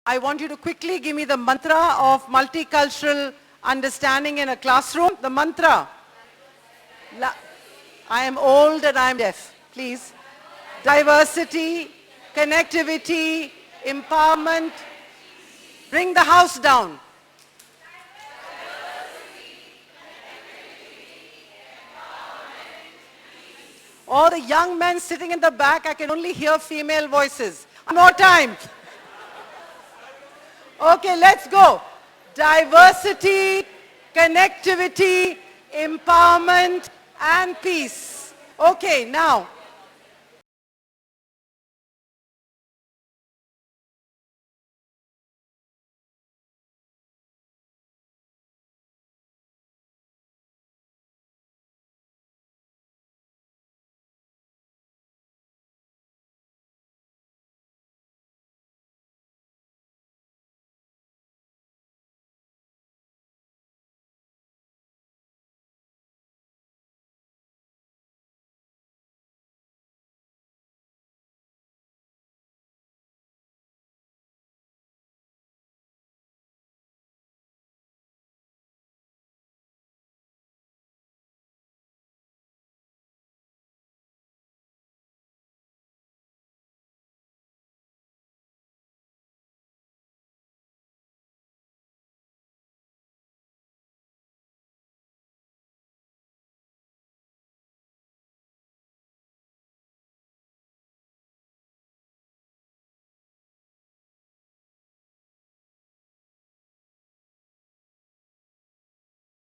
I want you to quickly give me the mantra of multicultural understanding in a classroom. The mantra. I am old and I am deaf. Please. Diversity, connectivity, empowerment. Bring the house down. All the young men sitting in the back, I can only hear female voices. One more time. Okay, let's go. Diversity, connectivity, empowerment, and peace. Okay, now.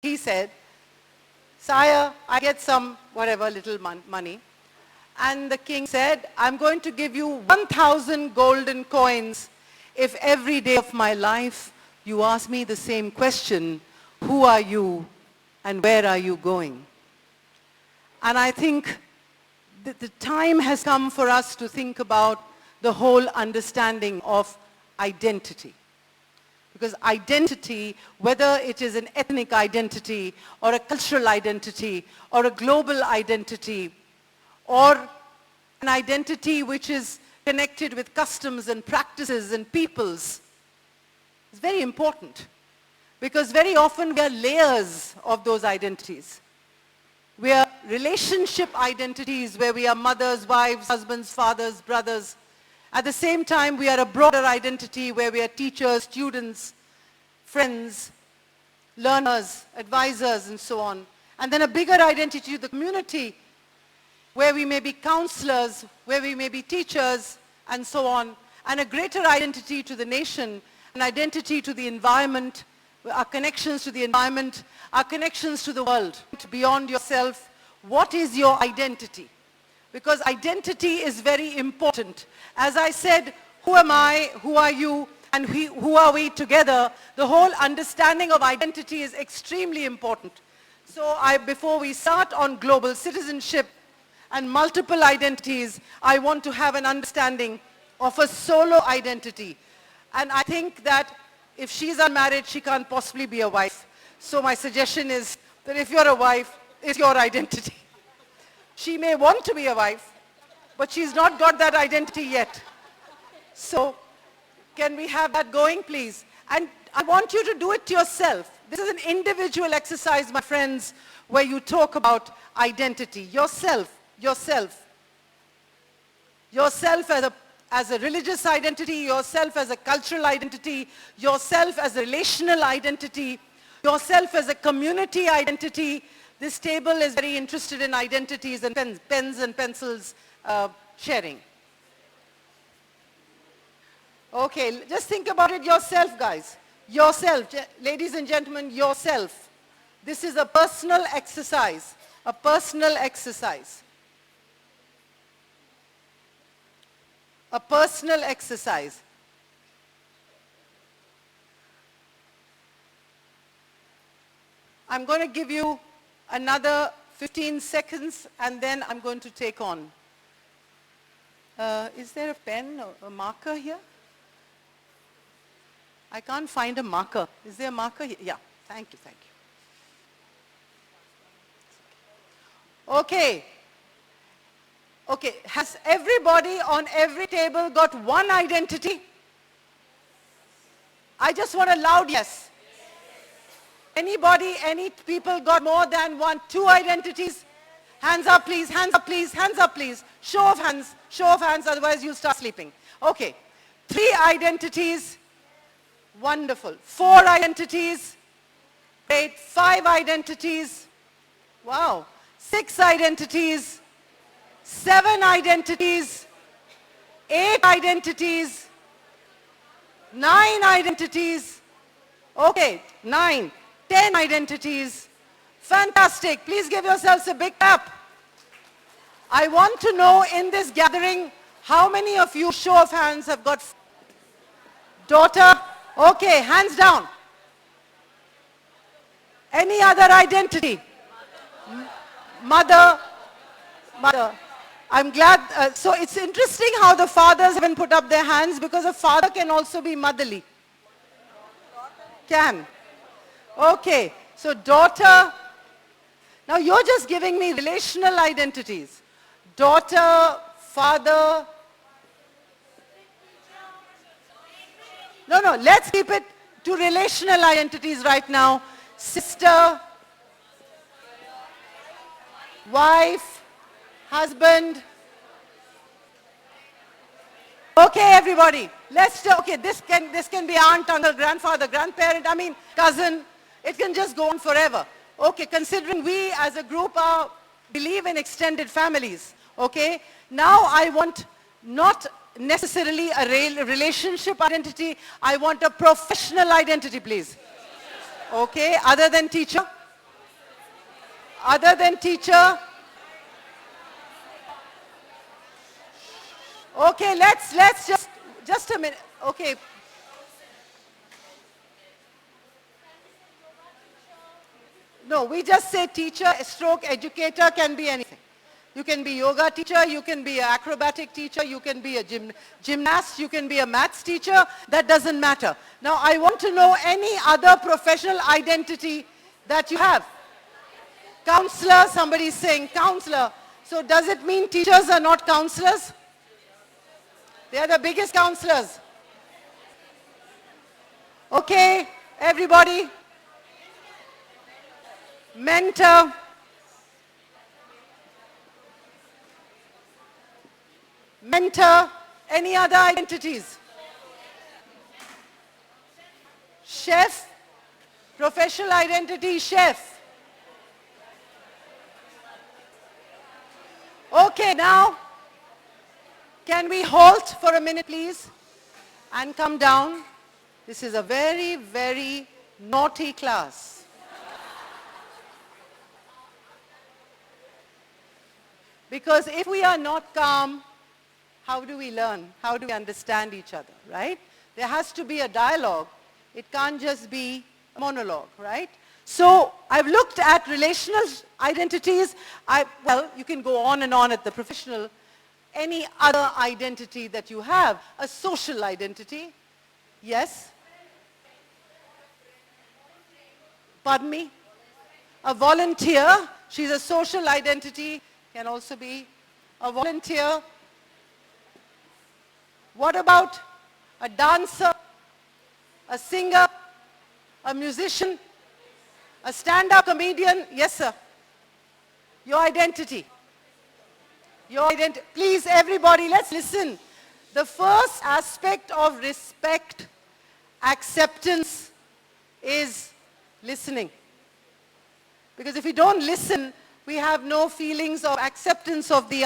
He said, "Sire, I get some whatever little money." And the king said, "I'm going to give you 1,000 golden coins if every day of my life you ask me the same question, who are you and where are you going?" And I think that the time has come for us to think about the whole understanding of identity. Because identity, whether it is an ethnic identity or a cultural identity or a global identity or an identity which is connected with customs and practices and peoples, is very important. Because very often we are layers of those identities. We are relationship identities where we are mothers, wives, husbands, fathers, brothers. At the same time, we are a broader identity where we are teachers, students, friends, learners, advisors, and so on. And then a bigger identity, the community, where we may be counselors, where we may be teachers, and so on. And a greater identity to the nation, an identity to the environment, our connections to the environment, our connections to the world. Beyond yourself, what is your identity? Because identity is very important. As I said, who am I, who are you, and who are we together? The whole understanding of identity is extremely important. So before we start on global citizenship and multiple identities, I want to have an understanding of a solo identity. And I think that if she's unmarried, she can't possibly be a wife. So my suggestion is that if you're a wife, it's your identity. She may want to be a wife, but she's not got that identity yet. So can we have that going, please? And I want you to do it yourself. This is an individual exercise, my friends, where you talk about identity. Yourself as a religious identity, yourself as a cultural identity, yourself as a relational identity, yourself as a community identity. This table is very interested in identities and pens and pencils sharing. Okay, just think about it yourself, guys. Yourself, ladies and gentlemen, yourself. This is a personal exercise, a personal exercise. A personal exercise. I'm going to give you another 15 seconds and then I'm going to take on. Is there a pen or a marker here? I can't find a marker. Is there a marker here? Yeah, thank you. Okay. Has everybody on every table got one identity? I just want a loud yes. Anybody, any people got more than one, two identities? Hands up please, hands up please, hands up please. Show of hands, otherwise you'll start sleeping. Okay, 3 identities, wonderful. 4 identities, great. 5 identities, wow. 6 identities, 7 identities, 8 identities, 9 identities, okay, 9, 10 identities. Fantastic. Please give yourselves a big clap. I want to know in this gathering, how many of you, show of hands, have got daughter? Okay, hands down. Any other identity? Mother. Mother. I'm glad. So it's interesting how the fathers haven't put up their hands, because a father can also be motherly. Can. Okay. So daughter. Now you're just giving me relational identities. Daughter, father. No, let's keep it to relational identities right now. Sister, wife, husband. Okay, everybody. Okay, this can be aunt, uncle, grandfather, grandparent, cousin. It can just go on forever. Okay, considering we as a group believe in extended families. Okay, now I want not necessarily a relationship identity. I want a professional identity, please. Okay, other than teacher? Other than teacher? Okay, let's just a minute. Okay. No, we just say teacher, stroke, educator, can be anything. You can be yoga teacher, you can be an acrobatic teacher, you can be a gymnast, you can be a maths teacher. That doesn't matter. Now, I want to know any other professional identity that you have. Counselor, somebody is saying counselor. So does it mean teachers are not counselors? They are the biggest counselors. Okay, everybody. Mentor. Mentor. Any other identities? Chef. Professional identity, chef. Okay, now, can we halt for a minute, please? And come down. This is a very, very naughty class. Because if we are not calm, how do we learn? How do we understand each other, right? There has to be a dialogue. It can't just be a monologue, right? So I've looked at relational identities. Well, you can go on and on at the professional. Any other identity that you have, a social identity. Yes? Pardon me? A volunteer. She's a social identity. Can also be a volunteer. What about a dancer, a singer, a musician, a stand-up comedian? Yes, sir. Your identity. Your identity. Please, everybody, let's listen. The first aspect of respect, acceptance, is listening. Because if we don't listen, we have no feelings of acceptance of the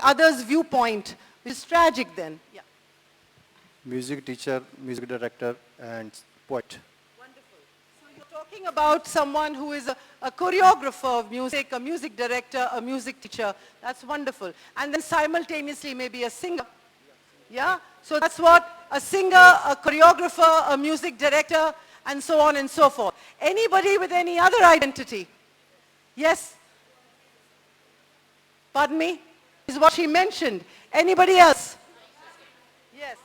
other's viewpoint, which is tragic then. Yeah. Music teacher, music director, and poet. Wonderful. So you're talking about someone who is a choreographer of music, a music director, a music teacher. That's wonderful. And then simultaneously maybe a singer. Yeah? So that's what a singer, a choreographer, a music director, and so on and so forth. Anybody with any other identity? Yes? Pardon me? Is what she mentioned. Anybody else? Yes.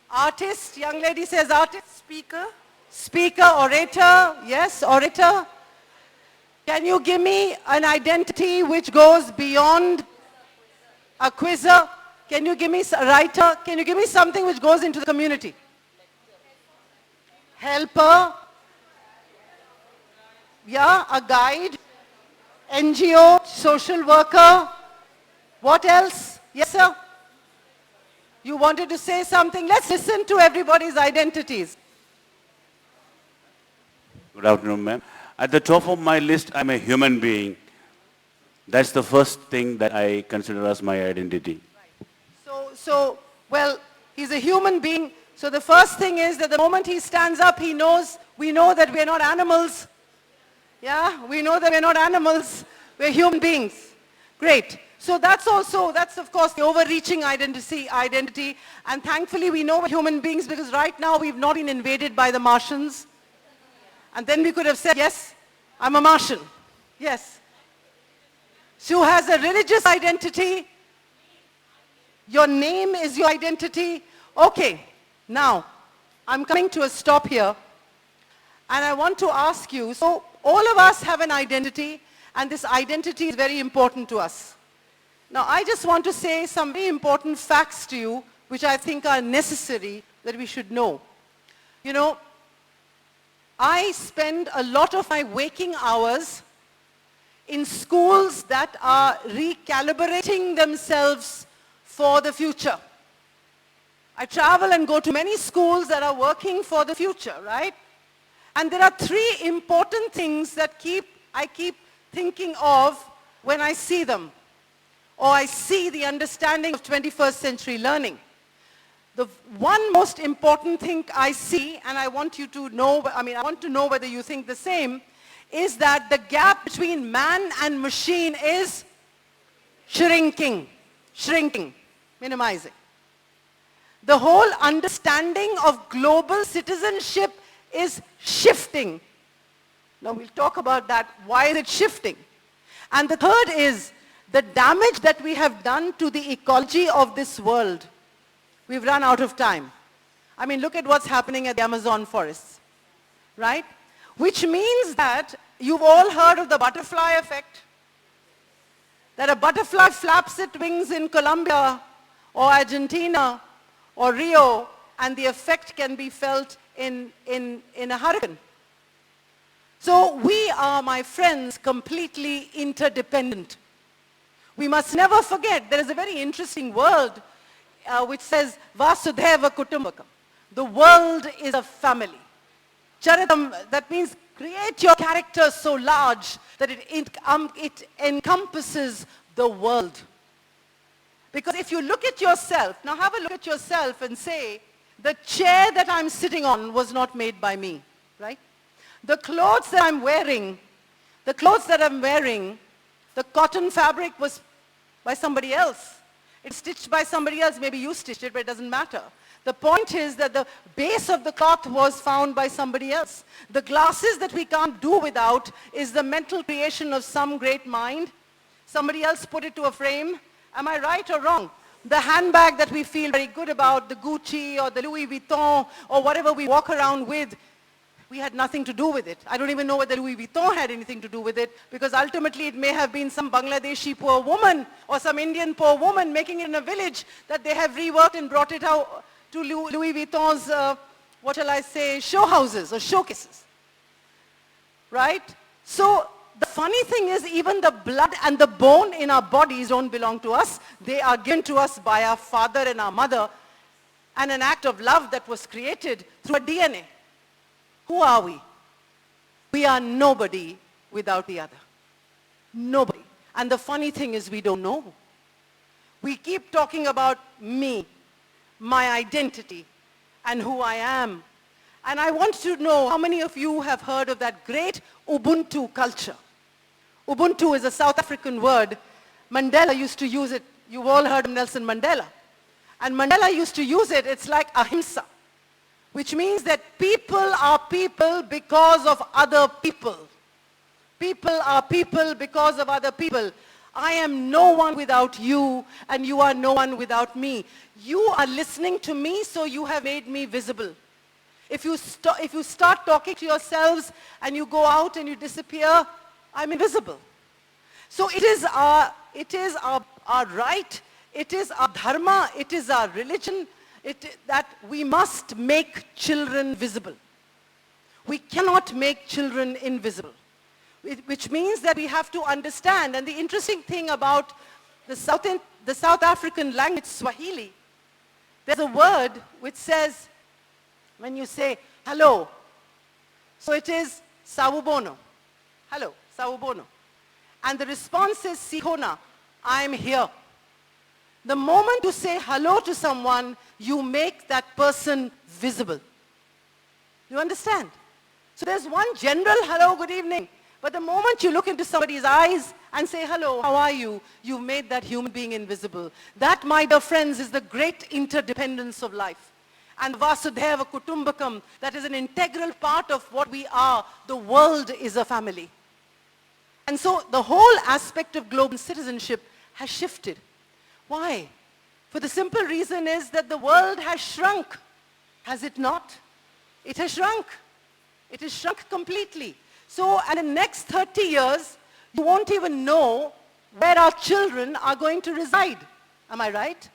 Artist. Young lady says artist. Speaker. Speaker, orator. Yes, orator. Can you give me an identity which goes beyond a quizzer? Can you give me a writer? Can you give me something which goes into the community? helper, yeah, a guide, NGO, social worker. What else? Yes, sir? You wanted to say something? Let's listen to everybody's identities. Good afternoon, ma'am. At the top of my list, I'm a human being. That's the first thing that I consider as my identity. Well, he's a human being. So the first thing is that the moment he stands up, we know that we're not animals. Yeah, we know that we're not animals. We're human beings. Great. So that's of course the overreaching identity. And thankfully we know we're human beings because right now we've not been invaded by the Martians. And then we could have said, yes, I'm a Martian. Yes. Sue has a religious identity. Your name is your identity. Okay, now, I'm coming to a stop here. And I want to ask you, so all of us have an identity, and this identity is very important to us. Now, I just want to say some very important facts to you, which I think are necessary that we should know. You know, I spend a lot of my waking hours in schools that are recalibrating themselves for the future. I travel and go to many schools that are working for the future, right? And there are three important things that I keep thinking of when I see them, or I see the understanding of 21st century learning. The one most important thing I see, and I want you to know, I want to know whether you think the same, is that the gap between man and machine is shrinking, minimizing. The whole understanding of global citizenship is shifting. Now we'll talk about that. Why is it shifting? And the third is the damage that we have done to the ecology of this world. We've run out of time. I mean, look at what's happening at the Amazon forests, right? Which means that you've all heard of the butterfly effect. That a butterfly flaps its wings in Colombia or Argentina or Rio, and the effect can be felt in a hurricane. So we are, my friends, completely interdependent. We must never forget there is a very interesting word which says Vasudhaiva Kutumbakam. The world is a family. Charitam, that means create your character so large that it encompasses the world. Because if you look at yourself, now have a look at yourself and say, the chair that I'm sitting on was not made by me, right? The clothes that I'm wearing, the cotton fabric was by somebody else. It's stitched by somebody else. Maybe you stitched it, but it doesn't matter. The point is that the base of the cloth was found by somebody else. The glasses that we can't do without is the mental creation of some great mind. Somebody else put it to a frame. Am I right or wrong? The handbag that we feel very good about, the Gucci or the Louis Vuitton or whatever we walk around with, we had nothing to do with it. I don't even know whether Louis Vuitton had anything to do with it, because ultimately it may have been some Bangladeshi poor woman or some Indian poor woman making it in a village that they have reworked and brought it out to Louis Vuitton's, what shall I say, show houses or showcases. Right? So the funny thing is, even the blood and the bone in our bodies don't belong to us. They are given to us by our father and our mother, and an act of love that was created through a DNA. Who are we? We are nobody without the other. Nobody. And the funny thing is, we don't know. We keep talking about me, my identity, and who I am. And I want to know how many of you have heard of that great Ubuntu culture. Ubuntu is a South African word. Mandela used to use it. You've all heard of Nelson Mandela. And Mandela used to use it. It's like ahimsa, which means that people are people because of other people. People are people because of other people. I am no one without you, and you are no one without me. You are listening to me, so you have made me visible. If you start talking to yourselves and you go out and you disappear, I'm invisible. So it is our right, it is our dharma, it is our religion, that we must make children visible. We cannot make children invisible, which means that we have to understand. And the interesting thing about the South African language, Swahili, there's a word which says, when you say hello, so it is sawubono. Hello, sawubono. And the response is sihona, I'm here. The moment you say hello to someone, you make that person visible. You understand? So there's one general hello, good evening. But the moment you look into somebody's eyes and say hello, how are you? You've made that human being invisible. That, my dear friends, is the great interdependence of life. And Vasudhaiva Kutumbakam, that is an integral part of what we are. The world is a family. And so the whole aspect of global citizenship has shifted. Why? For the simple reason is that the world has shrunk. Has it not? It has shrunk. It has shrunk completely. So in the next 30 years, you won't even know where our children are going to reside. Am I right?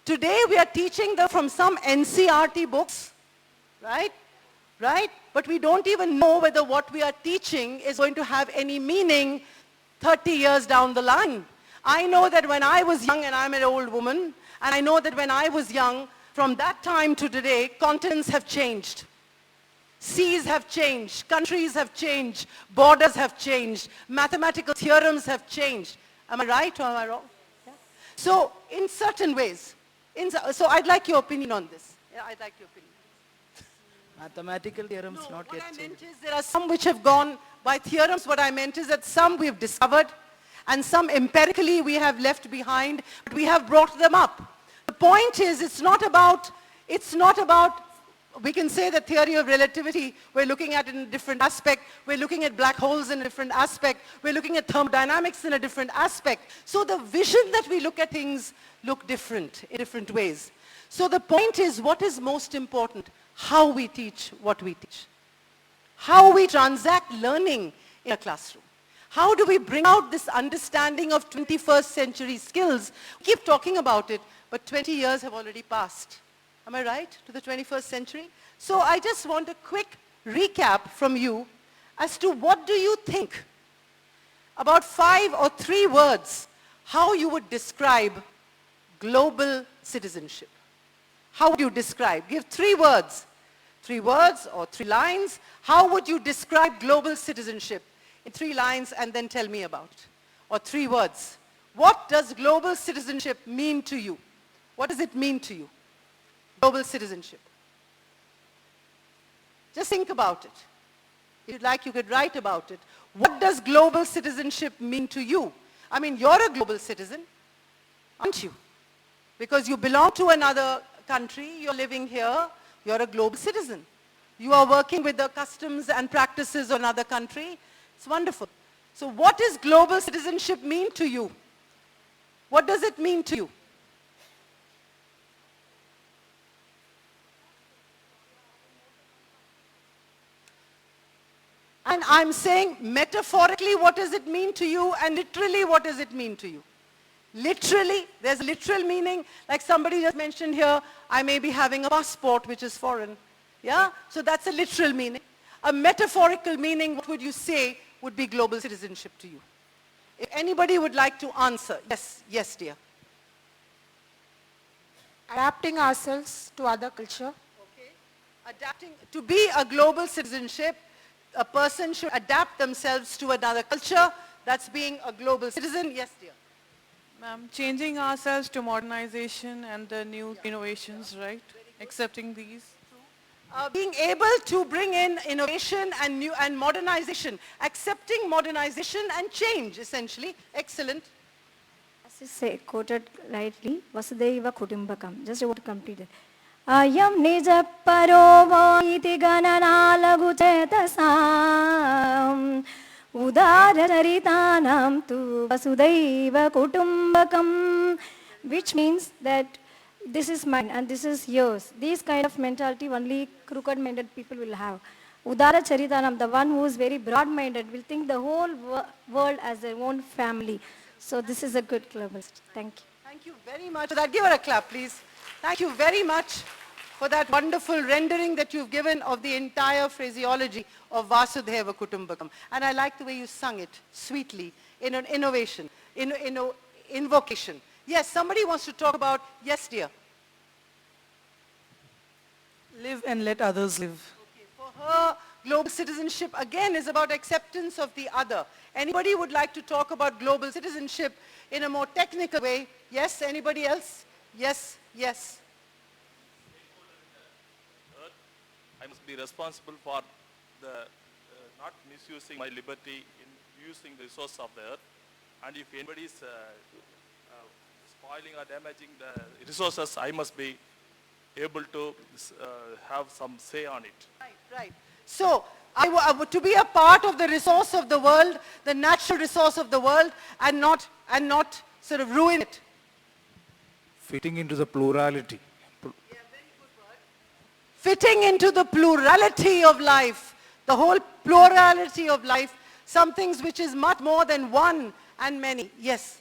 Today we are teaching them from some NCRT books, right? Right? But we don't even know whether what we are teaching is going to have any meaning 30 years down the line. I know that when I was young, and I'm an old woman, and I know that when I was young, from that time to today, continents have changed. Seas have changed, countries have changed, borders have changed, mathematical theorems have changed. Am I right or am I wrong? Yeah. So in certain ways, so I'd like your opinion on this. Yeah, I'd like your opinion. Mathematical theorems No, not what yet I meant changed. is there are some which have gone by theorems. What I meant is that some we've discovered and some empirically we have left behind, but we have brought them up. The point is it's not about, we can say the theory of relativity, we're looking at it in a different aspect. We're looking at black holes in a different aspect. We're looking at thermodynamics in a different aspect. So the vision that we look at things look different in different ways. So the point is, what is most important? How we teach what we teach. How we transact learning in a classroom. How do we bring out this understanding of 21st century skills? We keep talking about it, but 20 years have already passed. Am I right? To the 21st century? So I just want a quick recap from you as to what do you think about 5 or 3 words, how you would describe global citizenship. How would you describe? Give 3 words. 3 words or 3 lines. How would you describe global citizenship? In 3 lines and then tell me about it. Or 3 words. What does global citizenship mean to you? What does it mean to you? Global citizenship. Just think about it. If you'd like, you could write about it. What does global citizenship mean to you? I mean, you're a global citizen, aren't you? Because you belong to another country, you're living here, you're a global citizen. You are working with the customs and practices of another country. It's wonderful. So what does global citizenship mean to you? What does it mean to you? And I'm saying metaphorically, what does it mean to you? And literally, what does it mean to you? Literally, there's literal meaning. Like somebody just mentioned here, I may be having a passport which is foreign. Yeah? So that's a literal meaning. A metaphorical meaning, what would you say would be global citizenship to you? If anybody would like to answer. Yes, yes, dear. Adapting ourselves to other culture. Okay. Adapting, to be a global citizenship, a person should adapt themselves to another culture. That's being a global citizen. Yes, dear. Ma'am, changing ourselves to modernization and the new innovations, right? Accepting these. Being able to bring in innovation and modernization, accepting modernization and change, essentially. Excellent. As you say, quoted rightly, Vasudhaiva Kutumbakam. Just about to complete it. Ayam nija paro iti ganana lagu chetasam udara charitanam tu Vasudhaiva Kutumbakam, which means that this is mine and this is yours. This kind of mentality only crooked-minded people will have. Udara Charitanam, the one who is very broad-minded, will think the whole world as their own family. So this is a good global. Thank you. Thank you very much for that. Give her a clap, please. Thank you very much. for that wonderful rendering that you've given of the entire phraseology of Vasudhaiva Kutumbakam. And I like the way you sung it sweetly in an innovation, in invocation. Yes, somebody wants to talk about, yes dear. Live and let others live. Okay, for her, global citizenship again is about acceptance of the other. Anybody would like to talk about global citizenship in a more technical way? Yes, anybody else? Yes, yes. I must be responsible for the not misusing my liberty in using the resource of the earth. And if anybody is spoiling or damaging the resources, I must be able to have some say on it. Right, right. So, to be a part of the resource of the world, the natural resource of the world, and not sort of ruin it. Fitting into the plurality. Fitting into the plurality of life, the whole plurality of life, some things which is much more than one and many. Yes.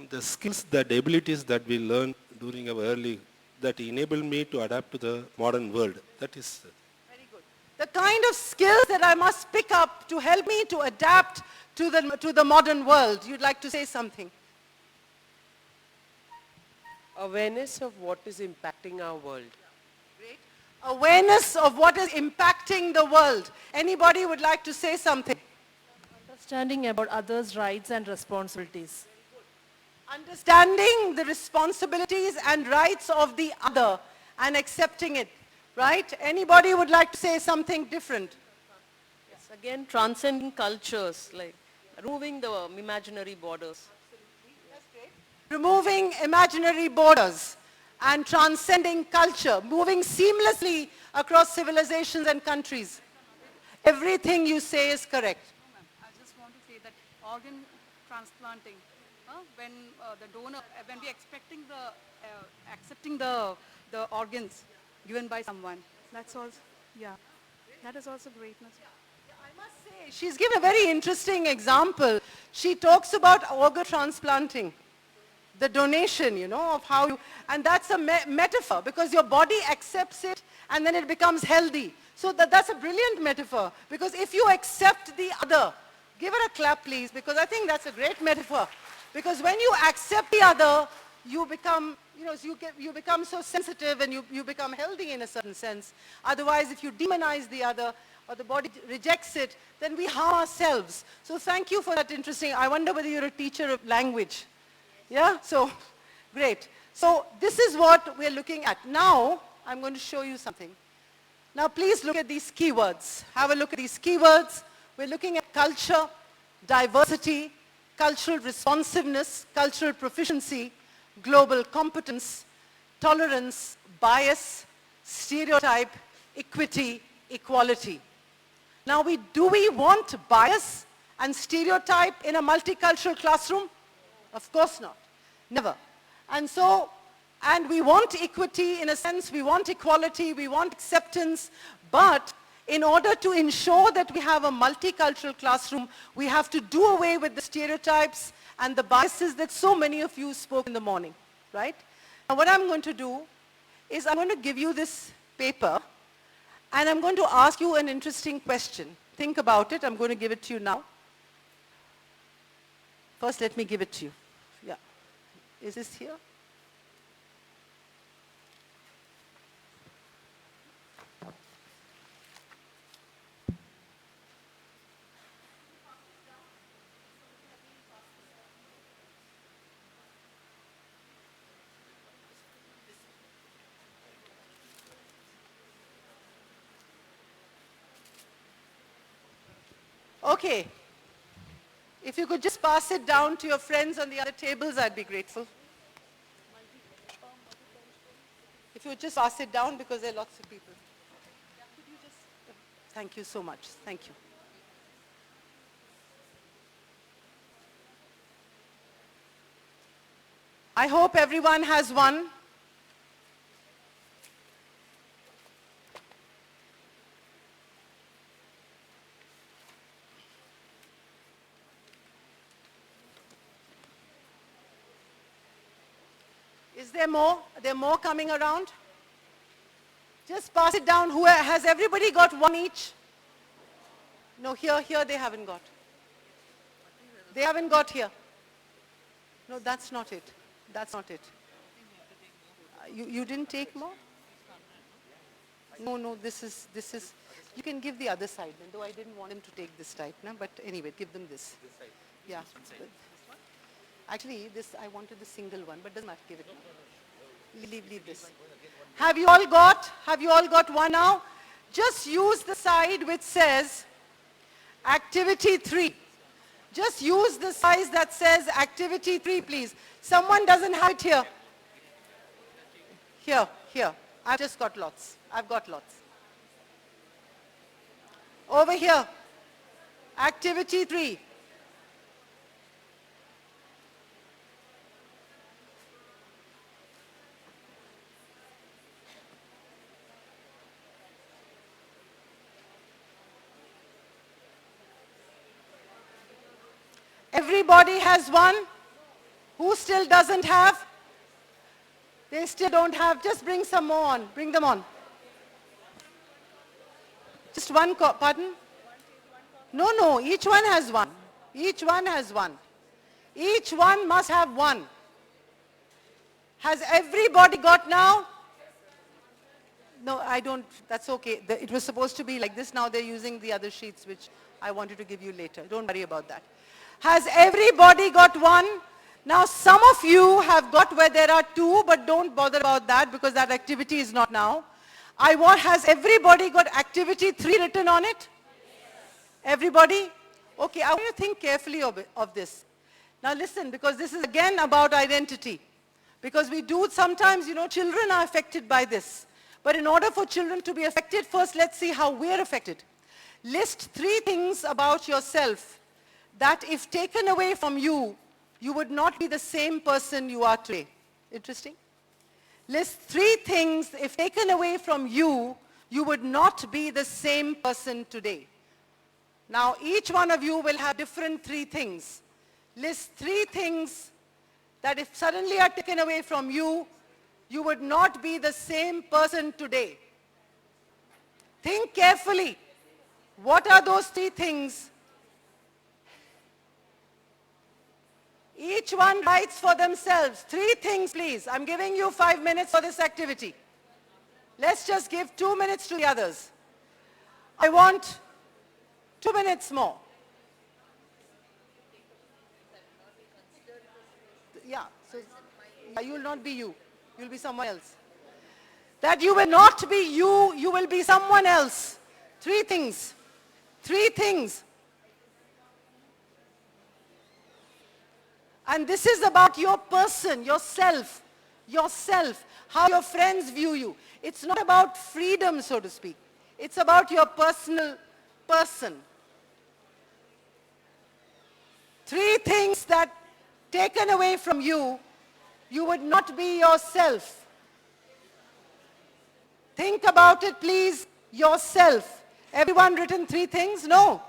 The skills, the abilities that we learned during our early, that enable me to adapt to the modern world. That is... Very good. The kind of skills that I must pick up to help me to adapt to the modern world. You'd like to say something? Awareness of what is impacting our world. Great. Awareness of what is impacting the world. Anybody would like to say something? Understanding about others' rights and responsibilities. Understanding the responsibilities and rights of the other and accepting it, right? Anybody would like to say something different? Yes, again, transcending cultures, like removing the imaginary borders. That's great. Removing imaginary borders and transcending culture, moving seamlessly across civilizations and countries. Everything you say is correct. No, ma'am. I just want to say that organ transplanting, when the donor, when we expecting accepting the organs given by someone, that's also, yeah, that is also greatness. I must say, she's given a very interesting example. She talks about organ transplanting, the donation, you know, of how you, and that's a metaphor because your body accepts it and then it becomes healthy. So that's a brilliant metaphor because if you accept the other, give her a clap please because I think that's a great metaphor. Because when you accept the other, you become, you know, you become so sensitive and you become healthy in a certain sense. Otherwise, if you demonize the other or the body rejects it, then we harm ourselves. So thank you for that interesting, I wonder whether you're a teacher of language. Yeah, so great. So this is what we're looking at. Now, I'm going to show you something. Now please look at these keywords. Have a look at these keywords. We're looking at culture, diversity, cultural responsiveness, cultural proficiency, global competence, tolerance, bias, stereotype, equity, equality. Now, do we want bias and stereotype in a multicultural classroom? Of course not. Never. And so, and we want equity in a sense, we want equality, we want acceptance, but in order to ensure that we have a multicultural classroom, we have to do away with the stereotypes and the biases that so many of you spoke in the morning, right? Now what I'm going to do is I'm going to give you this paper and I'm going to ask you an interesting question. Think about it. I'm going to give it to you now. First, let me give it to you. Yeah. Is this here? Okay. If you could just pass it down to your friends on the other tables, I'd be grateful. If you would just pass it down because there are lots of people. Thank you so much. Thank you. I hope everyone has one. Is there more? Are there more coming around? Just pass it down. Has everybody got one each? No, here they haven't got. They haven't got here. No, that's not it. That's not it. You didn't take more? No, this is, you can give the other side, though I didn't want them to take this type, no? But anyway, give them this. This side? Yeah. Actually, I wanted the single one, but doesn't matter, give it. Leave this. Have you all got one now? Just use the side which says activity 3. Just use the size that says activity 3, please. Someone doesn't have it here. Here. I've just got lots. I've got lots. Over here. Activity 3. Everybody has one. Who still doesn't have? They still don't have. Just bring some more on. Bring them on. Just one, pardon? No, each one has one. Each one has one. Each one must have one. Has everybody got now? No, I don't. That's okay. It was supposed to be like this. Now they're using the other sheets which I wanted to give you later. Don't worry about that. Has everybody got one? Now some of you have got where there are 2, but don't bother about that because that activity is not now. Has everybody got activity 3 written on it? Yes. Everybody? Okay, I want you to think carefully of this. Now listen, because this is again about identity. Because we do sometimes, children are affected by this. But in order for children to be affected, first let's see how we're affected. List 3 things about yourself that if taken away from you, you would not be the same person you are today. Interesting? List 3 things, if taken away from you, you would not be the same person today. Now, each one of you will have different 3 things. List 3 things that if suddenly are taken away from you, you would not be the same person today. Think carefully. What are those 3 things? Each one writes for themselves. 3 things, please. I'm giving you 5 minutes for this activity. Let's just give 2 minutes to the others. I want 2 minutes more. Yeah, so you will not be you. You will be someone else. That you will not be you, you will be someone else. 3 things. 3 things. And this is about your person, yourself, how your friends view you. It's not about freedom, so to speak. It's about your personal person. 3 things that taken away from you, you would not be yourself. Think about it, please, yourself. Everyone written 3 things? No.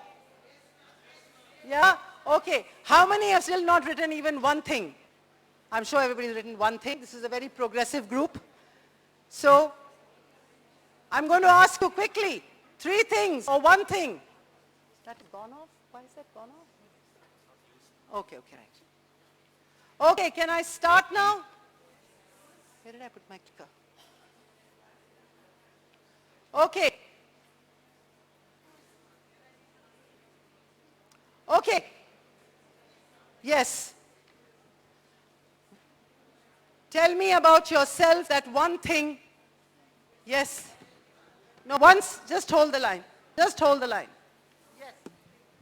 Yeah? Okay. How many have still not written even one thing? I'm sure everybody's written one thing. This is a very progressive group. So, I'm going to ask you quickly, 3 things or 1 thing. Is that gone off? Why is that gone off? Okay, right. Okay, can I start now? Where did I put my clicker? Okay. Okay. Yes. Tell me about yourself, that one thing. Yes. No, once, just hold the line. Just hold the line. Yes.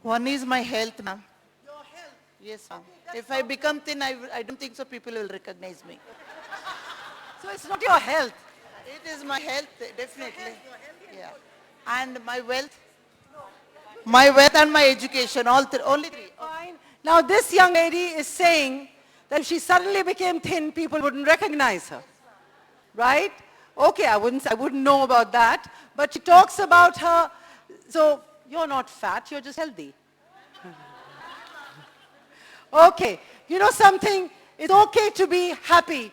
One is my health, ma'am. Your health. Yes, ma'am. If I become thin, I don't think so people will recognize me. So it's not your health. It is my health, definitely. Yeah. And my wealth. My wealth and my education, only 3. Fine. Now this young lady is saying that if she suddenly became thin, people wouldn't recognize her. Right? Okay, I wouldn't know about that. But she talks about her, so you're not fat, you're just healthy. Okay. You know something? It's okay to be happy.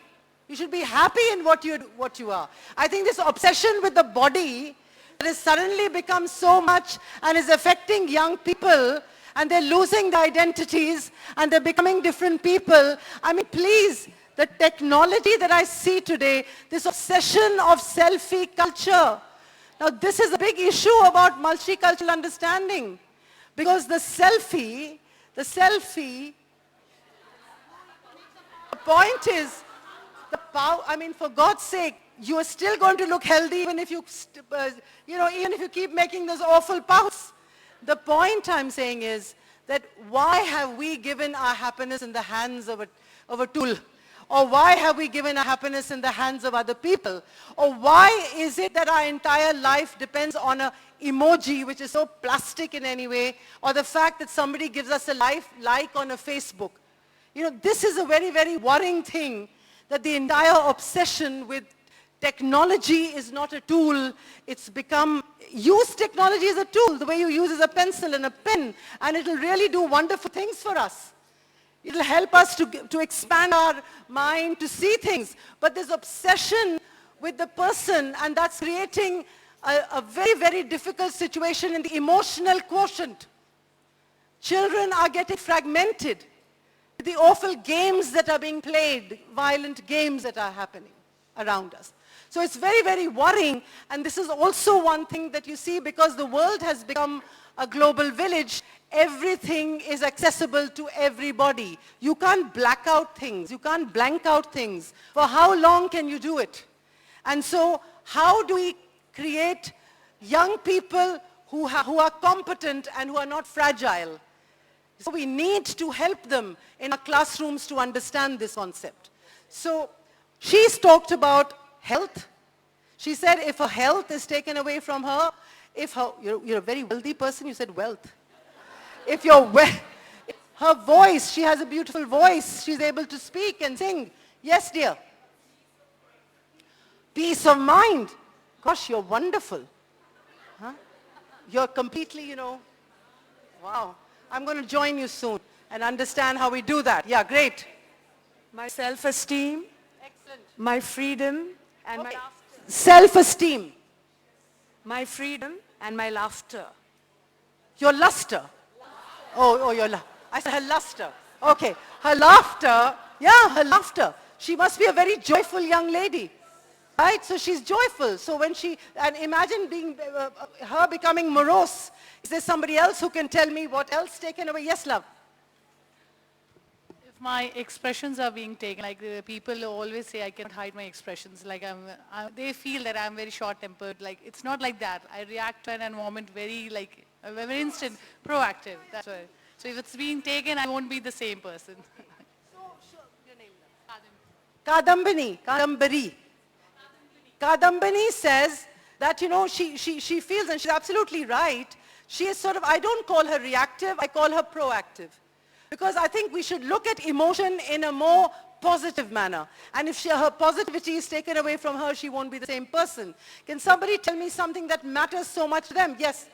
You should be happy in what you are. I think this obsession with the body that has suddenly become so much and is affecting young people, and they're losing their identities and they're becoming different people. I mean, please, the technology that I see today, this obsession of selfie culture. Now, this is a big issue about multicultural understanding, because the selfie, the point is, the power, I mean, for God's sake, you are still going to look healthy even if you, even if you keep making those awful pouts. The point I'm saying is that why have we given our happiness in the hands of a tool? Or why have we given our happiness in the hands of other people? Or why is it that our entire life depends on an emoji which is so plastic in any way, or the fact that somebody gives us a like on a Facebook? You know, this is a very, very worrying thing, that the entire obsession with technology is not a tool. It's become, use technology as a tool, the way you use as a pencil and a pen, and it'll really do wonderful things for us. It'll help us to expand our mind, to see things. But there's obsession with the person, and that's creating a very, very difficult situation in the emotional quotient. Children are getting fragmented. The awful games that are being played, violent games that are happening around us. So it's very, very worrying, and this is also one thing that you see, because the world has become a global village. Everything is accessible to everybody. You can't black out things. You can't blank out things. For how long can you do it? And so how do we create young people who are competent and who are not fragile? So we need to help them in our classrooms to understand this concept. So she's talked about health. She said if her health is taken away from her, you're a very wealthy person, you said wealth. If her voice, she has a beautiful voice, she's able to speak and sing. Yes, dear. Peace of mind. Gosh, you're wonderful. Huh? You're completely, wow. I'm going to join you soon and understand how we do that. Yeah, great. My self-esteem, my freedom, and my laughter. Self-esteem. My freedom and my laughter. Your luster. I said her luster. Okay, her laughter. Yeah, her laughter. She must be a very joyful young lady. Right? So she's joyful. So when and imagine her becoming morose. Is there somebody else who can tell me what else taken away? Yes, love. If my expressions are being taken, like people always say I cannot hide my expressions, like they feel that I'm very short-tempered. Like it's not like that. I react to an environment very instant, proactive. That's why. So if it's being taken, I won't be the same person. Your name, Kadambini. Kadambini says that, she feels, and she's absolutely right, she is sort of, I don't call her reactive, I call her proactive. Because I think we should look at emotion in a more positive manner. And if her positivity is taken away from her, she won't be the same person. Can somebody tell me something that matters so much to them? Yes.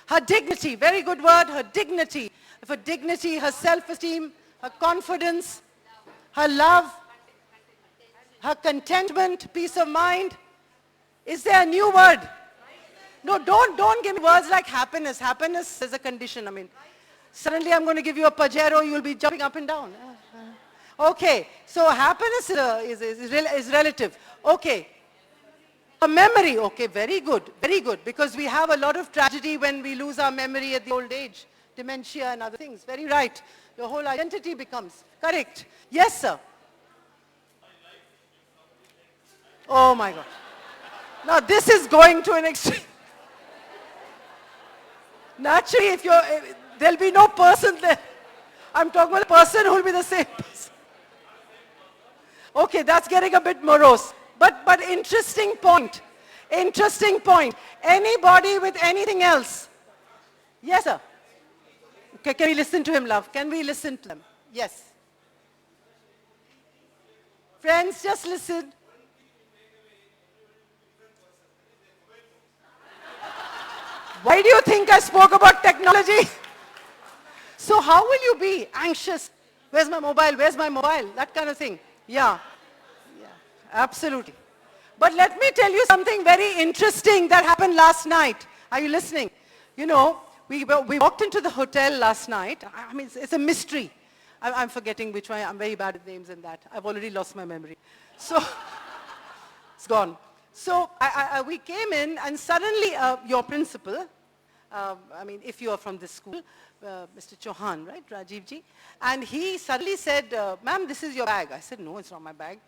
Her dignity, very good word, her dignity. Her dignity, her self-esteem, her confidence, her love, her contentment, peace of mind. Is there a new word? No, don't give me words like happiness. Happiness is a condition. I mean, suddenly I'm going to give you a Pajero, you'll be jumping up and down. Okay, so happiness is relative. Okay. A memory, okay, very good, because we have a lot of tragedy when we lose our memory at the old age, dementia and other things. Very right. Your whole identity becomes, correct. Yes, sir. Oh my God. Now this is going to an extreme. Naturally, there'll be no person there. I'm talking about a person who will be the same person. Okay, that's getting a bit morose. But interesting point. Interesting point. Anybody with anything else? Yes, sir. Okay, can we listen to him, love? Can we listen to them? Yes. Friends, just listen. Why do you think I spoke about technology? So how will you be anxious? Where's my mobile? Where's my mobile? That kind of thing. Yeah. Absolutely. But let me tell you something very interesting that happened last night. Are you listening? You know, we walked into the hotel last night. I mean, it's a mystery. I'm forgetting which one. I'm very bad at names and that. I've already lost my memory. So, it's gone. So we came in and suddenly your principal, I mean, if you are from this school, Mr. Chauhan, right, Rajiv ji, and he suddenly said, ma'am, this is your bag. I said, no, it's not my bag.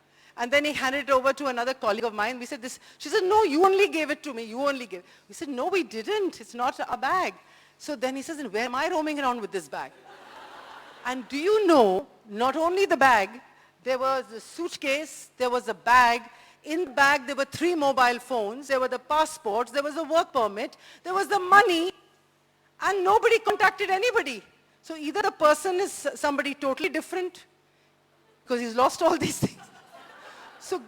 And then he handed it over to another colleague of mine. We said this. She said, no, you only gave it to me. You only gave it. We said, no, we didn't. It's not a bag. So then he says, where am I roaming around with this bag? And do you know, not only the bag, there was a suitcase, there was a bag. In the bag, there were 3 mobile phones. There were the passports. There was a work permit. There was the money. And nobody contacted anybody. So either the person is somebody totally different, because he's lost all these things. So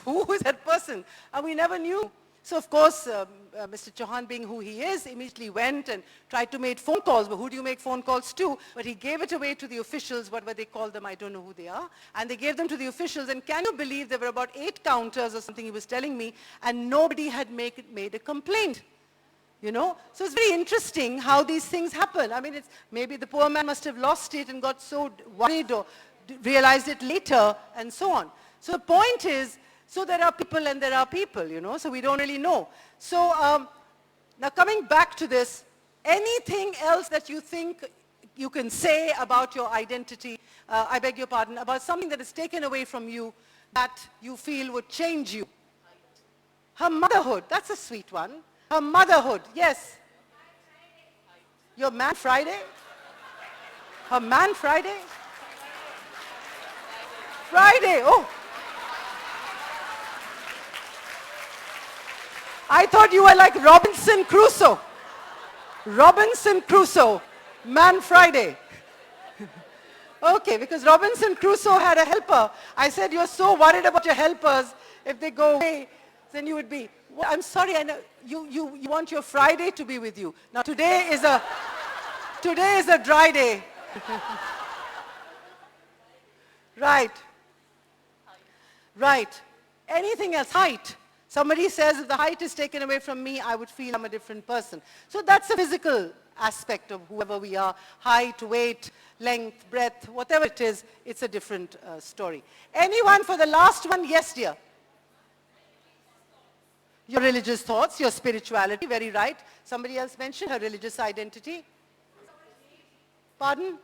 who is that person? And we never knew. So of course, Mr. Chauhan, being who he is, immediately went and tried to make phone calls. But who do you make phone calls to? But he gave it away to the officials, whatever they call them, I don't know who they are. And they gave them to the officials. And can you believe there were about 8 counters or something he was telling me, and nobody had made a complaint. You know? So it's very interesting how these things happen. I mean, it's, maybe the poor man must have lost it and got so worried or realized it later and so on. So the point is, so there are people and there are people, you know, so we don't really know. So now coming back to this, anything else that you think you can say about your identity, I beg your pardon, about something that is taken away from you that you feel would change you? Her motherhood, that's a sweet one. Her motherhood, yes. Your man Friday? Her man Friday? Friday, oh. I thought you were like Robinson Crusoe. Robinson Crusoe, Man Friday. Okay, because Robinson Crusoe had a helper. I said, you're so worried about your helpers. If they go away, then you would be. Well, I'm sorry, I know you want your Friday to be with you. Now today is a dry day. Right. Right. Anything else? Height. Somebody says if the height is taken away from me, I would feel I'm a different person. So that's a physical aspect of whoever we are. Height, weight, length, breadth, whatever it is, it's a different story. Anyone for the last one? Yes, dear. Your religious thoughts, your spirituality, very right. Somebody else mentioned her religious identity. Pardon?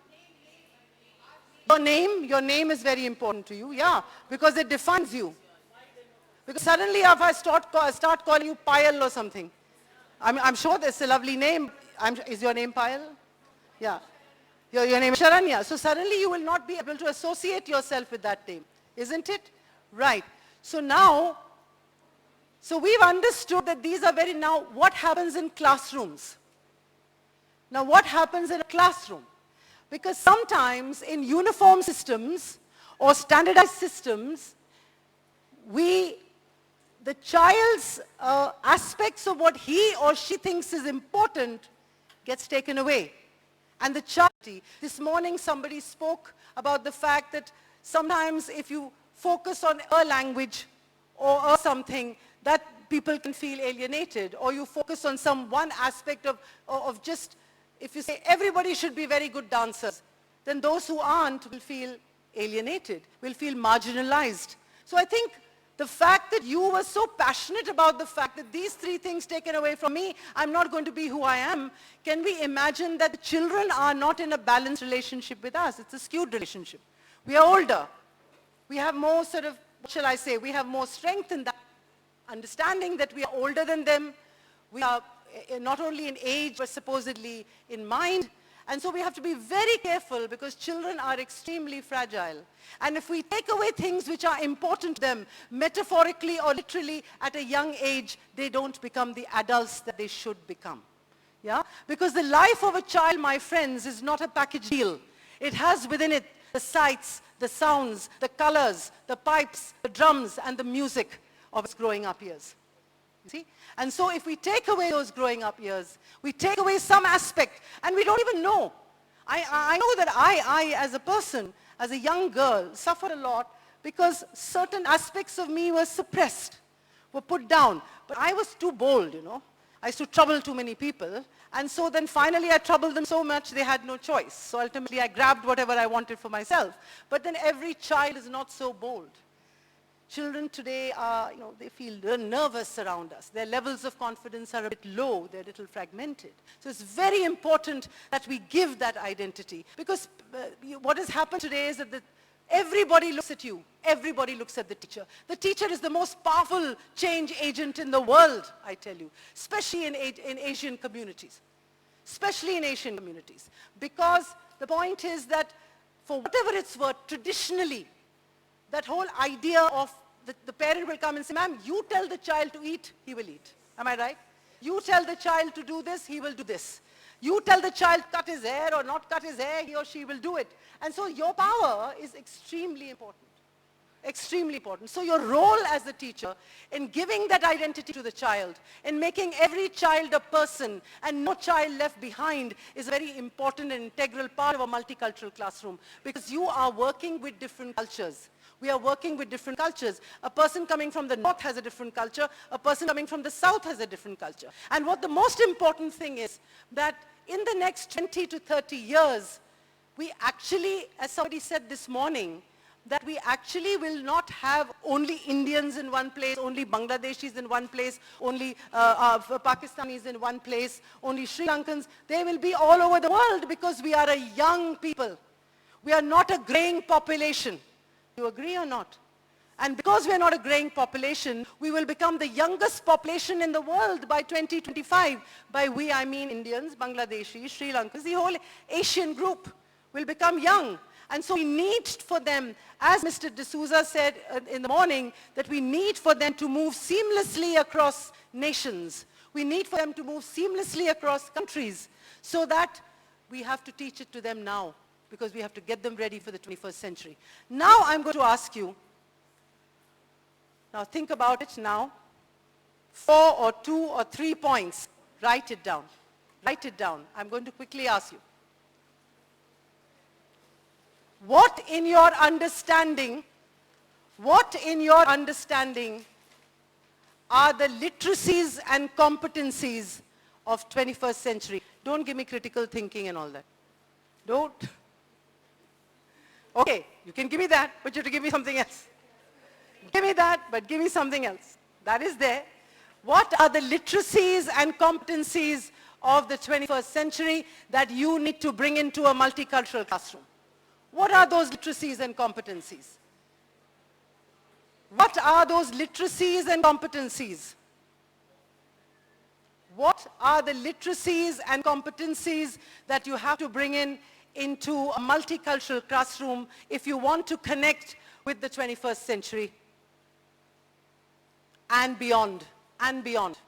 Your name is very important to you, yeah, because it defines you. Because suddenly if I start calling you Payal or something, I'm sure that's a lovely name. Is your name Payal? Yeah. Your name is Sharanya. So suddenly you will not be able to associate yourself with that name, isn't it? Right. So now, so we've understood that these are very, now what happens in classrooms? Now what happens in a classroom? Because sometimes in uniform systems or standardized systems, the child's aspects of what he or she thinks is important gets taken away. And the child, this morning somebody spoke about the fact that sometimes if you focus on a language or something, that people can feel alienated. Or you focus on some one aspect of just, if you say everybody should be very good dancers, then those who aren't will feel alienated, will feel marginalized. So I think the fact that you were so passionate about the fact that these 3 things taken away from me, I'm not going to be who I am, can we imagine that the children are not in a balanced relationship with us? It's a skewed relationship. We are older. We have more sort of, what shall I say, we have more strength in that understanding that we are older than them. We are not only in age, but supposedly in mind. And so we have to be very careful because children are extremely fragile. And if we take away things which are important to them, metaphorically or literally at a young age, they don't become the adults that they should become. Yeah? Because the life of a child, my friends, is not a package deal. It has within it the sights, the sounds, the colors, the pipes, the drums, and the music of its growing up years. You see? And so if we take away those growing up years, we take away some aspect, and we don't even know. I know that I, as a person, as a young girl, suffered a lot because certain aspects of me were suppressed, were put down. But I was too bold, you know. I used to trouble too many people. And so then finally I troubled them so much they had no choice. So ultimately I grabbed whatever I wanted for myself. But then every child is not so bold. Children today are, you know, they feel nervous around us. Their levels of confidence are a bit low. They're a little fragmented. So it's very important that we give that identity. Because what has happened today is that everybody looks at you. Everybody looks at the teacher. The teacher is the most powerful change agent in the world, I tell you, especially in Asian communities. Especially in Asian communities. Because the point is that for whatever it's worth, traditionally, that whole idea of the parent will come and say, ma'am, you tell the child to eat, he will eat. Am I right? You tell the child to do this, he will do this. You tell the child cut his hair or not cut his hair, he or she will do it. And so your power is extremely important. Extremely important. So your role as a teacher in giving that identity to the child, in making every child a person and no child left behind is a very important and integral part of a multicultural classroom, because you are working with different cultures. We are working with different cultures. A person coming from the north has a different culture. A person coming from the south has a different culture. And what the most important thing is that in the next 20 to 30 years, we actually, as somebody said this morning, that we actually will not have only Indians in one place, only Bangladeshis in one place, only Pakistanis in one place, only Sri Lankans. They will be all over the world because we are a young people. We are not a graying population. You agree or not? And because we are not a graying population, we will become the youngest population in the world by 2025. By we, I mean Indians, Bangladeshis, Sri Lankans, the whole Asian group will become young. And so we need for them, as Mr. D'Souza said in the morning, that we need for them to move seamlessly across nations. We need for them to move seamlessly across countries, so that we have to teach it to them now, because we have to get them ready for the 21st century. Now I'm going to ask you, now think about it now, 4 or 2 or 3 points, write it down. Write it down. I'm going to quickly ask you. What in your understanding are the literacies and competencies of 21st century? Don't give me critical thinking and all that. Don't. Okay, you can give me that, but you have to give me something else. Give me that, but give me something else. That is there. What are the literacies and competencies of the 21st century that you need to bring into a multicultural classroom? What are those literacies and competencies? What are those literacies and competencies? What are the literacies and competencies that you have to bring into a multicultural classroom if you want to connect with the 21st century and beyond, and beyond?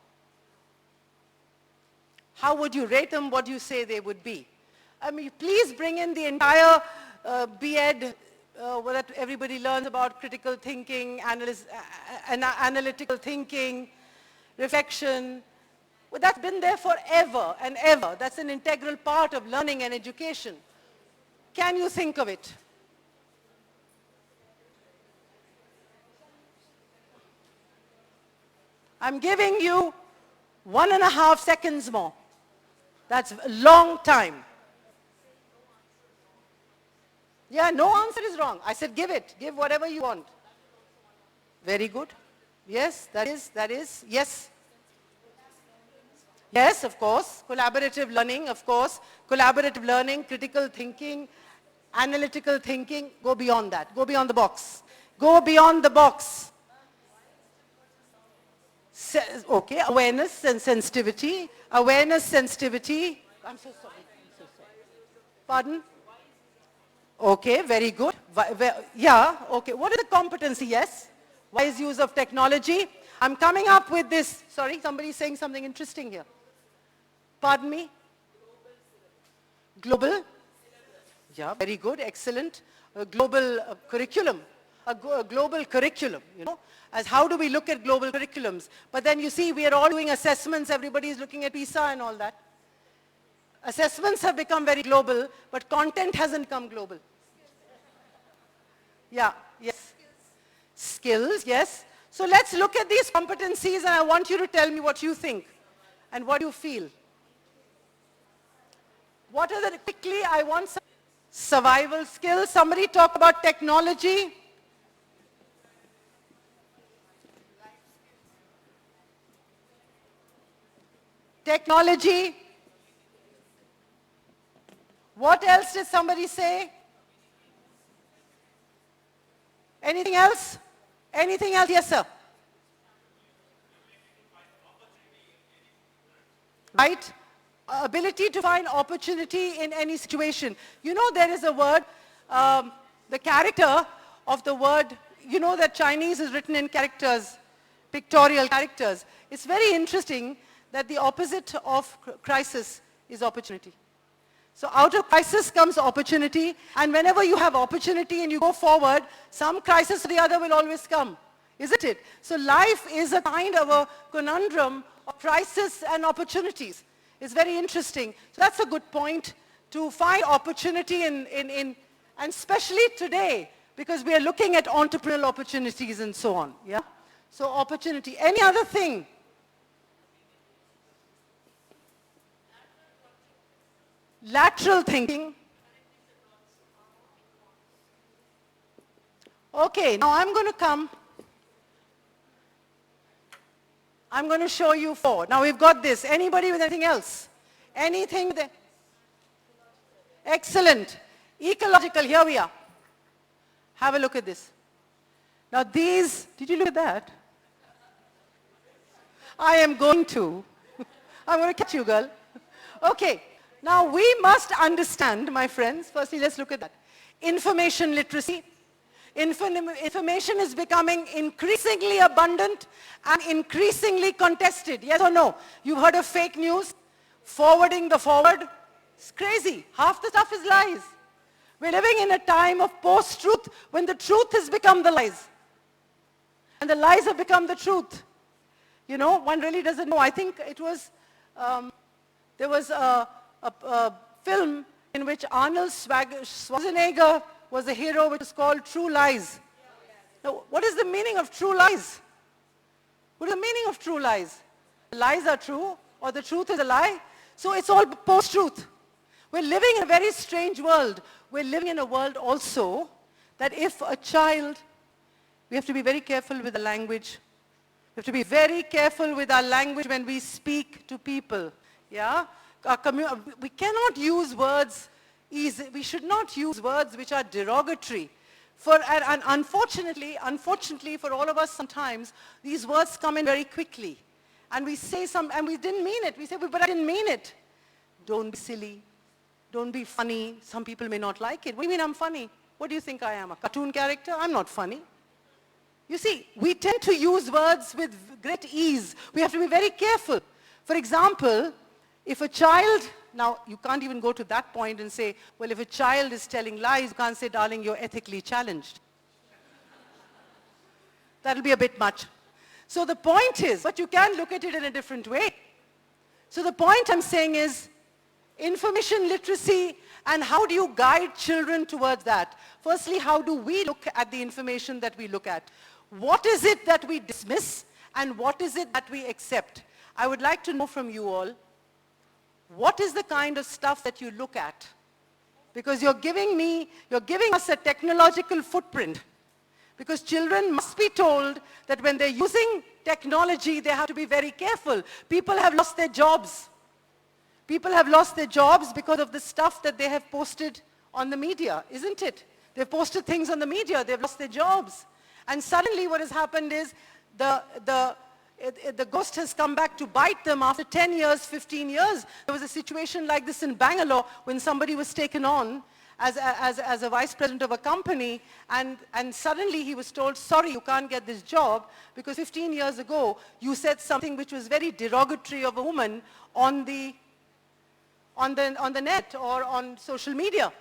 How would you rate them? What do you say they would be? I mean, please bring in the entire B.Ed, that everybody learns about critical thinking, analytical thinking, reflection. Well, that's been there forever and ever. That's an integral part of learning and education. Can you think of it? I'm giving you 1.5 seconds more. That's a long time. Yeah, no answer is wrong. I said give it. Give whatever you want. Very good. Yes, that is, yes. Yes, of course. Collaborative learning, of course. Collaborative learning, critical thinking, analytical thinking. Go beyond that. Go beyond the box. Go beyond the box. Okay, awareness and sensitivity. Awareness, sensitivity. I'm so sorry. Pardon? Okay, very good. Yeah, okay. What is the competency? Yes. Wise use of technology. I'm coming up with this. Sorry, somebody's saying something interesting here. Pardon me? Global? Yeah, very good, excellent. A global curriculum. A global curriculum, you know. As how do we look at global curriculums? But then you see, we are all doing assessments. Everybody is looking at PISA and all that. Assessments have become very global, but content hasn't come global. Yeah, yes. skills, yes. So let's look at these competencies and I want you to tell me what you think and what you feel. What are the, quickly, I want some survival skills. Somebody talk about technology. Technology. What else did somebody say? Anything else? Anything else? Yes, sir. Right? Ability to find opportunity in any situation. You know there is a word, the character of the word, you know that Chinese is written in characters, pictorial characters. It's very interesting that the opposite of crisis is opportunity. So out of crisis comes opportunity, and whenever you have opportunity and you go forward, some crisis or the other will always come, isn't it? So life is a kind of a conundrum of crisis and opportunities. It's very interesting. So that's a good point, to find opportunity and especially today, because we are looking at entrepreneurial opportunities and so on, yeah? So opportunity. Any other thing? Lateral thinking. Okay, now I'm going to come. I'm going to show you 4. Now we've got this. Anybody with anything else? Anything? Excellent. Ecological, here we are. Have a look at this. Now these, did you look at that? I am going to. I'm going to catch you, girl. Okay. Now we must understand, my friends, firstly let's look at that. Information literacy. Information is becoming increasingly abundant and increasingly contested. Yes or no? You've heard of fake news? Forwarding the forward? It's crazy. Half the stuff is lies. We're living in a time of post-truth when the truth has become the lies. And the lies have become the truth. You know, one really doesn't know. I think it was, there was a film in which Arnold Schwarzenegger was a hero, which is called True Lies. Now, what is the meaning of true lies? What is the meaning of true lies? The lies are true, or the truth is a lie? So it's all post-truth. We're living in a very strange world. We're living in a world also that if a child, we have to be very careful with the language. We have to be very careful with our language when we speak to people. Yeah? We cannot use words easy. We should not use words which are derogatory. And unfortunately for all of us sometimes, these words come in very quickly. And we say and we didn't mean it. We say, but I didn't mean it. Don't be silly. Don't be funny. Some people may not like it. What do you mean I'm funny? What do you think I am, a cartoon character? I'm not funny. You see, we tend to use words with great ease. We have to be very careful. For example, if a child, now you can't even go to that point and say, well, if a child is telling lies, you can't say, darling, you're ethically challenged. That'll be a bit much. So the point is, but you can look at it in a different way. So the point I'm saying is, information literacy, and how do you guide children towards that? Firstly, how do we look at the information that we look at? What is it that we dismiss, and what is it that we accept? I would like to know from you all, what is the kind of stuff that you look at? Because you're giving us a technological footprint. Because children must be told that when they're using technology, they have to be very careful. People have lost their jobs. People have lost their jobs because of the stuff that they have posted on the media, isn't it? They've posted things on the media, they've lost their jobs. And suddenly what has happened is the ghost has come back to bite them after 10 years, 15 years. There was a situation like this in Bangalore when somebody was taken on as a vice president of a company, and suddenly he was told, sorry, you can't get this job because 15 years ago you said something which was very derogatory of a woman on the net or on social media.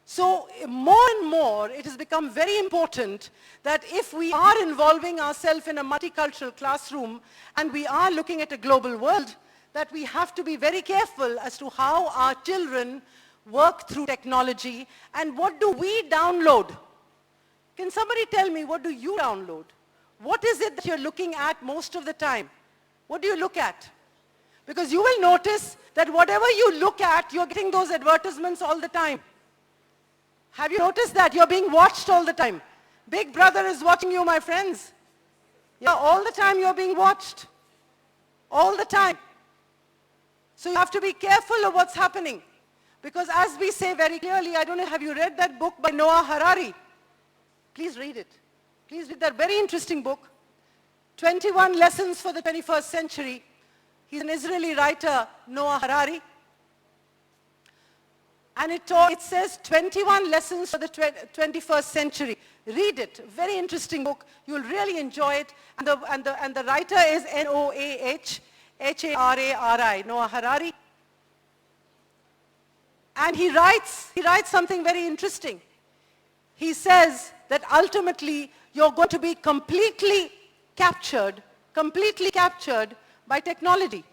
So more and more it has become very important that if we are involving ourselves in a multicultural classroom and we are looking at a global world, that we have to be very careful as to how our children work through technology and what do we download. Can somebody tell me, what do you download? What is it that you're looking at most of the time? What do you look at? Because you will notice that whatever you look at, you're getting those advertisements all the time. Have you noticed that? You're being watched all the time. Big Brother is watching you, my friends. Yeah, all the time you're being watched. All the time. So you have to be careful of what's happening. Because as we say very clearly, I don't know, have you read that book by Noah Harari? Please read it. Please read that very interesting book. 21 Lessons for the 21st Century. He's an Israeli writer, Noah Harari. And it says 21 lessons for the 21st century. Read it. Very interesting book. You'll really enjoy it. And the writer is Noah Harari, Noah Harari. And he writes something very interesting. He says that ultimately you're going to be completely captured by technology.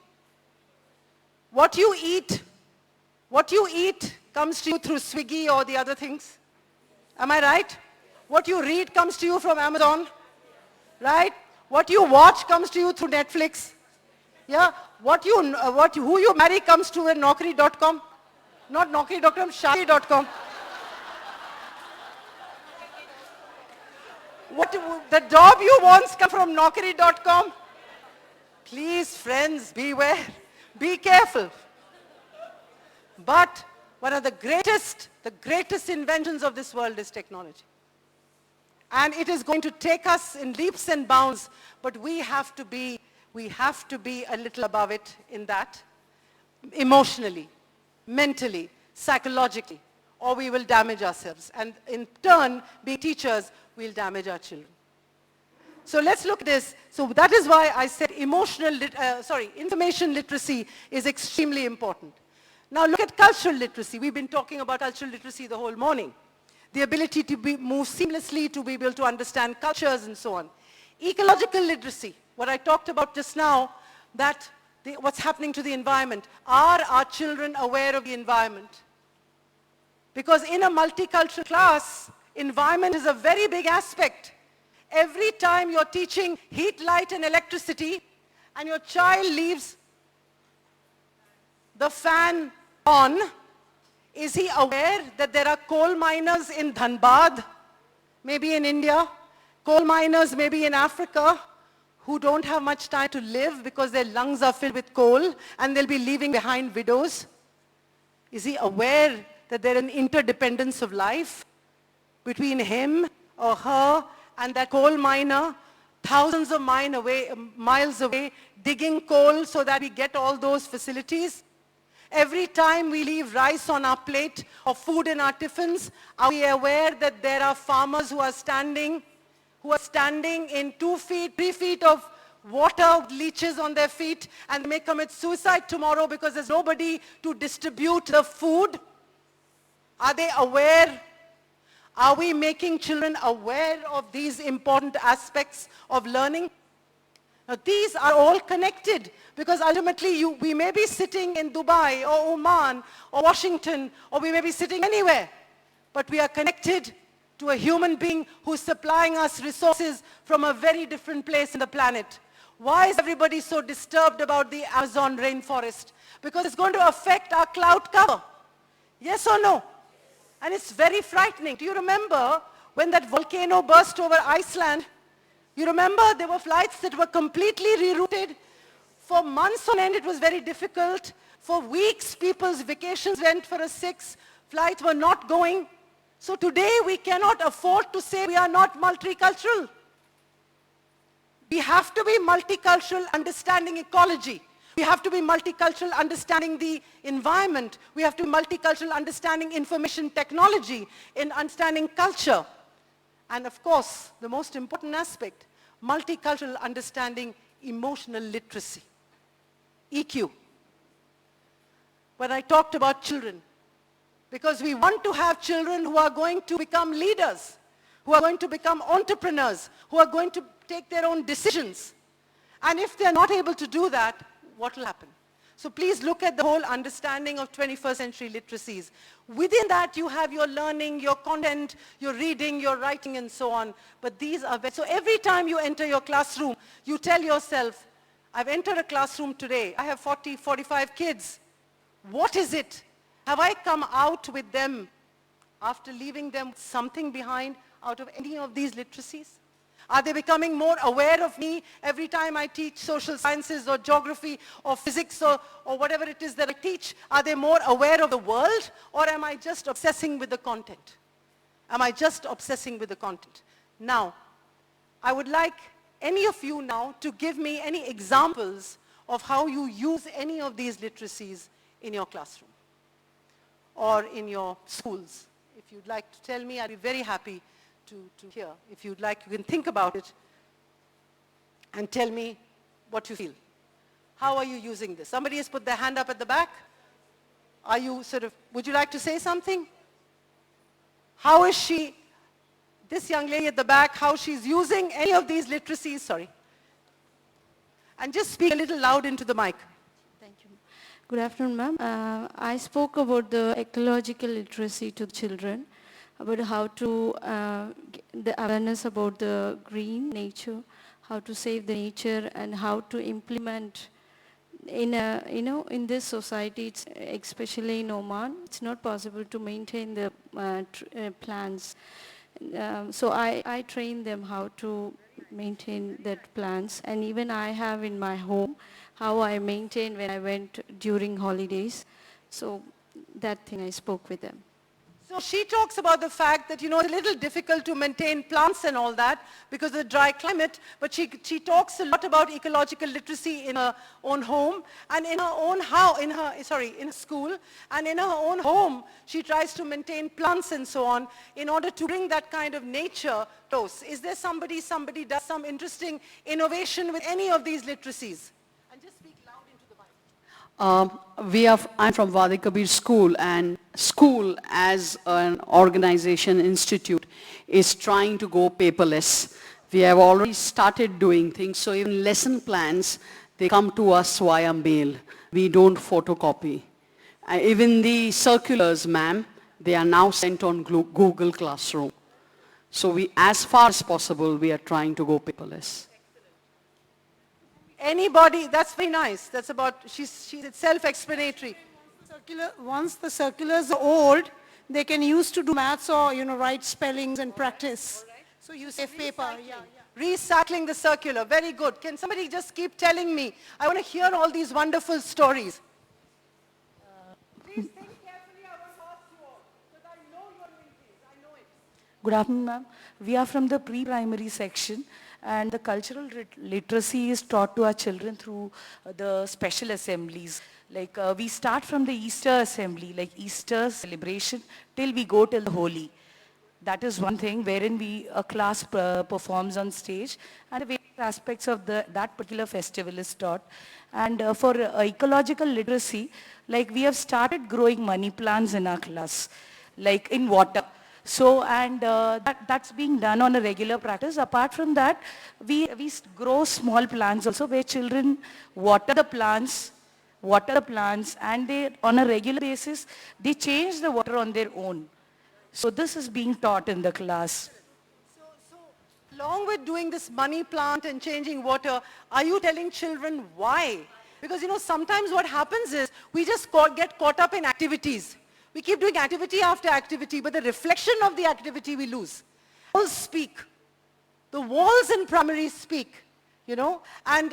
What you eat comes to you through Swiggy or the other things. Am I right? What you read comes to you from Amazon. Right? What you watch comes to you through Netflix. Yeah? Who you marry comes to Naukri.com. Not Naukri.com, Shadi.com. The job you want comes from Naukri.com. Please, friends, beware. Be careful. But one of the greatest inventions of this world is technology. And it is going to take us in leaps and bounds, but we have to be a little above it in that, emotionally, mentally, psychologically, or we will damage ourselves. And in turn, being teachers, we'll damage our children. So let's look at this. So that is why I said information literacy is extremely important. Now look at cultural literacy. We've been talking about cultural literacy the whole morning. The ability to move seamlessly, to be able to understand cultures and so on. Ecological literacy, what I talked about just now, that what's happening to the environment. Are our children aware of the environment? Because in a multicultural class, environment is a very big aspect. Every time you're teaching heat, light and electricity, and your child leaves the fan on, is he aware that there are coal miners in Dhanbad, maybe in India, coal miners maybe in Africa, who don't have much time to live because their lungs are filled with coal and they'll be leaving behind widows? Is he aware that there is an interdependence of life between him or her and that coal miner, thousands of miles away, digging coal so that we get all those facilities? Every time we leave rice on our plate or food in our tiffins, are we aware that there are farmers who are standing in 2 feet, 3 feet of water, leeches on their feet, and may commit suicide tomorrow because there's nobody to distribute the food? Are they aware? Are we making children aware of these important aspects of learning? Now, these are all connected because ultimately we may be sitting in Dubai or Oman or Washington, or we may be sitting anywhere, but we are connected to a human being who's supplying us resources from a very different place in the planet. Why is everybody so disturbed about the Amazon rainforest? Because it's going to affect our cloud cover. Yes or no? And it's very frightening. Do you remember when that volcano burst over Iceland? You remember there were flights that were completely rerouted. For months on end, it was very difficult. For weeks, people's vacations went for a 6. Flights were not going. So today, we cannot afford to say we are not multicultural. We have to be multicultural, understanding ecology. We have to be multicultural, understanding the environment. We have to be multicultural, understanding information technology, in understanding culture. And of course, the most important aspect, multicultural understanding emotional literacy, EQ. When I talked about children, because we want to have children who are going to become leaders, who are going to become entrepreneurs, who are going to take their own decisions. And if they're not able to do that, what will happen? So please look at the whole understanding of 21st century literacies. Within that, you have your learning, your content, your reading, your writing, and so on. But these are, so every time you enter your classroom, you tell yourself, I've entered a classroom today. I have 40, 45 kids. What is it? Have I come out with them after leaving them something behind out of any of these literacies? Are they becoming more aware of me every time I teach social sciences or geography or physics or whatever it is that I teach? Are they more aware of the world, or am I just obsessing with the content? Am I just obsessing with the content? Now, I would like any of you now to give me any examples of how you use any of these literacies in your classroom or in your schools. If you'd like to tell me, I'd be very happy to hear. If you'd like, you can think about it and tell me what you feel. How are you using this? Somebody has put their hand up at the back. Are you sort of, would you like to say something? How is she, this young lady at the back, how she's using any of these literacies, sorry. And just speak a little loud into the mic. Thank you. Good afternoon, ma'am. I spoke about the ecological literacy to children, about how to, the awareness about the green nature, how to save the nature, and how to implement in a, in this society, it's, especially in Oman, it's not possible to maintain the plants. So I train them how to maintain that plants, and even I have in my home how I maintain when I went during holidays. So that thing I spoke with them. So she talks about the fact that, it's a little difficult to maintain plants and all that because of the dry climate, but she talks a lot about ecological literacy in her own home and in her own house, in her school, and in her own home, she tries to maintain plants and so on in order to bring that kind of nature close. Is there somebody does some interesting innovation with any of these literacies? I'm from Wadi Kabir School, and school as an organization, institute, is trying to go paperless. We have already started doing things, so even lesson plans, they come to us via mail. We don't photocopy. Even the circulars, ma'am, they are now sent on Google Classroom. So we, as far as possible, we are trying to go paperless. Anybody, that's very nice. That's about, it's self-explanatory. Once the circulars are old, they can use to do maths or, write spellings and practice. So you save paper. Recycling the circular, very good. Can somebody just keep telling me? I want to hear all these wonderful stories. Please think carefully, I want to ask you all, because I know you're doing this, I know it. Good afternoon, ma'am. We are from the pre-primary section, and the cultural literacy is taught to our children through the special assemblies. Like we start from the Easter assembly, like Easter celebration, till we go till the Holi. That is one thing wherein a class performs on stage, and the various aspects of that particular festival is taught. And for ecological literacy, like we have started growing money plants in our class, like in water. So, and that's being done on a regular practice. Apart from that, we grow small plants also, where children water the plants, and they, on a regular basis, they change the water on their own. So this is being taught in the class. So along with doing this money plant and changing water, are you telling children why? Because, sometimes what happens is we just get caught up in activities. We keep doing activity after activity, but the reflection of the activity we lose. Walls speak. The walls in primary speak, and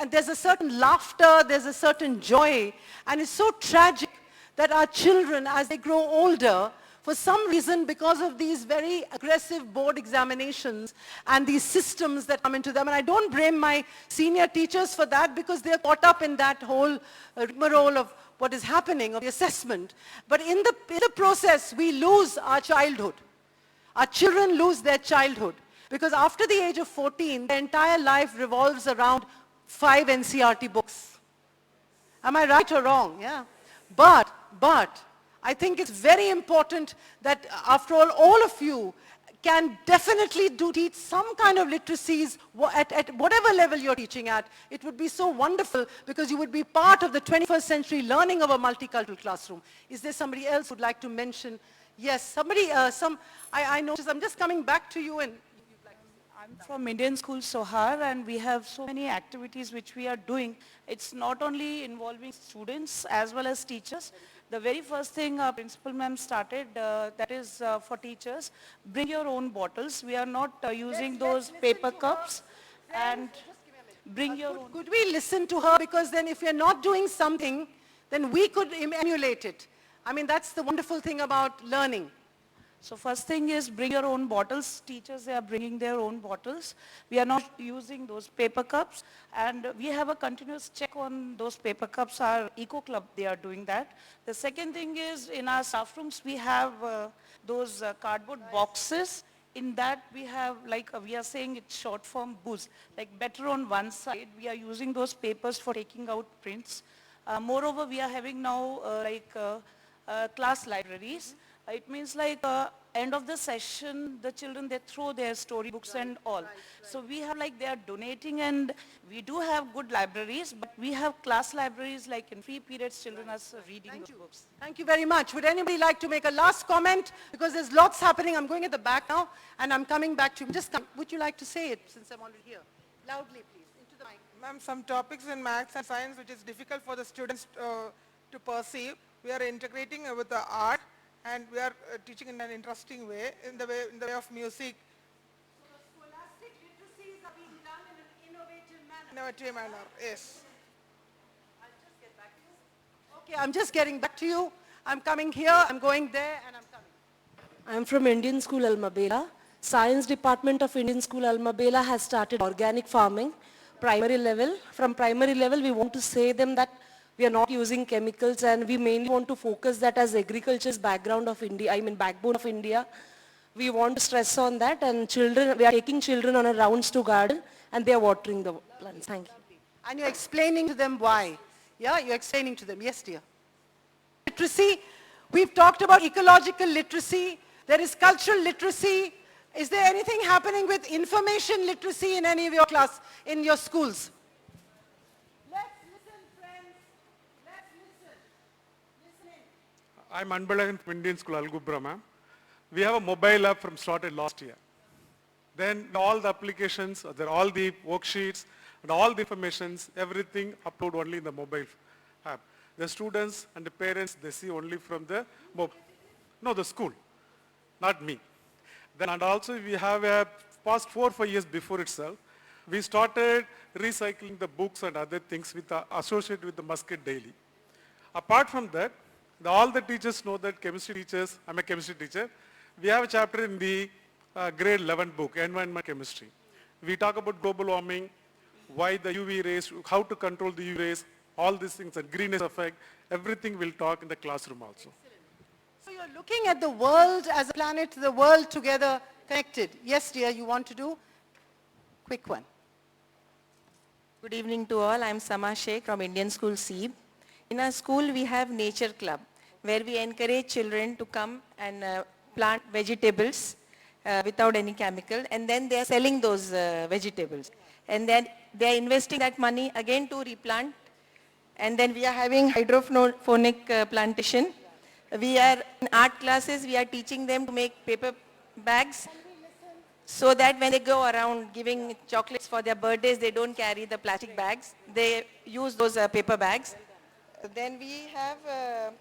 there's a certain laughter, there's a certain joy, and it's so tragic that our children, as they grow older, for some reason, because of these very aggressive board examinations and these systems that come into them, and I don't blame my senior teachers for that because they're caught up in that whole rigmarole of what is happening, of the assessment. But in the process, we lose our childhood. Our children lose their childhood. Because after the age of 14, their entire life revolves around 5 NCERT books. Am I right or wrong? Yeah. But I think it's very important that, after all of you can definitely teach some kind of literacies at whatever level you're teaching at. It would be so wonderful because you would be part of the 21st century learning of a multicultural classroom. Is there somebody else who would like to mention? Yes, somebody, I noticed, I'm just coming back to you and I'm from Indian School Sohar, and we have so many activities which we are doing. It's not only involving students as well as teachers. The very first thing our principal ma'am started, that is for teachers, bring your own bottles. We are not using those paper cups, and bring your own. Could we listen to her? Because then if we're not doing something, then we could emulate it. I mean, that's the wonderful thing about learning. So first thing is bring your own bottles. Teachers, they are bringing their own bottles. We are not using those paper cups, and we have a continuous check on those paper cups. Our Eco Club, they are doing that. The second thing is in our staff rooms, we have those cardboard boxes. In that we have, like we are saying it's short form booze, like better on one side. We are using those papers for taking out prints. Moreover, we are having now class libraries. It means like end of the session, the children, they throw their storybooks and all. So we have like they are donating, and we do have good libraries, but we have class libraries like in free periods, children are reading the books. Thank you very much. Would anybody like to make a last comment? Because there's lots happening. I'm going at the back now, and I'm coming back to you. Would you like to say it since I'm already here? Loudly, please, into the mic. Ma'am, some topics in maths and science which is difficult for the students to perceive, we are integrating with the art, and we are teaching in an interesting way, in the way of music. So the scholastic literacies are being done in an innovative manner. Innovative manner, yes. I'll just get back to you. Okay, I'm just getting back to you. I'm coming here, I'm going there, and I'm coming. I'm from Indian School Almabela. Science Department of Indian School Almabela has started organic farming, primary level. From primary level, we want to say them that we are not using chemicals, and we mainly want to focus that as agriculture's background of India, backbone of India. We want to stress on that, and children, we are taking children on a rounds to garden, and they are watering the plants. Thank you. And you're explaining to them why. Yeah, you're explaining to them. Yes, dear. Literacy, we've talked about ecological literacy. There is cultural literacy. Is there anything happening with information literacy in any of your class, in your schools? I'm Anbalagan from Indian School Algubra, ma'am. We have a mobile app from started last year. Then all the applications, all the worksheets, and all the informations, everything upload only in the mobile app. The students and the parents, they see only from the the school, not me. Then and also we have past 4 or 5 years before itself, we started recycling the books and other things associated with the MUSCAT daily. Apart from that, all the teachers know that chemistry teachers, I'm a chemistry teacher, we have a chapter in the grade 11 book, Environment Chemistry. We talk about global warming, why the UV rays, how to control the UV rays, all these things, and greenhouse effect, everything we'll talk in the classroom also. So you're looking at the world as a planet, the world together connected. Yes, dear, you want to do? Quick one. Good evening to all. I'm Sama Sheikh from Indian School Seeb. In our school, we have Nature Club, where we encourage children to come and plant vegetables without any chemical, and then they are selling those vegetables. And then they are investing that money again to replant. And then we are having hydroponic plantation. We are in art classes, we are teaching them to make paper bags so that when they go around giving chocolates for their birthdays, they don't carry the plastic bags. They use those paper bags. Then we have,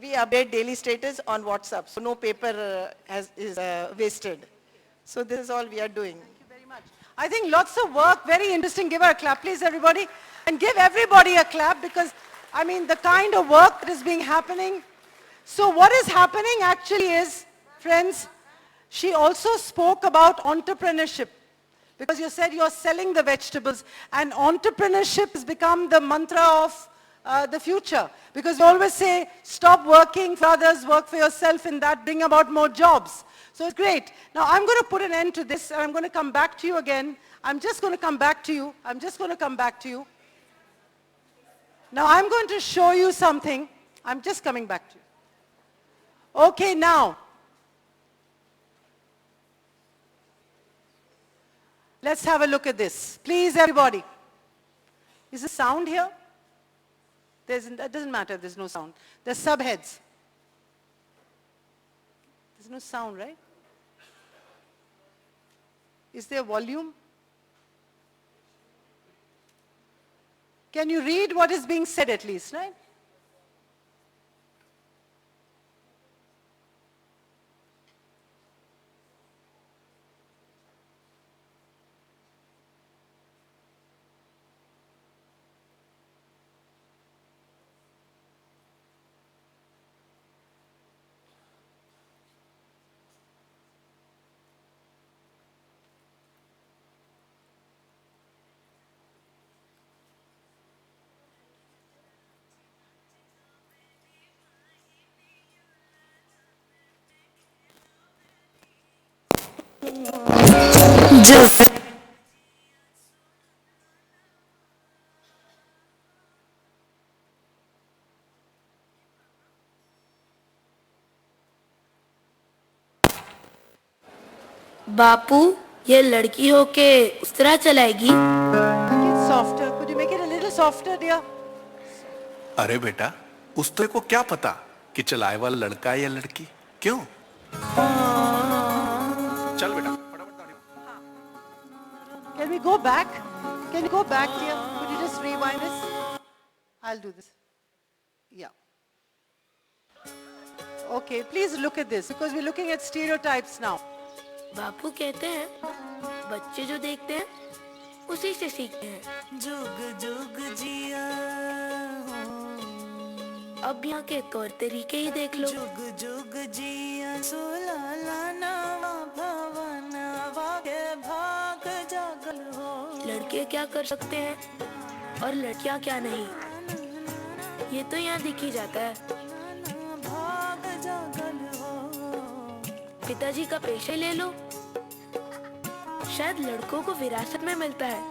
we update daily status on WhatsApp, so no paper is wasted. So this is all we are doing. Thank you very much. I think lots of work, very interesting. Give her a clap, please, everybody. And give everybody a clap because, I mean, the kind of work that is being happening. So what is happening actually is, friends, she also spoke about entrepreneurship. Because you said you're selling the vegetables, and entrepreneurship has become the mantra of the future. Because we always say, stop working for others, work for yourself, and that bring about more jobs. So it's great. Now I'm going to put an end to this, and I'm going to come back to you again. I'm just going to come back to you. I'm just going to come back to you. Now I'm going to show you something. I'm just coming back to you. Okay, now. Let's have a look at this. Please, everybody. Is there sound here? It doesn't matter if there's no sound. There's subheads. There's no sound, right? Is there volume? Can you read what is being said at least, right? बापू ये लड़की होके उस तरह चलाएगी. Make it softer. Could you make it a little softer, dear? अरे बेटा उस तो को क्या पता कि चलाए वाला लड़का है या लड़की. क्यों? चल बेटा. Can we go back? Can you go back, dear? Could you just rewind this? I'll do this. Yeah. Okay, please look at this because we're looking at stereotypes now. बापू कहते हैं बच्चे जो देखते हैं उसी से सीखते हैं. जुग जुग जिया अब यहाँ के तौर तरीके ही देख लो. जुग जुग जिया सुलाला नवा भवनवा के भाग जागल हो. लड़के क्या कर सकते हैं और लड़कियाँ क्या नहीं, ये तो यहाँ दिख ही जाता है. भाग जागल हो. पिताजी का पेशा ले लो, शायद लड़कों को विरासत में मिलता है,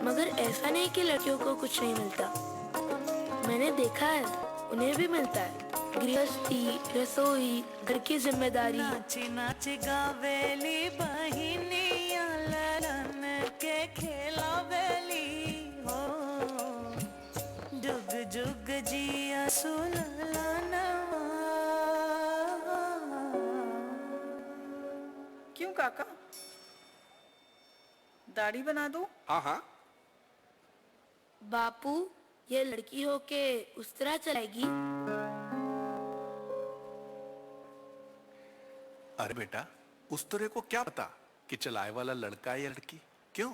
मगर ऐसा नहीं कि लड़कियों को कुछ नहीं मिलता. मैंने देखा है उन्हें भी मिलता है. गृहस्थी, रसोई, घर की जिम्मेदारी. नाची नाची गावेली बहिनिया ललन के खेला बेली हो. जुग जुग जिया सुललाना. क्यों काका, दाढ़ी बना दूं? हाँ हाँ. बापू ये लड़की होके उस तरह चलाएगी. अरे बेटा उस तरह को क्या पता कि चलाए वाला लड़का है या लड़की. क्यों?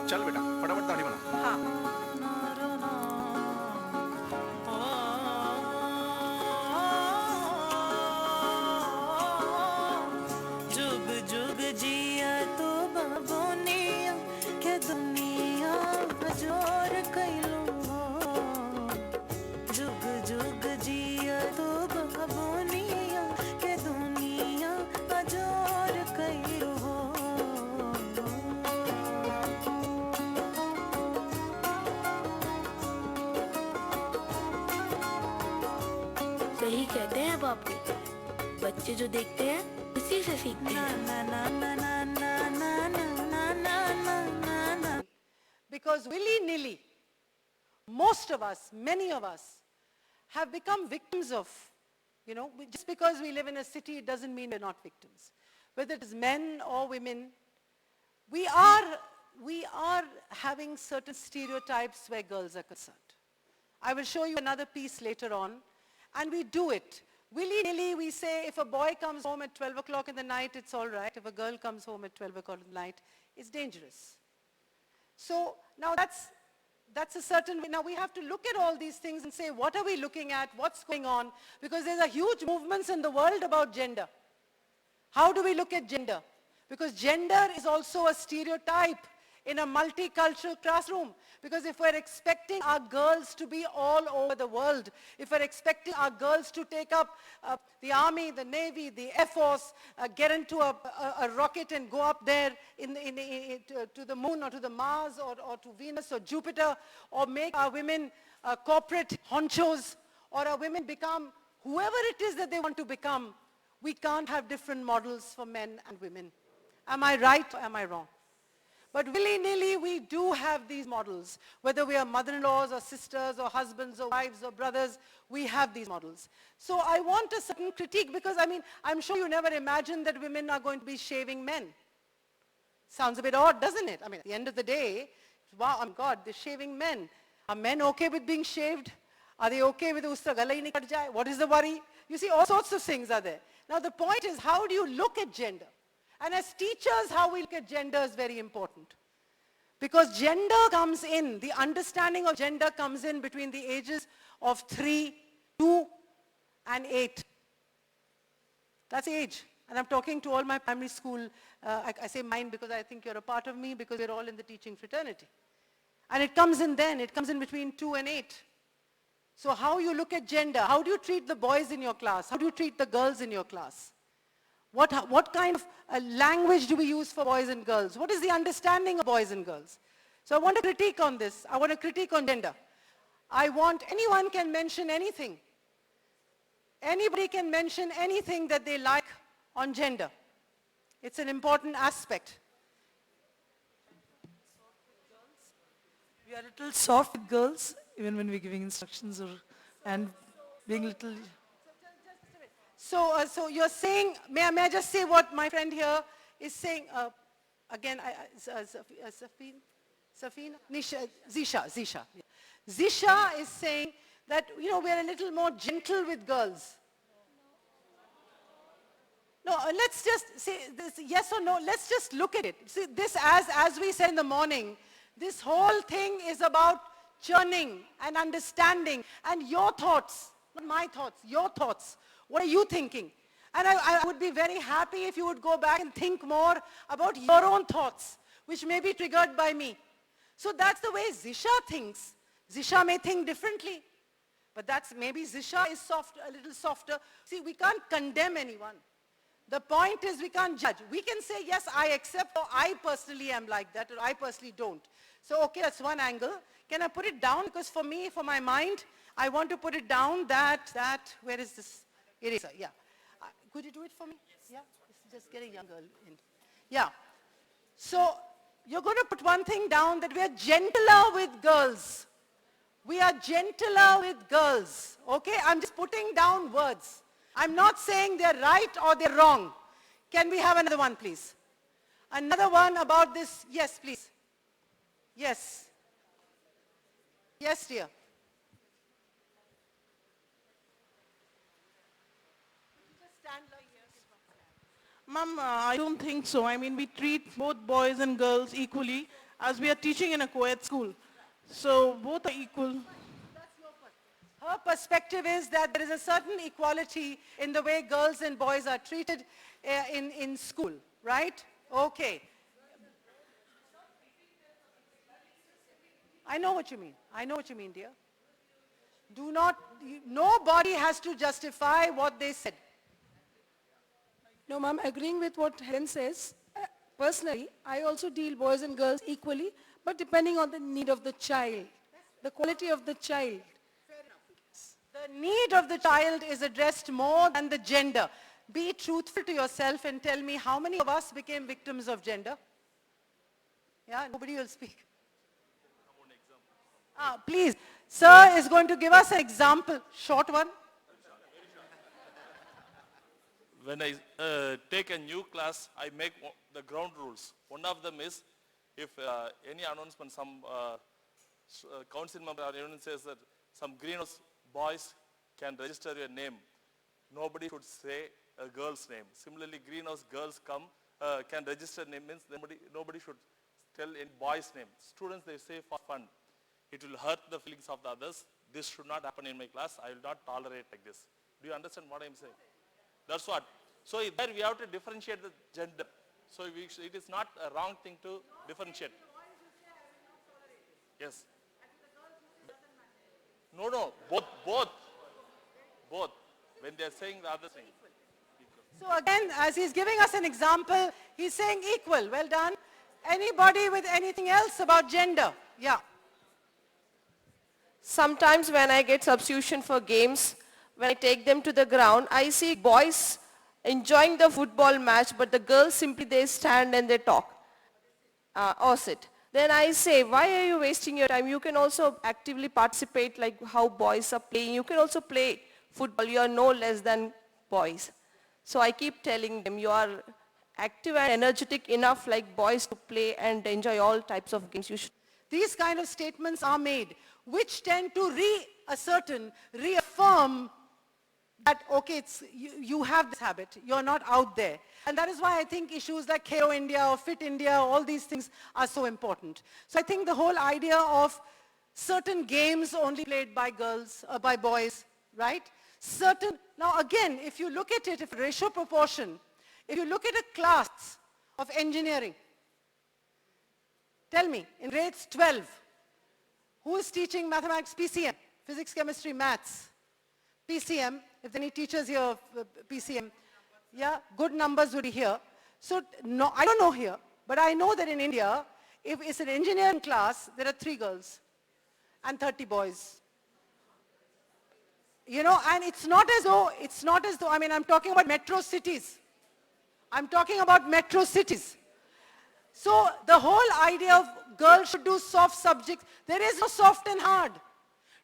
चल बेटा फटाफट दाढ़ी बना. हाँ. जुग जुग जिया तो बाबोनिया के दुनिया जोर कैलो. जुग जुग जिया तो बाबोनिया के दुनिया जोर कैलो. सही कहते हैं बापू, बच्चे जो देखते हैं उसी से सीखते हैं. Because willy-nilly, most of us, many of us, have become victims of, just because we live in a city, it doesn't mean we're not victims. Whether it is men or women, we are having certain stereotypes where girls are concerned. I will show you another piece later on, and we do it. Willy-nilly, we say if a boy comes home at 12 o'clock in the night, it's all right. If a girl comes home at 12 o'clock in the night, it's dangerous. So now that's a certain way. Now we have to look at all these things and say, what are we looking at? What's going on? Because there's a huge movements in the world about gender. How do we look at gender? Because gender is also a stereotype in a multicultural classroom. Because if we're expecting our girls to be all over the world, if we're expecting our girls to take up the army, the navy, the air force, get into a rocket and go up there to the moon or to the Mars or to Venus or Jupiter, or make our women corporate honchos, or our women become whoever it is that they want to become, we can't have different models for men and women. Am I right or am I wrong? But willy-nilly, we do have these models. Whether we are mother-in-laws or sisters or husbands or wives or brothers, we have these models. So I want a certain critique because, I mean, I'm sure you never imagined that women are going to be shaving men. Sounds a bit odd, doesn't it? I mean, at the end of the day, wow, oh my God, they're shaving men. Are men okay with being shaved? Are they okay with usta gala hi nahi kat jaye? What is the worry? You see, all sorts of things are there. Now the point is, how do you look at gender? And as teachers, how we look at gender is very important. Because gender comes in, the understanding of gender comes in between the ages of 3, 2, and 8. That's age. And I'm talking to all my primary school, I say mine because I think you're a part of me because we're all in the teaching fraternity. And it comes in then, it comes in between 2 and 8. So how you look at gender, how do you treat the boys in your class? How do you treat the girls in your class? What kind of language do we use for boys and girls? What is the understanding of boys and girls? So I want to critique on this. I want to critique on gender. Anyone can mention anything. Anybody can mention anything that they like on gender. It's an important aspect. We are a little soft with girls, even when we're giving instructions and being little... So you're saying, may I just say what my friend here is saying, again, Zisha. Zisha is saying that, we're a little more gentle with girls. No, let's just say this, yes or no, let's just look at it. See, this, as we said in the morning, this whole thing is about churning and understanding and your thoughts, not my thoughts, your thoughts. What are you thinking? And I would be very happy if you would go back and think more about your own thoughts, which may be triggered by me. So that's the way Zisha thinks. Zisha may think differently, but maybe Zisha is a little softer. See, we can't condemn anyone. The point is we can't judge. We can say, yes, I accept, or I personally am like that, or I personally don't. So, okay, that's one angle. Can I put it down? Because for me, for my mind, I want to put it down where is this? Eraser, yeah. Could you do it for me? Yes. Yeah, it's just getting young girl in. Yeah. So, you're going to put one thing down that we are gentler with girls. We are gentler with girls. Okay, I'm just putting down words. I'm not saying they're right or they're wrong. Can we have another one, please? Another one about this. Yes, please. Yes. Yes, dear. Ma'am, I don't think so. I mean, we treat both boys and girls equally as we are teaching in a co-ed school. So both are equal. Her perspective is that there is a certain equality in the way girls and boys are treated in school, right? Okay. I know what you mean. I know what you mean, dear. Nobody has to justify what they said. No, ma'am, agreeing with what Helen says, personally, I also deal boys and girls equally, but depending on the need of the child, the quality of the child. The need of the child is addressed more than the gender. Be truthful to yourself and tell me how many of us became victims of gender? Yeah, nobody will speak. Please, sir is going to give us an example, short one. When I take a new class, I make the ground rules. One of them is, if any announcement, some council member or anyone says that some greenhouse boys can register your name, nobody should say a girl's name. Similarly, greenhouse girls can register name, means nobody should tell any boy's name. Students, they say for fun. It will hurt the feelings of the others. This should not happen in my class. I will not tolerate like this. Do you understand what I am saying? That's what. So there we have to differentiate the gender. So it is not a wrong thing to differentiate. Yes. No, both. When they are saying the other thing. So again, as he's giving us an example, he's saying equal. Well done. Anybody with anything else about gender? Yeah. Sometimes when I get substitution for games, when I take them to the ground, I see boys enjoying the football match, but the girls simply they stand and they talk or sit. Then I say, why are you wasting your time? You can also actively participate like how boys are playing. You can also play football. You are no less than boys. So I keep telling them, you are active and energetic enough like boys to play and enjoy all types of games. You should. These kind of statements are made, which tend to reaffirm that, okay, you have this habit, you're not out there. And that is why I think issues like Khelo India or Fit India, all these things are so important. So I think the whole idea of certain games only played by girls, by boys, right? Now again, if you look at it, if ratio proportion, if you look at a class of engineering, tell me, in grades 12, who is teaching mathematics, PCM, physics, chemistry, maths? PCM, if any teachers here, PCM, yeah, good numbers would be here. So, no, I don't know here, but I know that in India, if it's an engineering class, there are 3 girls and 30 boys. You know, and it's not as though, I mean, I'm talking about metro cities. I'm talking about metro cities. So the whole idea of girls should do soft subjects, there is no soft and hard.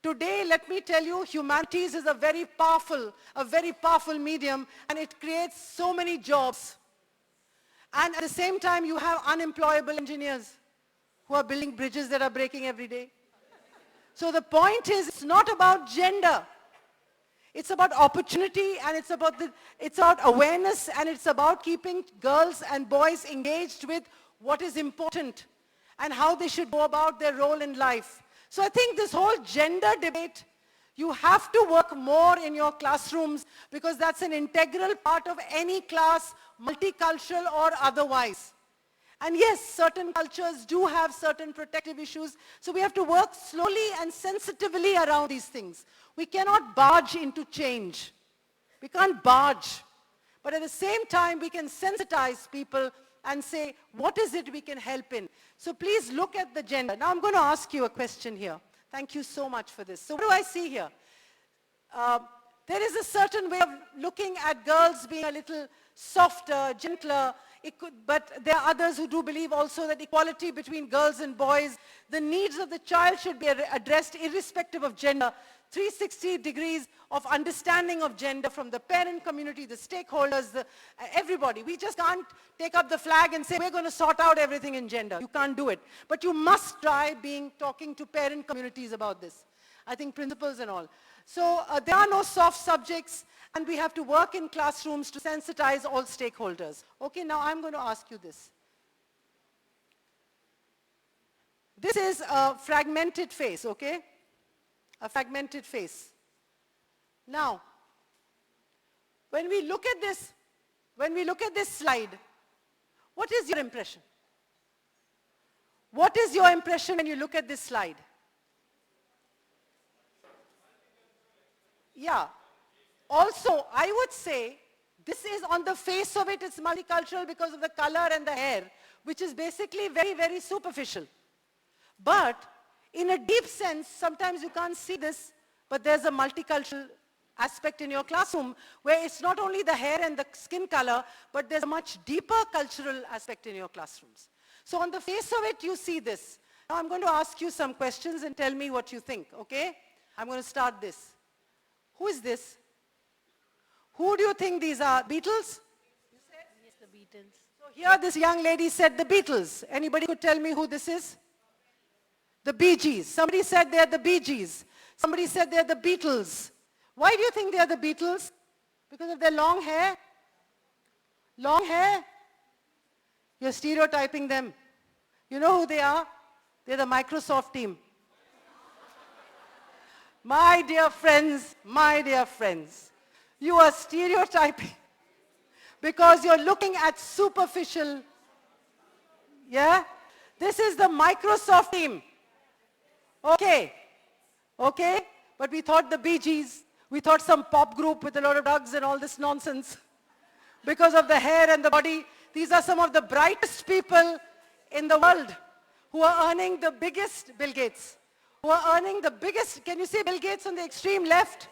Today, let me tell you, humanities is a very powerful medium, and it creates so many jobs. And at the same time, you have unemployable engineers who are building bridges that are breaking every day. So the point is, it's not about gender. It's about opportunity, and it's about awareness, and it's about keeping girls and boys engaged with what is important and how they should go about their role in life. So I think this whole gender debate, you have to work more in your classrooms, because that's an integral part of any class, multicultural or otherwise. And yes, certain cultures do have certain protective issues, so we have to work slowly and sensitively around these things. We cannot barge into change. We can't barge. But at the same time, we can sensitize people and say, what is it we can help in? So please look at the gender. Now I'm going to ask you a question here. Thank you so much for this. So what do I see here? There is a certain way of looking at girls being a little softer, gentler, but there are others who do believe also that equality between girls and boys, the needs of the child should be addressed irrespective of gender. 360 degrees of understanding of gender from the parent community, the stakeholders, everybody. We just can't take up the flag and say, we're going to sort out everything in gender. You can't do it. But you must try talking to parent communities about this. I think principals and all. So there are no soft subjects, and we have to work in classrooms to sensitize all stakeholders. Okay, now I'm going to ask you this. This is a fragmented face, okay? A fragmented face. Now, when we look at this slide, what is your impression? What is your impression when you look at this slide? Yeah. Also, I would say, this is on the face of it, it's multicultural because of the color and the hair, which is basically very, very superficial. But in a deep sense, sometimes you can't see this, but there's a multicultural aspect in your classroom where it's not only the hair and the skin color, but there's a much deeper cultural aspect in your classrooms. So on the face of it, you see this. Now I'm going to ask you some questions and tell me what you think, okay? I'm going to start this. Who is this? Who do you think these are? Beatles? You said? Yes, the Beatles. So here this young lady said the Beatles. Anybody could tell me who this is? The Bee Gees. Somebody said they're the Bee Gees. Somebody said they're the Beatles. Why do you think they're the Beatles? Because of their long hair? Long hair? You're stereotyping them. You know who they are? They're the Microsoft team. My dear friends, you are stereotyping because you're looking at superficial, yeah? This is the Microsoft team. Okay, but we thought the Bee Gees, we thought some pop group with a lot of drugs and all this nonsense. Because of the hair and the body, these are some of the brightest people in the world who are earning the biggest, Bill Gates, who are earning the biggest, can you see Bill Gates on the extreme left?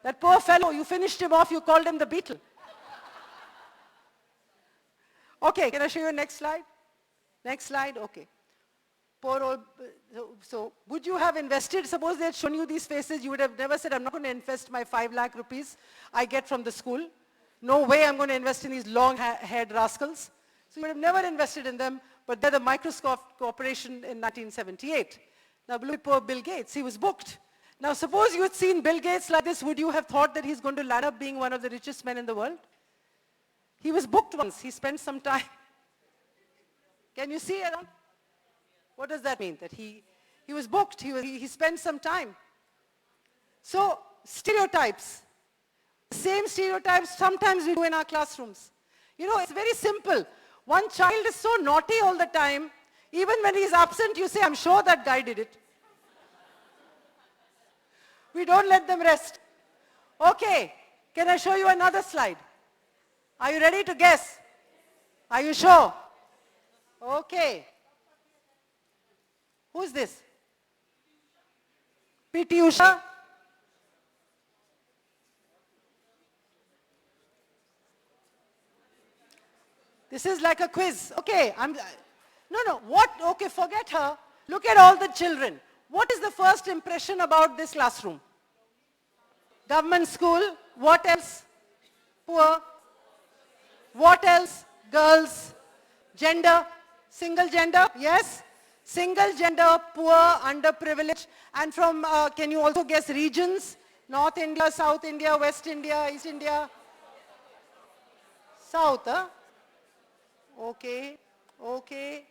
That poor fellow, you finished him off, you called him the beetle. Okay, can I show you next slide? Next slide, okay. Poor old, so would you have invested, suppose they had shown you these faces, you would have never said, I'm not going to invest my 5 lakh rupees I get from the school. No way I'm going to invest in these long-haired rascals. So you would have never invested in them, but they're the Microsoft Corporation in 1978. Now, poor Bill Gates, he was booked. Now, suppose you had seen Bill Gates like this, would you have thought that he's going to land up being one of the richest men in the world? He was booked once. He spent some time. Can you see it? What does that mean? That he was booked. He spent some time. So, stereotypes. Same stereotypes sometimes we do in our classrooms. You know, it's very simple. One child is so naughty all the time. Even when he's absent, you say, I'm sure that guy did it. We don't let them rest. Okay, can I show you another slide? Are you ready to guess? Are you sure? Okay. Who's this? P.T. Usha? This is like a quiz. Okay, what? Okay, forget her. Look at all the children. What is the first impression about this classroom? Government school. What else? Poor. What else? Girls. Gender. Single gender. Yes. Single gender, poor, underprivileged. And from, can you also guess regions? North India, South India, West India, East India? South, huh? Okay. Okay.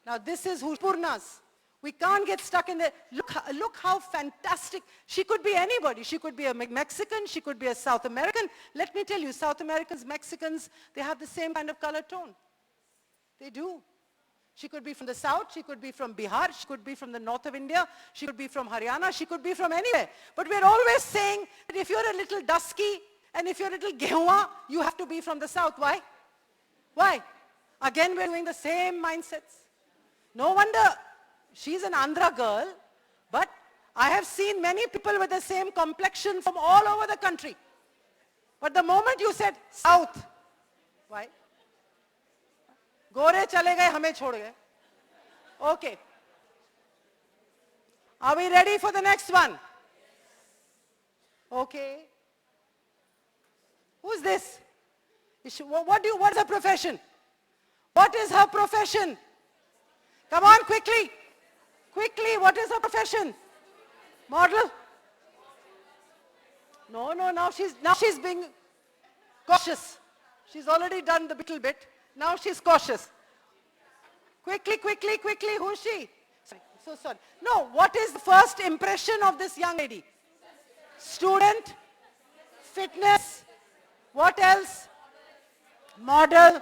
Now this is Purna's. We can't get stuck in there. Look how fantastic. She could be anybody. She could be a Mexican. She could be a South American. Let me tell you, South Americans, Mexicans, they have the same kind of color tone. They do. She could be from the South. She could be from Bihar. She could be from the north of India. She could be from Haryana. She could be from anywhere. But we're always saying that if you're a little dusky and if you're a little gehua, you have to be from the South. Why? Why? Again, we're doing the same mindsets. No wonder she's an Andhra girl, but I have seen many people with the same complexion from all over the country. But the moment you said South, why? Gore chale gaye, hame chhod gaye. Okay. Are we ready for the next one? Okay. Who's this? What is her profession? What is her profession? Come on, quickly. Quickly, what is her profession? Model? No, now she's being cautious. She's already done the little bit. Now she's cautious. Quickly, who's she? So sorry. No, what is the first impression of this young lady? Student, fitness, what else? Model,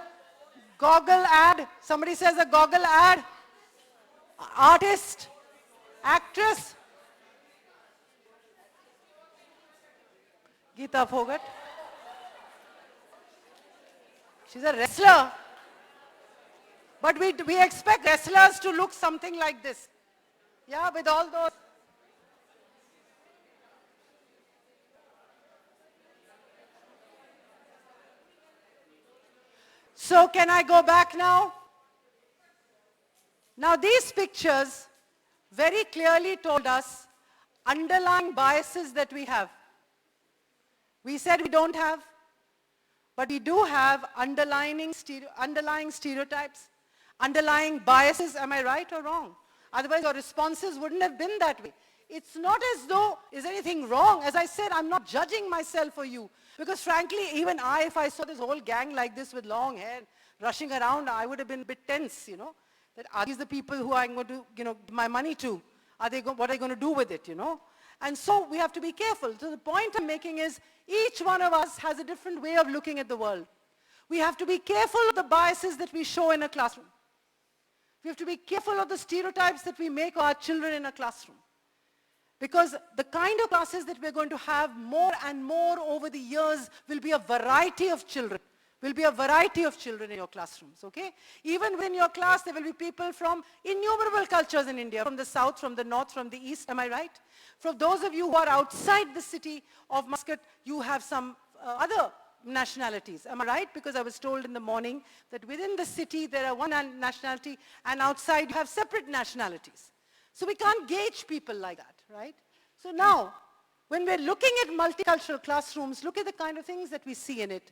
goggle ad. Somebody says a goggle ad. Artist, actress. Geeta Phogat. She's a wrestler. But we expect wrestlers to look something like this. Yeah, with all those. So can I go back now? Now these pictures very clearly told us underlying biases that we have. We said we don't have, but we do have underlying stereotypes, underlying biases. Am I right or wrong? Otherwise your responses wouldn't have been that way. It's not as though is anything wrong. As I said, I'm not judging myself or you. Because frankly, even if I saw this whole gang like this with long hair rushing around, I would have been a bit tense, you know. That are these the people who I'm going to, give my money to? What are they going to do with it, you know? And so we have to be careful. So the point I'm making is each one of us has a different way of looking at the world. We have to be careful of the biases that we show in a classroom. We have to be careful of the stereotypes that we make of our children in a classroom. Because the kind of classes that we're going to have more and more over the years will be a variety of children Will be a variety of children in your classrooms, okay? Even within your class, there will be people from innumerable cultures in India, from the south, from the north, from the east, am I right? For those of you who are outside the city of Muscat, you have some other nationalities, am I right? Because I was told in the morning that within the city, there are one nationality, and outside you have separate nationalities. So we can't gauge people like that, right? So now, when we're looking at multicultural classrooms, look at the kind of things that we see in it.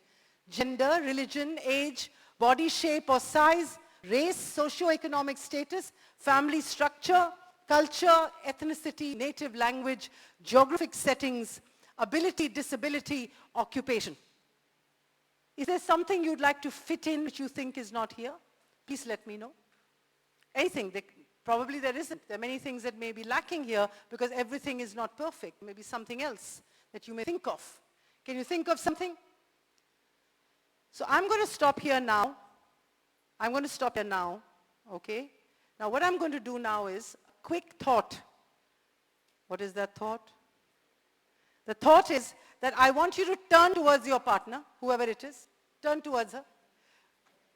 Gender, religion, age, body shape or size, race, socio-economic status, family structure, culture, ethnicity, native language, geographic settings, ability, disability, occupation. Is there something you'd like to fit in which you think is not here? Please let me know. Anything. Probably there isn't. There are many things that may be lacking here because everything is not perfect. Maybe something else that you may think of. Can you think of something? So I'm going to stop here now. I'm going to stop here now, okay? Now what I'm going to do now is a quick thought. What is that thought? The thought is that I want you to turn towards your partner, whoever it is. Turn towards her.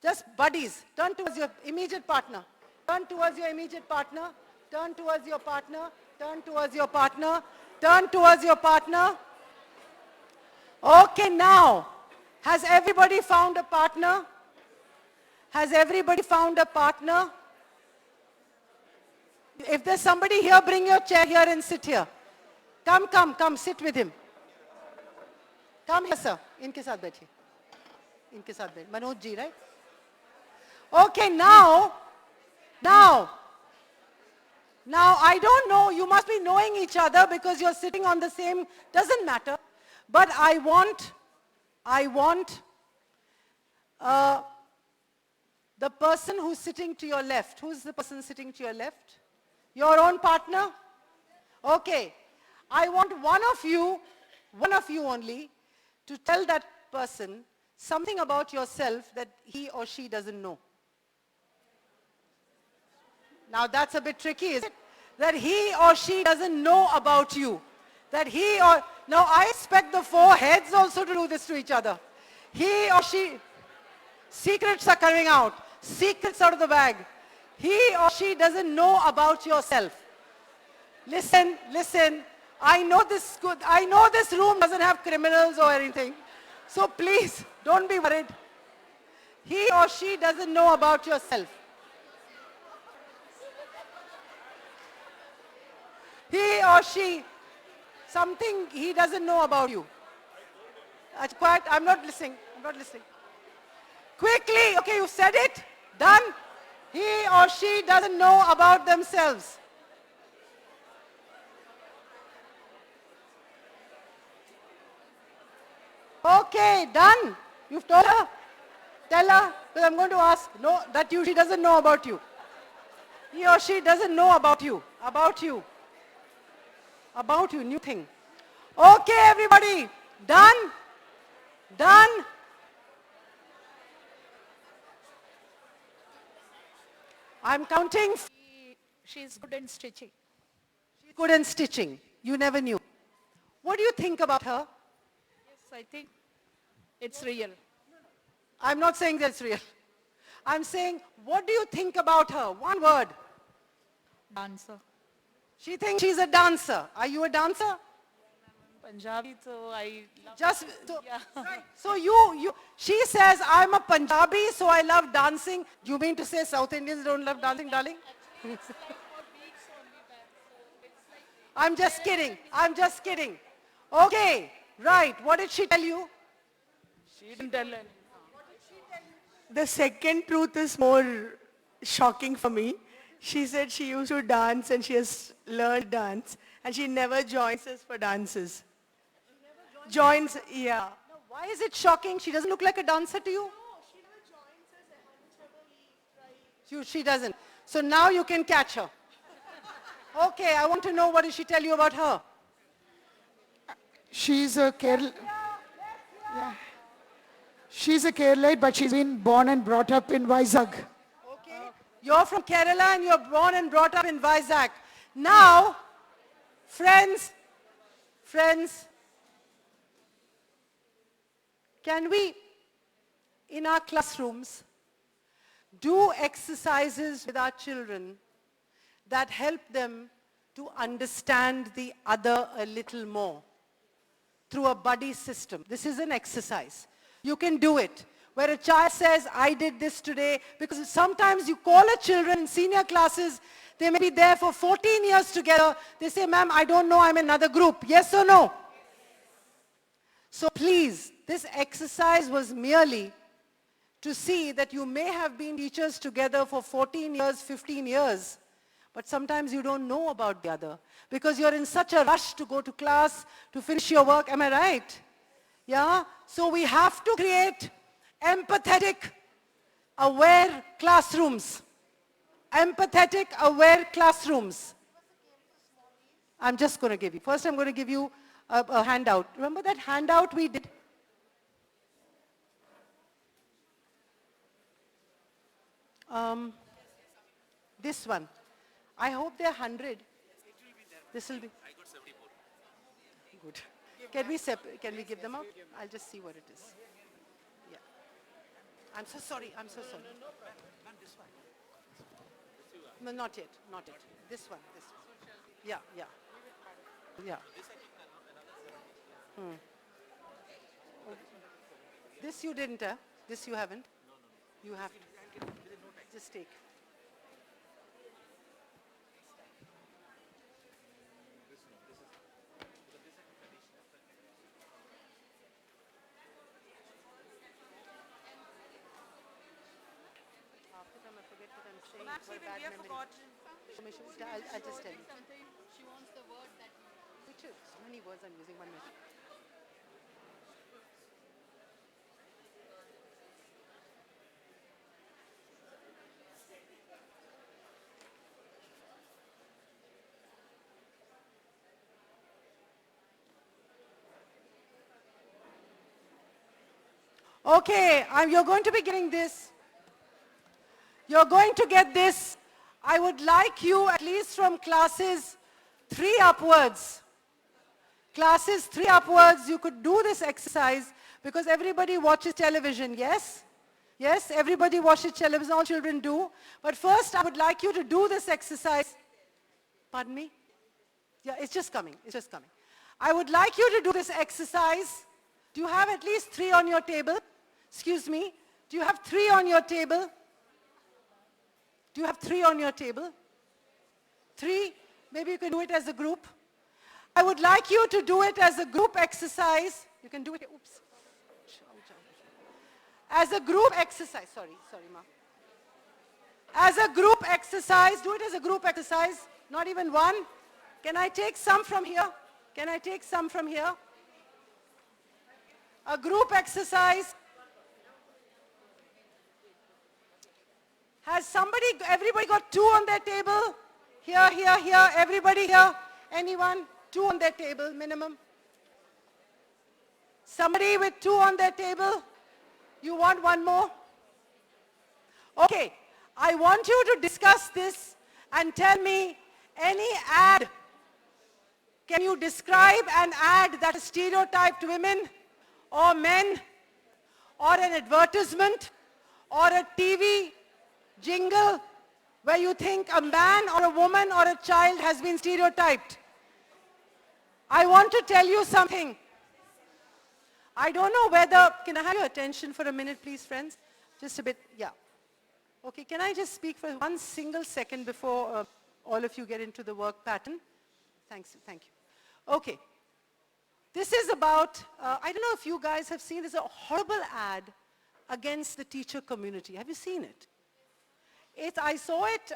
Just buddies, turn towards your immediate partner. Turn towards your immediate partner. Turn towards your partner. Turn towards your partner. Turn towards your partner. Okay, now, has everybody found a partner? Has everybody found a partner? If there's somebody here, bring your chair here and sit here. Come, sit with him. Come here, sir. Inke saath baithiye. Inke saath baithiye. Manoj ji, right? Okay, now, I don't know, you must be knowing each other because you're sitting on the same, doesn't matter. But I want the person who's sitting to your left. Who's the person sitting to your left? Your own partner? Okay. I want one of you only, to tell that person something about yourself that he or she doesn't know. Now that's a bit tricky, is it? That he or she doesn't know about you. That he or... Now I expect the four heads also to do this to each other. He or she... Secrets are coming out. Secrets out of the bag. He or she doesn't know about yourself. Listen. I know this room doesn't have criminals or anything. So please, don't be worried. He or she doesn't know about yourself. He or she, something he doesn't know about you. Quiet, I'm not listening. Quickly, okay, you said it, done. He or she doesn't know about themselves. Okay, done. You've told her. Tell her, because I'm going to ask, no, that she doesn't know about you. He or she doesn't know about you. About you, new thing. Okay, everybody, done? I'm counting. She's good in stitching. She's good in stitching. You never knew. What do you think about her? Yes, I think it's real. I'm not saying that's real. I'm saying, what do you think about her? One word. Dancer. She thinks she's a dancer. Are you a dancer? Punjabi, so I love She says, I'm a Punjabi, so I love dancing. Do you mean to say South Indians don't love dancing, darling? I'm just kidding. Okay, right. What did she tell you? She didn't tell anything. The second truth is more shocking for me. She said she used to dance and she has learned dance and she never joins us for dances. Yeah. Now, why is it shocking? She doesn't look like a dancer to you? No, she never joins us and She doesn't. So now you can catch her. Okay, I want to know, what did she tell you about her? She's a Keralite, but she's been born and brought up in Vizag. Okay. You're from Kerala and you're born and brought up in Vizag. Now, friends, can we in our classrooms, do exercises with our children that help them to understand the other a little more through a buddy system. This is an exercise. You can do it. Where a child says, I did this today, because sometimes you call a children in senior classes, they may be there for 14 years together. They say, ma'am, I don't know, I'm in another group. Yes or no? So please, this exercise was merely to see that you may have been teachers together for 14 years, 15 years, but sometimes you don't know about the other because you're in such a rush to go to class, to finish your work. Am I right? Yeah? So we have to create empathetic, aware classrooms. Empathetic, aware classrooms. I'm just going to give you. First, I'm going to give you a handout. Remember that handout we did? This one. I hope they're 100. This will be. I got 74. Good. Can we give them out? I'll just see what it is. Yeah. I'm so sorry. I'm so sorry. No, not yet. Not yet. This one. This one. Yeah, yeah. Yeah. This you didn't, huh? This you haven't? You have to. Just take. I'll just tell you. She wants the word that Which is so many words I'm using 1 minute. Okay, you're going to be getting this. You're going to get this. I would like you, at least from classes 3 upwards. Classes 3 upwards, you could do this exercise because everybody watches television, yes? Yes, everybody watches television, all children do. But first, I would like you to do this exercise. Pardon me? Yeah, it's just coming, it's just coming. I would like you to do this exercise. Do you have at least 3 on your table? Excuse me, do you have 3 on your table? Do you have 3 on your table? 3? Maybe you can do it as a group. I would like you to do it as a group exercise. You can do it, oops. As a group exercise, sorry, ma. As a group exercise, do it as a group exercise, not even one. Can I take some from here? Can I take some from here? A group exercise. Has everybody got 2 on their table? Here, here, here, everybody here? Anyone? 2 on their table, minimum. Somebody with 2 on their table? You want 1 more? Okay, I want you to discuss this and tell me any ad. Can you describe an ad that stereotyped women or men or an advertisement or a TV jingle where you think a man or a woman or a child has been stereotyped? I want to tell you something. I don't know whether, can I have your attention for a minute, please, friends? Just a bit, yeah. Okay, can I just speak for 1 single second before all of you get into the work pattern? Thank you. Okay. This is about, I don't know if you guys have seen, there's a horrible ad against the teacher community. Have you seen it? I saw it,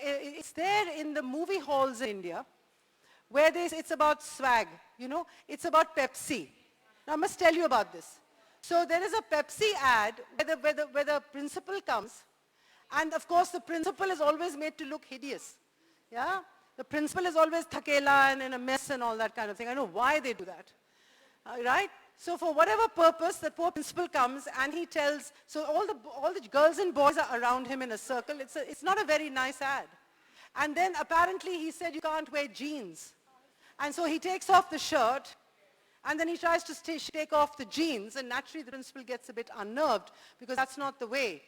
it's there in the movie halls in India, where it's about swag, you know, it's about Pepsi. Now I must tell you about this. So there is a Pepsi ad where the principal comes, and of course the principal is always made to look hideous. Yeah? The principal is always thakela and in a mess and all that kind of thing. I know why they do that. Right? So for whatever purpose, the poor principal comes and he tells, so all the girls and boys are around him in a circle. It's not a very nice ad. And then apparently he said you can't wear jeans. And so he takes off the shirt And then he tries to take off the jeans, and naturally the principal gets a bit unnerved because that's not the way,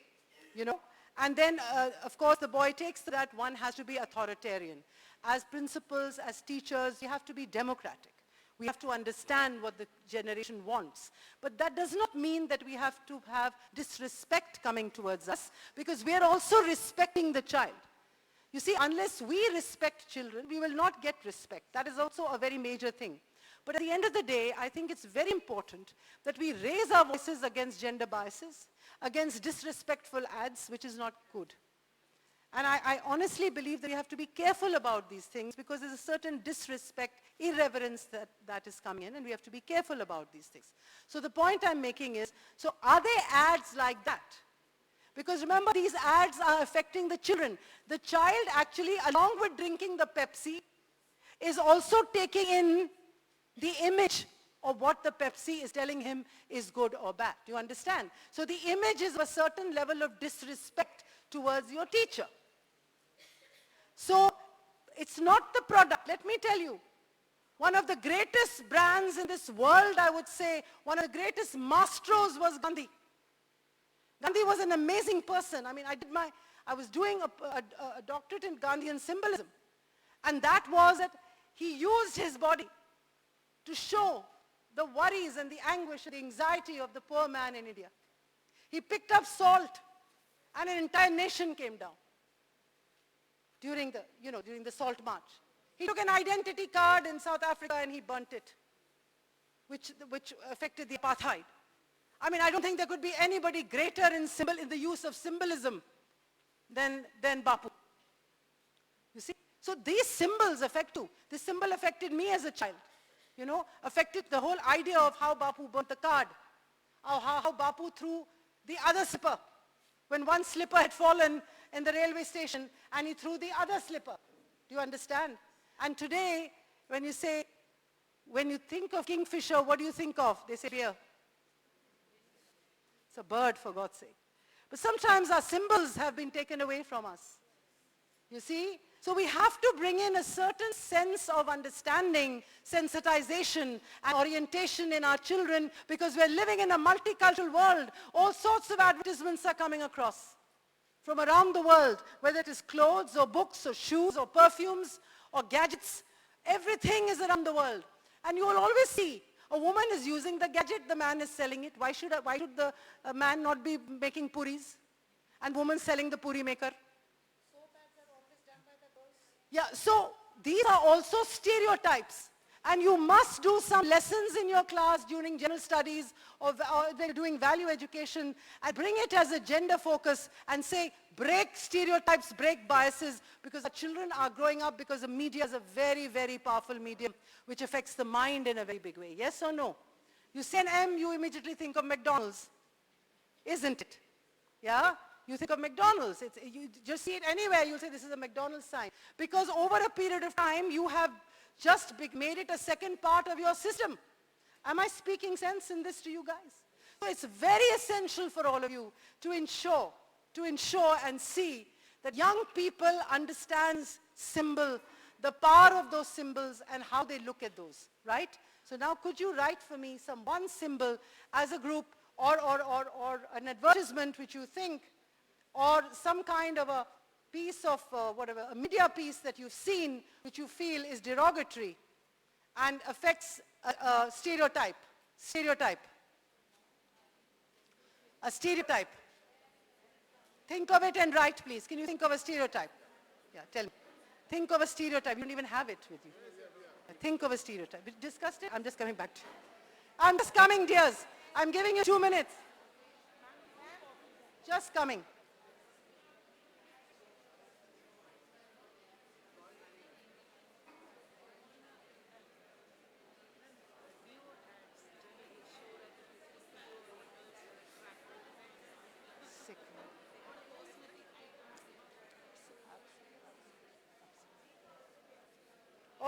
you know. And then, of course, the boy takes that one has to be authoritarian. As principals, as teachers, you have to be democratic. We have to understand what the generation wants. But that does not mean that we have to have disrespect coming towards us, because we are also respecting the child. You see, unless we respect children, we will not get respect. That is also a very major thing. But at the end of the day, I think it's very important that we raise our voices against gender biases, against disrespectful ads, which is not good. And I honestly believe that we have to be careful about these things, because there's a certain disrespect, irreverence that is coming in, and we have to be careful about these things. So the point I'm making is, so are there ads like that? Because remember, these ads are affecting the children. The child actually, along with drinking the Pepsi, is also taking in the image of what the Pepsi is telling him is good or bad. Do you understand? So the image is a certain level of disrespect towards your teacher. So it's not the product. Let me tell you, one of the greatest brands in this world, I would say, one of the greatest maestros was Gandhi. Gandhi was an amazing person. I mean, I was doing a doctorate in Gandhian symbolism. And that was that he used his body to show the worries and the anguish and the anxiety of the poor man in India. He picked up salt, and an entire nation came down during the salt march. He took an identity card in South Africa and he burnt it, which affected the apartheid. I mean, I don't think there could be anybody greater in the use of symbolism than Bapu. You see? So these symbols affect you. This symbol affected me as a child. You know, affected the whole idea of how Bapu burnt the card, or how Bapu threw the other slipper, when one slipper had fallen in the railway station and he threw the other slipper. Do you understand? And today, when you think of kingfisher, what do you think of? They say beer. It's a bird, for God's sake. But sometimes our symbols have been taken away from us. You see? So we have to bring in a certain sense of understanding, sensitization, and orientation in our children, because we're living in a multicultural world. All sorts of advertisements are coming across from around the world, whether it is clothes or books or shoes or perfumes or gadgets. Everything is around the world. And you will always see a woman is using the gadget, the man is selling it. Why should the man not be making puris and woman selling the puri maker? Yeah, so these are also stereotypes. And you must do some lessons in your class during general studies, or they're doing value education, and bring it as a gender focus and say, break stereotypes, break biases, because our children are growing up, because the media is a very, very powerful medium which affects the mind in a very big way. Yes or no? You say an M, you immediately think of McDonald's, isn't it? Yeah? You think of McDonald's. You just see it anywhere, you'll say this is a McDonald's sign. Because over a period of time, you have just made it a second part of your system. Am I speaking sense in this to you guys? So it's very essential for all of you to ensure and see that young people understand the power of those symbols and how they look at those, right? So now could you write for me one symbol as a group, or an advertisement which you think, or some kind of a piece of a media piece that you've seen which you feel is derogatory and affects a stereotype. A stereotype. Think of it and write, please. Can you think of a stereotype? Yeah, tell me. Think of a stereotype. You don't even have it with you. Think of a stereotype. We discussed it? I'm just coming back to you. I'm just coming, dears. I'm giving you 2 minutes. Just coming.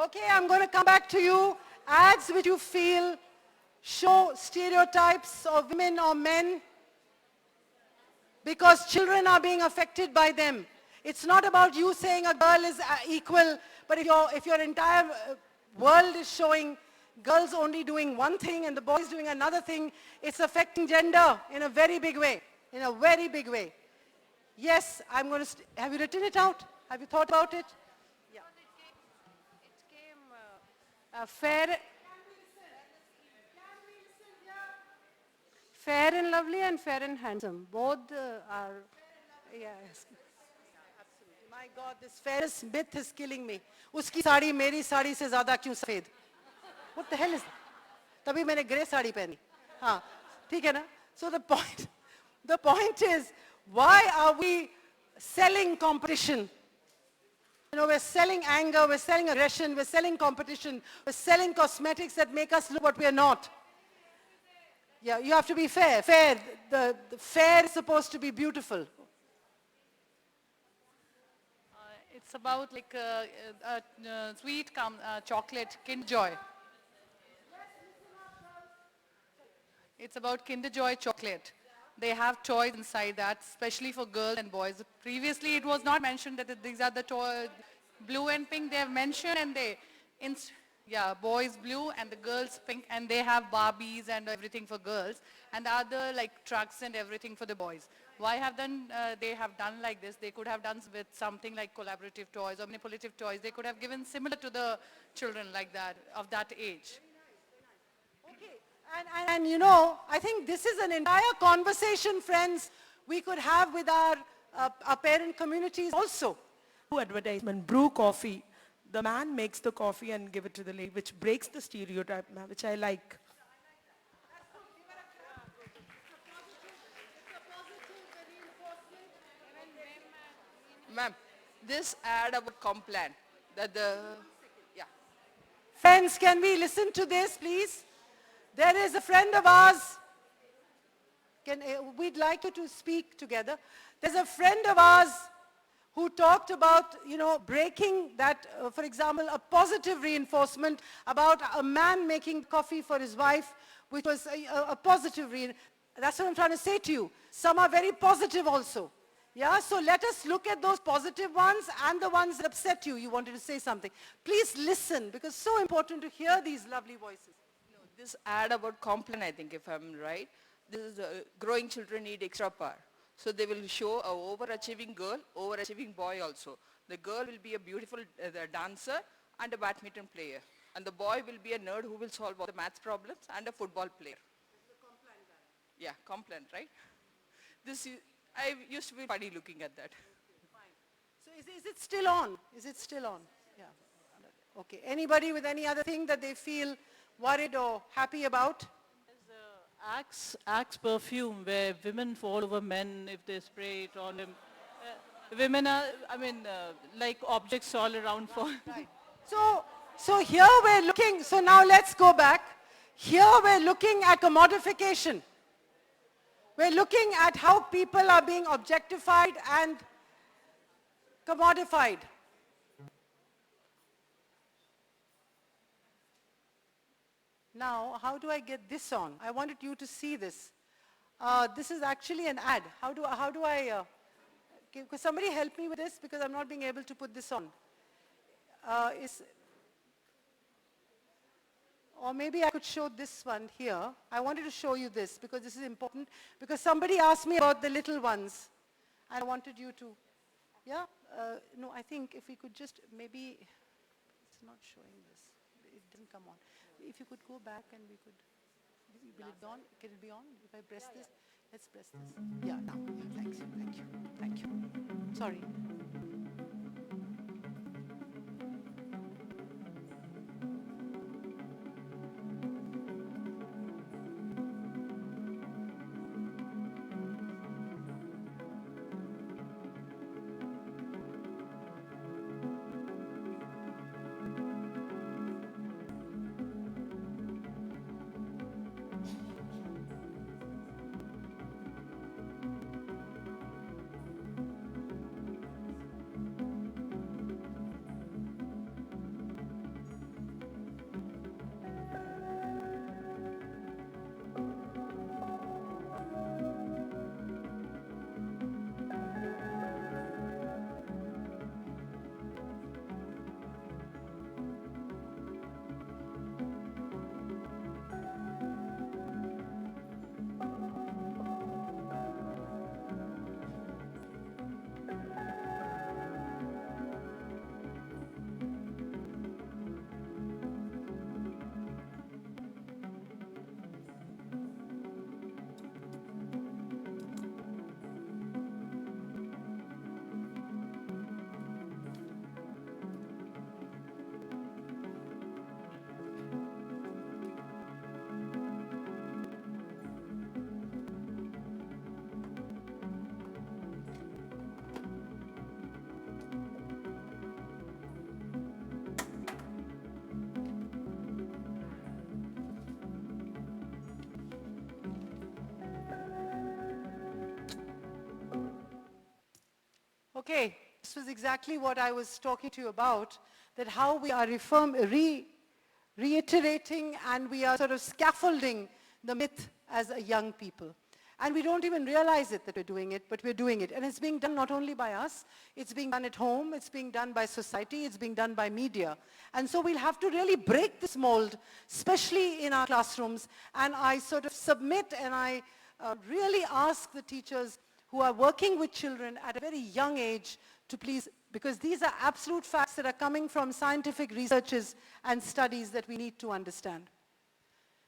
Okay, I'm going to come back to you. Ads which you feel show stereotypes of women or men, because children are being affected by them. It's not about you saying a girl is equal, but if your entire world is showing girls only doing one thing and the boys doing another thing, it's affecting gender in a very big way, in a very big way. Yes, I'm going to, have you written it out? Have you thought about it? Yeah. Fair, fair and lovely and fair and handsome. Both are, yes. My God, this fairness myth is killing me. Uski sari मेरी साड़ी से ज़्यादा क्यों सफ़ेद? What the hell is that? तभी मैंने grey sari पहनी. हाँ, ठीक है ना? So the point is, why are we selling competition? You know, we're selling anger, we're selling aggression, we're selling competition, we're selling cosmetics that make us look what we are not. Yeah, you have to be fair. Fair, the fair is supposed to be beautiful. it's about like sweet chocolate, Kinder Joy. It's about Kinder Joy chocolate. They have toys inside that, especially for girls and boys. Previously, it was not mentioned that these are the toys, blue and pink. They have mentioned, and yeah, boys blue and the girls pink, and they have Barbies and everything for girls, and the other like trucks and everything for the boys. Why have they have done like this? They could have done with something like collaborative toys or manipulative toys. They could have given similar to the children like that, of that age. And you know, I think this is an entire conversation, friends, we could have with our parent communities also. Advertisement, brew coffee. The man makes the coffee and give it to the lady, which breaks the stereotype, ma'am, which I like. Ma'am, this ad about Complan, yeah. Friends, can we listen to this, please? There is a friend of ours. We'd like you to speak together. There's a friend of ours who talked about, you know, breaking that, for example, a positive reinforcement about a man making coffee for his wife, which was a positive reinforcement. That's what I'm trying to say to you. Some are very positive also. Yeah, so let us look at those positive ones and the ones that upset you. You wanted to say something. Please listen, because it's so important to hear these lovely voices. No, this ad about Complan, I think, if I'm right, this is growing children need extra power. So they will show a overachieving girl, overachieving boy also. The girl will be a beautiful dancer and a badminton player. And the boy will be a nerd who will solve all the maths problems and a football player. Yeah, Complan, right? I used to be funny looking at that. So is it still on? Is it still on? Yeah. Okay. Anybody with any other thing that they feel worried or happy about? Axe perfume where women fall over men if they spray it on them. Women are, like objects all around fall. Right. So here we're looking, so now let's go back. Here we're looking at commodification. We're looking at how people are being objectified and commodified. Now, how do I get this on? I wanted you to see this. This is actually an ad. How do I, could somebody help me with this? Because I'm not being able to put this on. Or maybe I could show this one here. I wanted to show you this because this is important. Because somebody asked me about the little ones. And I wanted you to, yeah? No, I think if we could just, maybe, it's not showing this. It didn't come on. If you could go back and we could, will it be on? Can it be on? If I press this, let's press this. Yeah, now. Yeah, thank you. Sorry. Okay, this was exactly what I was talking to you about, that how we are reiterating and we are sort of scaffolding the myth as a young people. And we don't even realize it that we're doing it, but we're doing it. And it's being done not only by us, it's being done at home, it's being done by society, it's being done by media. And so we'll have to really break this mold, especially in our classrooms. And I sort of submit and I really ask the teachers who are working with children at a very young age to please, because these are absolute facts that are coming from scientific researches and studies that we need to understand.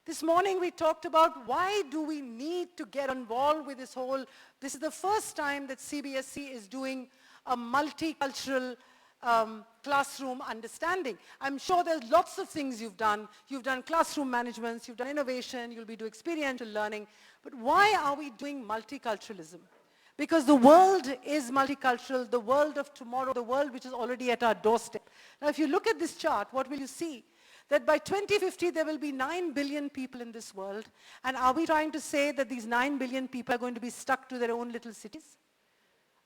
This morning we talked about why do we need to get involved with this is the first time that CBSE is doing a multicultural classroom understanding. I'm sure there's lots of things you've done. You've done classroom management, you've done innovation, you'll be doing experiential learning. But why are we doing multiculturalism? Because the world is multicultural, the world of tomorrow, the world which is already at our doorstep. Now if you look at this chart, what will you see? That by 2050 there will be 9 billion people in this world. And are we trying to say that these 9 billion people are going to be stuck to their own little cities?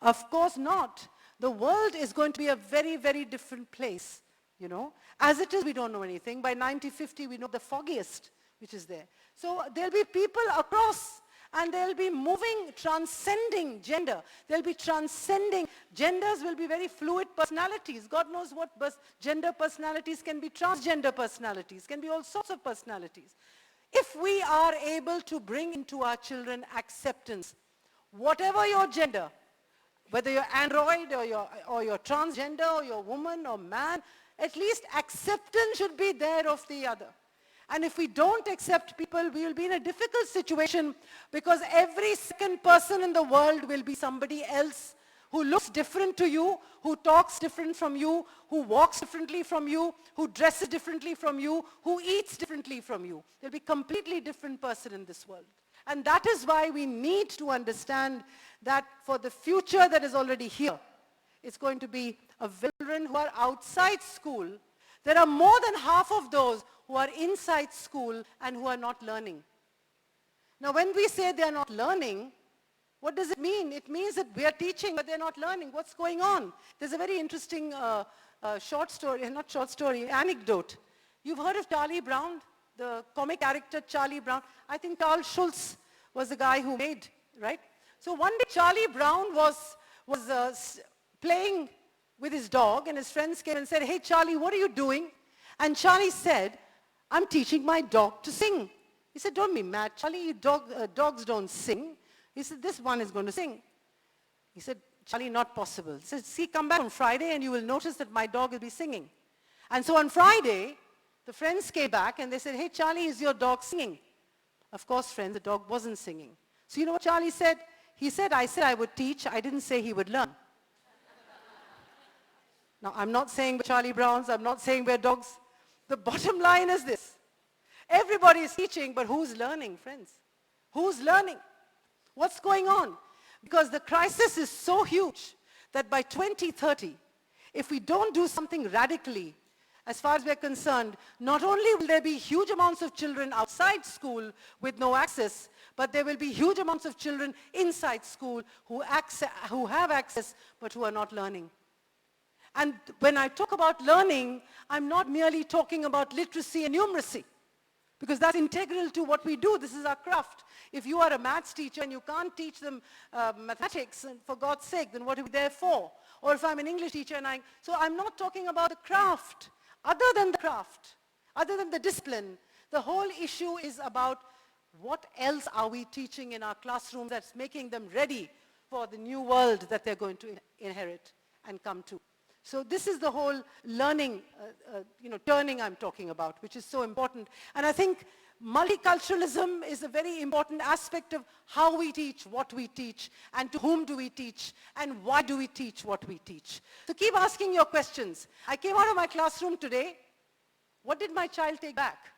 Of course not. The world is going to be a very, very different place, you know. As it is, we don't know anything. By 2050, we know the foggiest which is there. So there'll be people across, and they'll be moving, transcending gender. They'll be transcending. Genders will be very fluid personalities. God knows what gender personalities can be. Transgender personalities can be all sorts of personalities. If we are able to bring into our children acceptance, whatever your gender, whether you're android or you're transgender or you're woman or man, at least acceptance should be there of the other. And if we don't accept people, we will be in a difficult situation because every second person in the world will be somebody else who looks different to you, who talks different from you, who walks differently from you, who dresses differently from you, who eats differently from you. There'll be a completely different person in this world. And that is why we need to understand that for the future that is already here, it's going to be children who are outside school. There are more than half of those who are inside school and who are not learning. Now when we say they are not learning, what does it mean? It means that we are teaching but they're not learning. What's going on? There's a very interesting anecdote. You've heard of Charlie Brown, the comic character Charlie Brown. I think Carl Schultz was the guy who made, right? So one day Charlie Brown was playing with his dog and his friends came and said, "Hey Charlie, what are you doing?" And Charlie said, "I'm teaching my dog to sing." He said, "Don't be mad, Charlie, dogs don't sing." He said, "This one is going to sing." He said, "Charlie, not possible." He said, "See, come back on Friday and you will notice that my dog will be singing." And so on Friday, the friends came back and they said, "Hey Charlie, is your dog singing?" Of course, friends, the dog wasn't singing. So you know what Charlie said? He said, "I said I would teach, I didn't say he would learn." Now, I'm not saying we're Charlie Browns, I'm not saying we're dogs. The bottom line is this. Everybody is teaching, but who's learning, friends? Who's learning? What's going on? Because the crisis is so huge that by 2030, if we don't do something radically, as far as we're concerned, not only will there be huge amounts of children outside school with no access, but there will be huge amounts of children inside school who have access, but who are not learning. And when I talk about learning, I'm not merely talking about literacy and numeracy, because that's integral to what we do. This is our craft. If you are a maths teacher and you can't teach them mathematics, and for God's sake, then what are we there for? Or if I'm an English teacher so I'm not talking about the craft. Other than the craft, other than the discipline, the whole issue is about what else are we teaching in our classrooms that's making them ready for the new world that they're going to inherit and come to. So this is the whole learning, turning I'm talking about, which is so important. And I think multiculturalism is a very important aspect of how we teach, what we teach, and to whom do we teach, and why do we teach what we teach. So keep asking your questions. I came out of my classroom today. What did my child take back?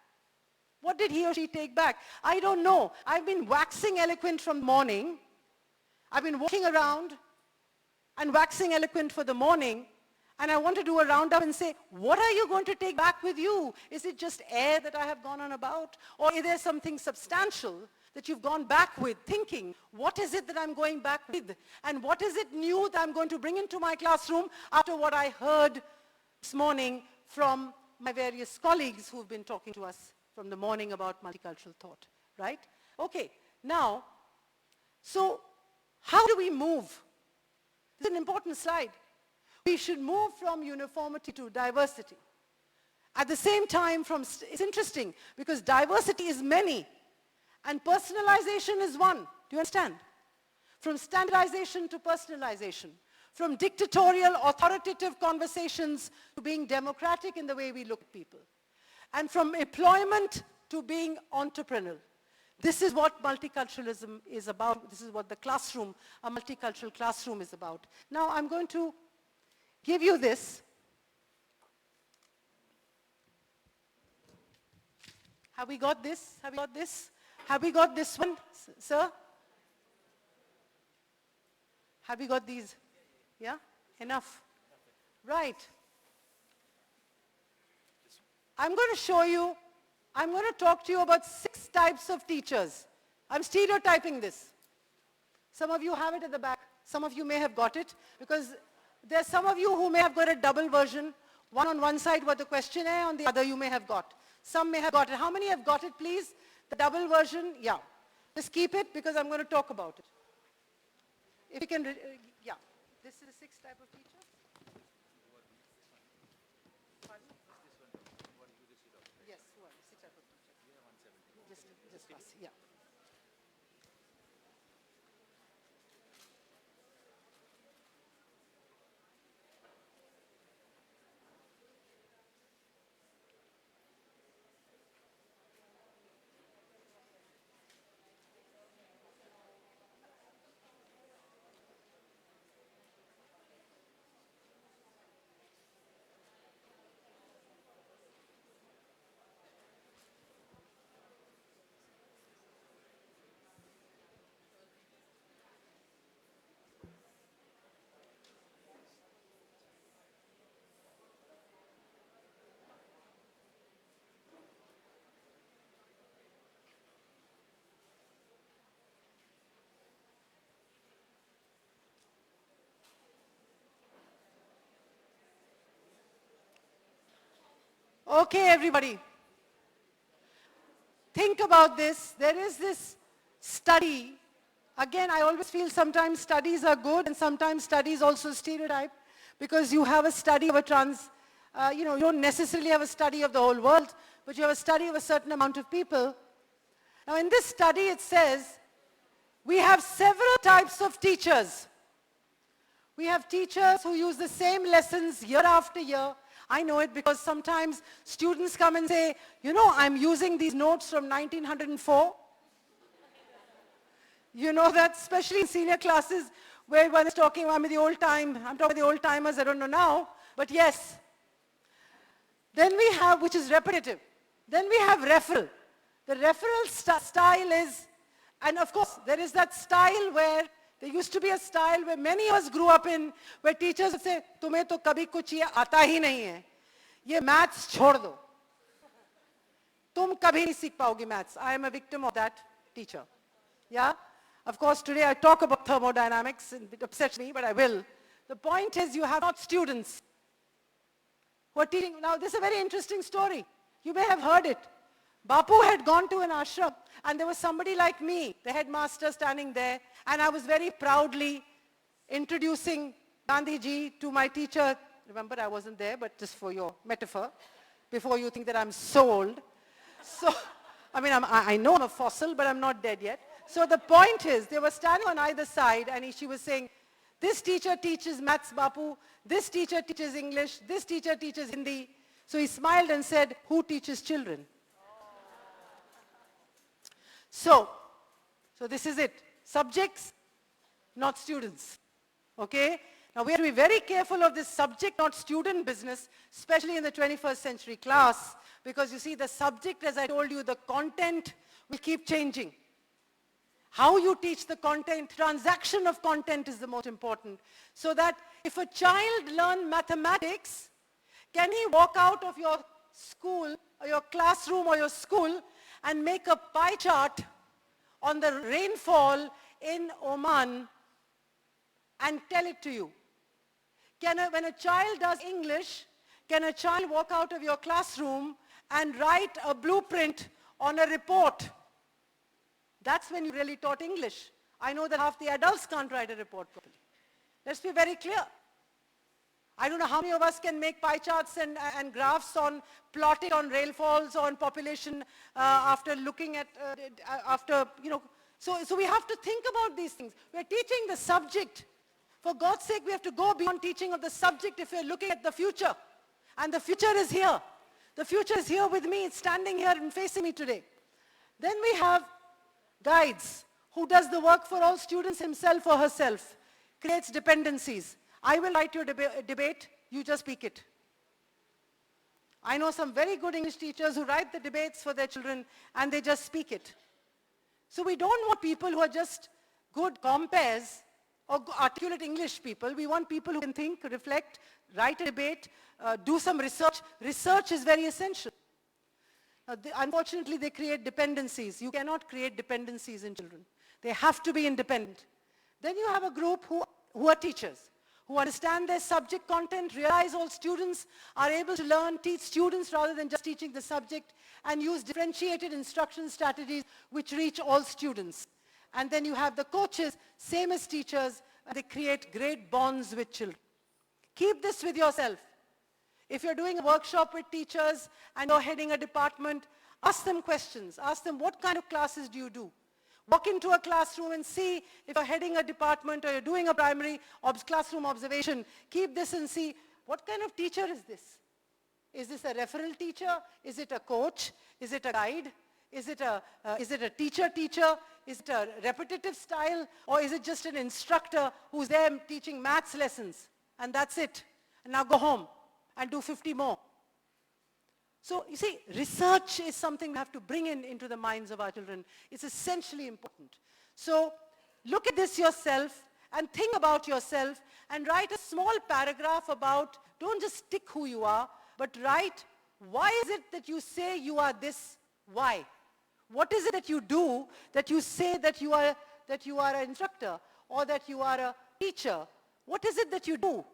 What did he or she take back? I don't know. I've been waxing eloquent from morning. I've been walking around and waxing eloquent for the morning. And I want to do a roundup and say, what are you going to take back with you? Is it just air that I have gone on about? Or is there something substantial that you've gone back with, thinking, what is it that I'm going back with? And what is it new that I'm going to bring into my classroom after what I heard this morning from my various colleagues who've been talking to us from the morning about multicultural thought, right? Okay, now, so how do we move? This is an important slide. We should move from uniformity to diversity. At the same time, it's interesting because diversity is many and personalization is one. Do you understand? From standardization to personalization. From dictatorial, authoritative conversations to being democratic in the way we look at people. And from employment to being entrepreneurial. This is what multiculturalism is about. This is what the classroom, a multicultural classroom is about. Now I'm going to give you this. Have we got this? Have we got this? Have we got this one, sir? Have we got these? Yeah? Enough? Right. I'm going to show you, I'm going to talk to you about 6 types of teachers. I'm stereotyping this. Some of you have it at the back. Some of you may have got it because there's some of you who may have got a double version. One on one side was the questionnaire, on the other you may have got. Some may have got it. How many have got it, please? The double version? Yeah. Just keep it because I'm going to talk about it. If you can, yeah. This is the 6th type of teacher. Pardon? Yes, who are the 6 type of teacher? Just us, yeah. Okay, everybody. Think about this. There is this study. Again, I always feel sometimes studies are good and sometimes studies also stereotype because you have a study of a you don't necessarily have a study of the whole world, but you have a study of a certain amount of people. Now, in this study, it says we have several types of teachers. We have teachers who use the same lessons year after year. I know it because sometimes students come and say, you know, I'm using these notes from 1904. You know that, especially in senior classes where one is talking, I'm talking about the old timers, I don't know now, but yes. Then we have, which is repetitive. Then we have referral. The referral style is, and of course, there is that style where there used to be a style where many of us grew up in, where teachers would say, तुम्हें तो कभी कुछ ये आता ही नहीं है, ये maths छोड़ दो, तुम कभी नहीं सीख पाओगी maths. I am a victim of that teacher. Yeah? Of course, today I talk about thermodynamics, and it upsets me, but I will. The point is, you have not students who are teaching. Now, this is a very interesting story. You may have heard it. Bapu had gone to an ashram, and there was somebody like me, the headmaster, standing there, and I was very proudly introducing Gandhiji to my teacher. Remember, I wasn't there, but just for your metaphor, before you think that I'm so old. So, I mean, I know I'm a fossil, but I'm not dead yet. So the point is, they were standing on either side, and she was saying, this teacher teaches maths, Bapu, this teacher teaches English, this teacher teaches Hindi. So he smiled and said, who teaches children? So this is it. Subjects, not students. Okay? Now we have to be very careful of this subject, not student business, especially in the 21st century class, because you see the subject, as I told you, the content will keep changing. How you teach the content, transaction of content is the most important. So that if a child learns mathematics, can he walk out of your school or your classroom or your school and make a pie chart on the rainfall in Oman and tell it to you? When a child does English, can a child walk out of your classroom and write a blueprint on a report? That's when you really taught English. I know that half the adults can't write a report properly. Let's be very clear. I don't know how many of us can make pie charts and graphs on plotted on rainfalls or on population after looking at, so we have to think about these things. We're teaching the subject. For God's sake, we have to go beyond teaching of the subject if we're looking at the future. And the future is here. The future is here with me. It's standing here and facing me today. Then we have guides who does the work for all students himself or herself, creates dependencies. I will write your debate, you just speak it. I know some very good English teachers who write the debates for their children and they just speak it. So we don't want people who are just good compares or articulate English people. We want people who can think, reflect, write a debate, do some research. Research is very essential. Unfortunately, they create dependencies. You cannot create dependencies in children. They have to be independent. Then you have a group who are teachers, who understand their subject content, realize all students are able to learn, teach students rather than just teaching the subject, and use differentiated instruction strategies which reach all students. And then you have the coaches, same as teachers, and they create great bonds with children. Keep this with yourself. If you're doing a workshop with teachers and you're heading a department, ask them questions. Ask them, what kind of classes do you do? Walk into a classroom and see if you're heading a department or you're doing a primary classroom observation. Keep this and see, what kind of teacher is this? Is this a referral teacher? Is it a coach? Is it a guide? Is it a teacher? Is it a repetitive style? Or is it just an instructor who's there teaching maths lessons? And that's it. And now go home and do 50 more. So you see, research is something we have to bring into the minds of our children. It's essentially important. So look at this yourself and think about yourself and write a small paragraph about, don't just tick who you are, but write, why is it that you say you are this? Why? What is it that you do that you say that you are an instructor or that you are a teacher? What is it that you do?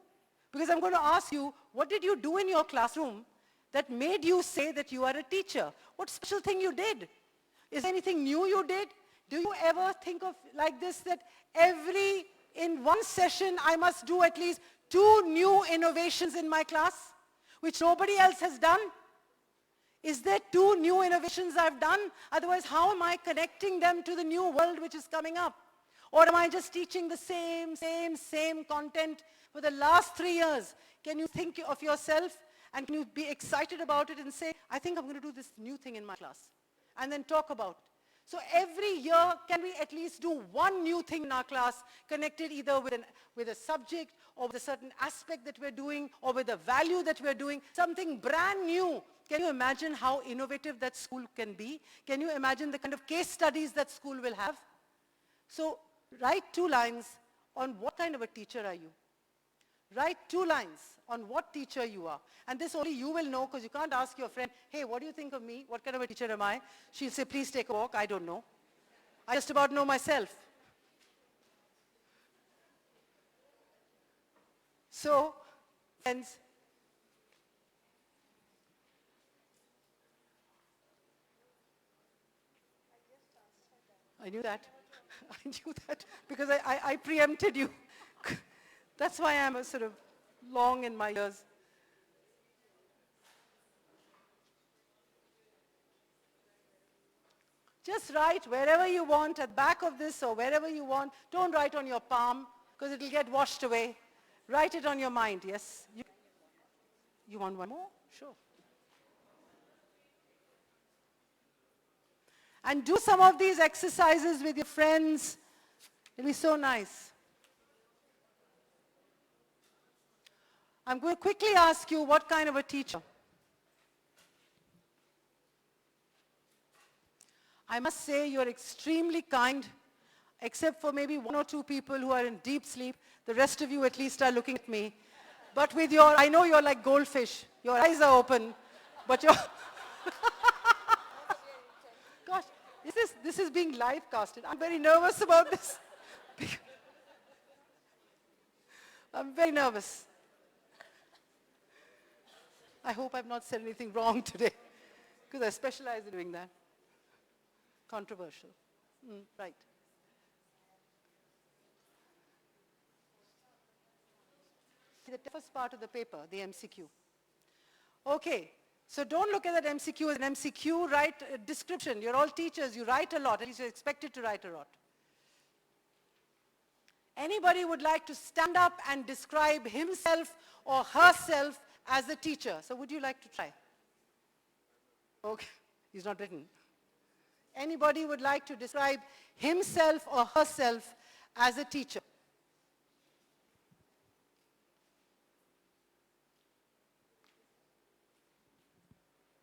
Because I'm going to ask you, what did you do in your classroom that made you say that you are a teacher? What special thing you did? Is there anything new you did? Do you ever think of like this, that in one session I must do at least 2 new innovations in my class, which nobody else has done? Is there 2 new innovations I've done? Otherwise, how am I connecting them to the new world which is coming up? Or am I just teaching the same content for the last 3 years? Can you think of yourself and can you be excited about it and say, I think I'm going to do this new thing in my class? And then talk about it. So every year, can we at least do 1 new thing in our class connected either with a subject or with a certain aspect that we're doing or with a value that we're doing, something brand new? Can you imagine how innovative that school can be? Can you imagine the kind of case studies that school will have? So write 2 lines on what kind of a teacher are you. Write 2 lines on what teacher you are. And this only you will know, because you can't ask your friend, hey, what do you think of me? What kind of a teacher am I? She'll say, please take a walk. I don't know. I just about know myself. So, friends, I knew that. I knew that because I preempted you. That's why I'm a sort of long in my years. Just write wherever you want, at the back of this or wherever you want. Don't write on your palm because it will get washed away. Write it on your mind, yes? You want one more? Sure. And do some of these exercises with your friends. It'll be so nice. I'm going to quickly ask you what kind of a teacher. I must say you're extremely kind. except for maybe one or two people who are in deep sleep. The rest of you at least are looking at me. But with your, I know you're like goldfish. Your eyes are open, but your... Gosh, this is being live casted. I'm very nervous about this. I'm very nervous. I hope I've not said anything wrong today, because I specialize in doing that. Controversial. Right. The toughest part of the paper, the MCQ. Okay, so don't look at that MCQ as an MCQ, write a description. You're all teachers, you write a lot, at least you're expected to write a lot. Anybody would like to stand up and describe himself or herself as a teacher? So would you like to try? Okay, he's not written. Anybody would like to describe himself or herself as a teacher?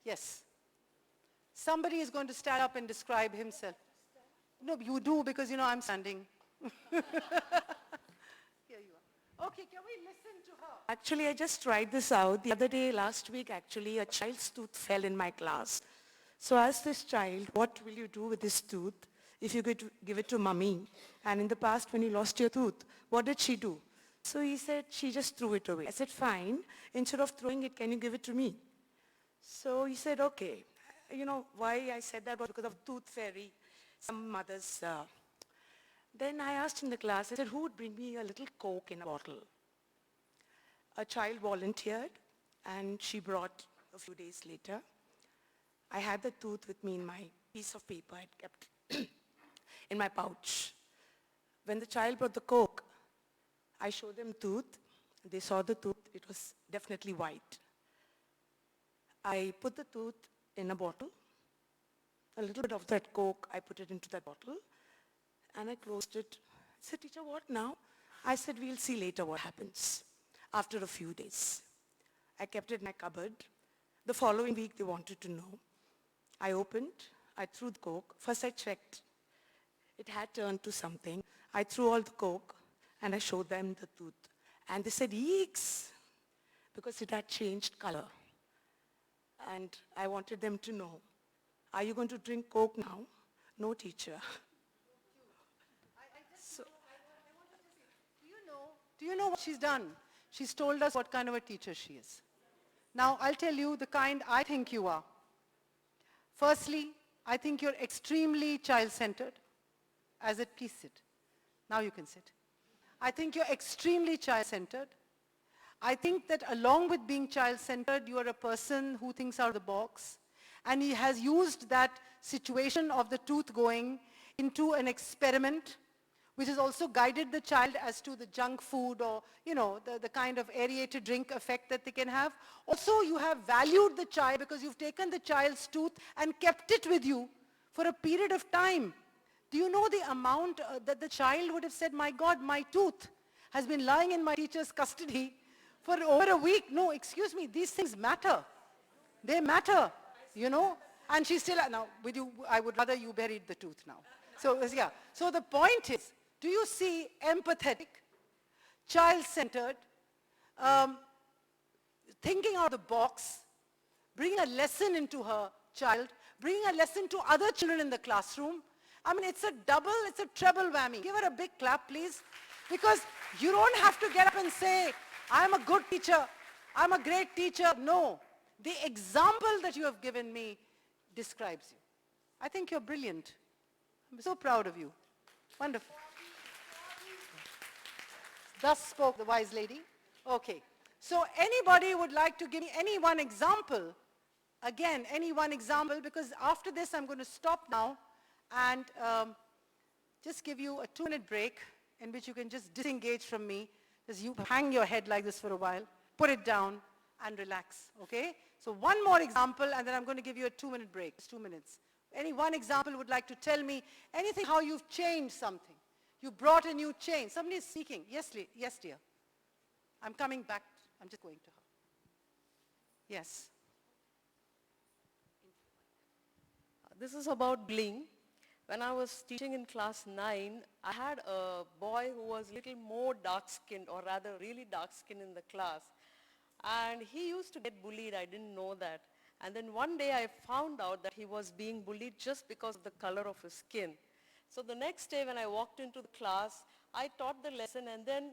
Yes. Somebody is going to stand up and describe himself. No, you do because, you know, I'm standing. Here you are. Okay, can we listen to her? Actually, I just tried this out. The other day, last week, actually, a child's tooth fell in my class. So I asked this child, what will you do with this tooth if you could give it to mommy? And in the past, when you lost your tooth, what did she do? So he said, she just threw it away. I said, fine. Instead of throwing it, can you give it to me? So he said, okay. You know, why I said that was because of tooth fairy, some mothers. Then I asked in the class, I said, who would bring me a little Coke in a bottle? A child volunteered, and she brought a few days later. I had the tooth with me in my piece of paper I'd kept in my pouch. When the child brought the Coke, I showed them tooth. They saw the tooth. It was definitely white. I put the tooth in a bottle. A little bit of that Coke, I put it into that bottle, and I closed it. I said, teacher, what now? I said, we'll see later what happens after a few days. I kept it in my cupboard. The following week, they wanted to know. I opened, I threw the Coke. First I checked. It had turned to something. I threw all the Coke, and I showed them the tooth. And they said, eeks, because it had changed color. And I wanted them to know, are you going to drink Coke now? No, teacher. Do you know what she's done? She's told us what kind of a teacher she is. Now, I'll tell you the kind I think you are. Firstly, I think you're extremely child-centered. As it, please sit. Now you can sit. I think you're extremely child-centered. I think that along with being child-centered, you are a person who thinks out of the box. And he has used that situation of the tooth going into an experiment, which has also guided the child as to the junk food or, you know, the kind of aerated drink effect that they can have. Also, you have valued the child because you've taken the child's tooth and kept it with you for a period of time. Do you know the amount that the child would have said, my God, my tooth has been lying in my teacher's custody for over a week? No, excuse me, these things matter. They matter, you know. And she's still, now, with you, I would rather you buried the tooth now. So, yeah. So the point is, do you see empathetic, child-centered, thinking out of the box, bringing a lesson into her child, bringing a lesson to other children in the classroom? I mean, it's a double, it's a treble whammy. Give her a big clap, please. Because you don't have to get up and say, I'm a good teacher, I'm a great teacher. No, the example that you have given me describes you. I think you're brilliant. I'm so proud of you. Wonderful. Thus spoke the wise lady. Okay. So anybody would like to give me any one example? Again, any one example, because after this I'm going to stop now and just give you a 2-minute break in which you can just disengage from me. Just you hang your head like this for a while, put it down and relax, okay? So one more example and then I'm going to give you a 2-minute break. It's 2 minutes. Any one example would like to tell me anything, how you've changed something. You brought a new change. Somebody is speaking. Yes, yes, dear. I'm coming back. I'm just going to her. Yes. This is about bullying. When I was teaching in class 9, I had a boy who was little more dark-skinned, or rather really dark-skinned in the class. And he used to get bullied, I didn't know that. And then one day I found out that he was being bullied just because of the color of his skin. So the next day when I walked into the class, I taught the lesson, and then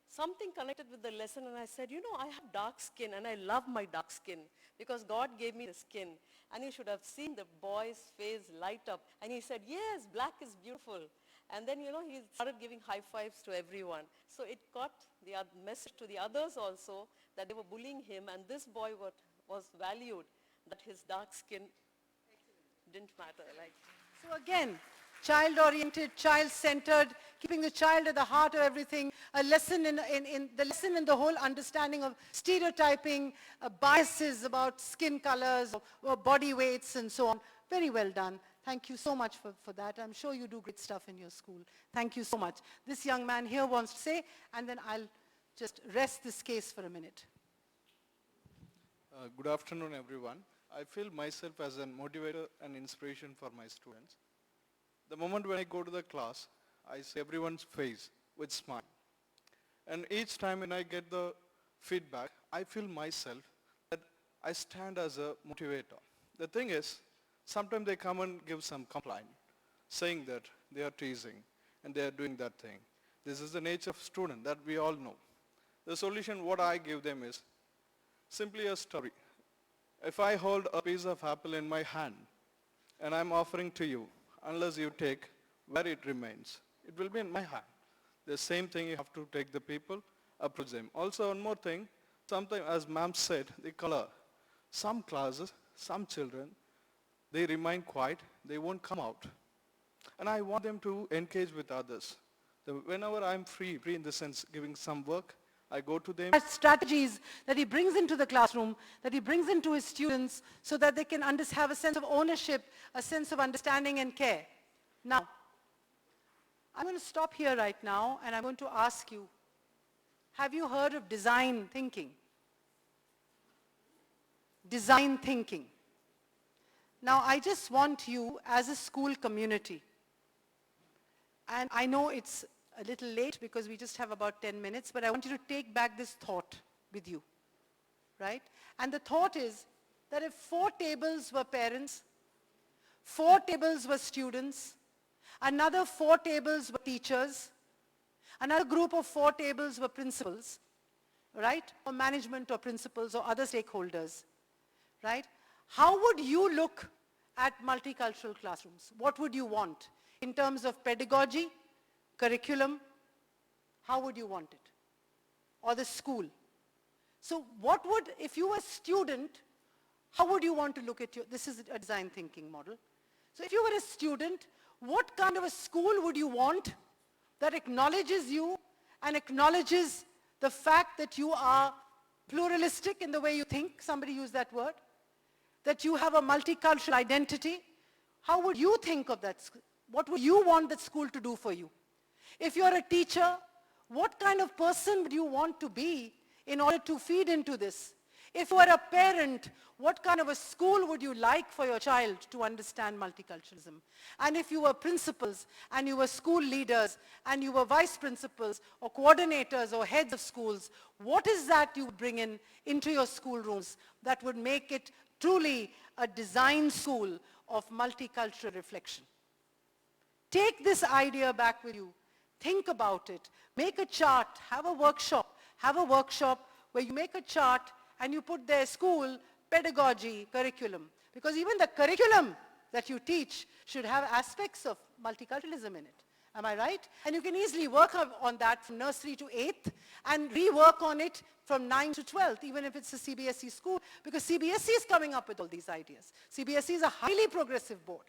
something connected with the lesson, and I said, you know, I have dark skin and I love my dark skin because God gave me the skin. And you should have seen the boy's face light up. And he said, yes, black is beautiful. And then, you know, he started giving high fives to everyone. So it got the message to the others also that they were bullying him, and this boy was valued, that his dark skin didn't matter. Like. So again, child-oriented, child-centered, keeping the child at the heart of everything, a lesson in the whole understanding of stereotyping, biases about skin colors, or body weights and so on. Very well done. Thank you so much for that. I'm sure you do great stuff in your school. Thank you so much. This young man here wants to say, and then I'll just rest this case for a minute. Good afternoon, everyone. I feel myself as a motivator and inspiration for my students. The moment when I go to the class, I see everyone's face with smile. And each time when I get the feedback, I feel myself that I stand as a motivator. The thing is, sometimes they come and give some complaint, saying that they are teasing and they are doing that thing. This is the nature of student that we all know. The solution what I give them is simply a story. If I hold a piece of apple in my hand and I'm offering to you, unless you take where it remains, it will be in my hand. The same thing you have to take the people, approach them. Also one more thing, sometimes as ma'am said, the color. Some classes, some children, they remain quiet, they won't come out. And I want them to engage with others. Whenever I'm free in the sense giving some work, I go to them. Strategies that he brings into the classroom, that he brings into his students so that they can have a sense of ownership, a sense of understanding and care. Now, I'm going to stop here right now and I'm going to ask you, have you heard of design thinking? Design thinking. Now, I just want you as a school community, and I know it's a little late because we just have about 10 minutes, but I want you to take back this thought with you, right? And the thought is that if 4 tables were parents, 4 tables were students, another 4 tables were teachers, another group of 4 tables were principals, right? Or management or principals or other stakeholders, right? How would you look at multicultural classrooms? What would you want in terms of pedagogy, curriculum? How would you want it? Or the school? So what would, if you were a student, how would you want to look at this is a design thinking model. So if you were a student, what kind of a school would you want that acknowledges you and acknowledges the fact that you are pluralistic in the way you think? Somebody used that word. That you have a multicultural identity. How would you think of that? What would you want that school to do for you? If you're a teacher, what kind of person would you want to be in order to feed into this? If you were a parent, what kind of a school would you like for your child to understand multiculturalism? And if you were principals, and you were school leaders, and you were vice principals, or coordinators, or heads of schools, what is that you would bring into your schoolrooms that would make it truly a design school of multicultural reflection? Take this idea back with you. Think about it. Make a chart. Have a workshop. Have a workshop where you make a chart and you put their school, pedagogy, curriculum. Because even the curriculum that you teach should have aspects of multiculturalism in it. Am I right? And you can easily work on that from nursery to 8th and rework on it from 9th to 12th, even if it's a CBSE school, because CBSE is coming up with all these ideas. CBSE is a highly progressive board,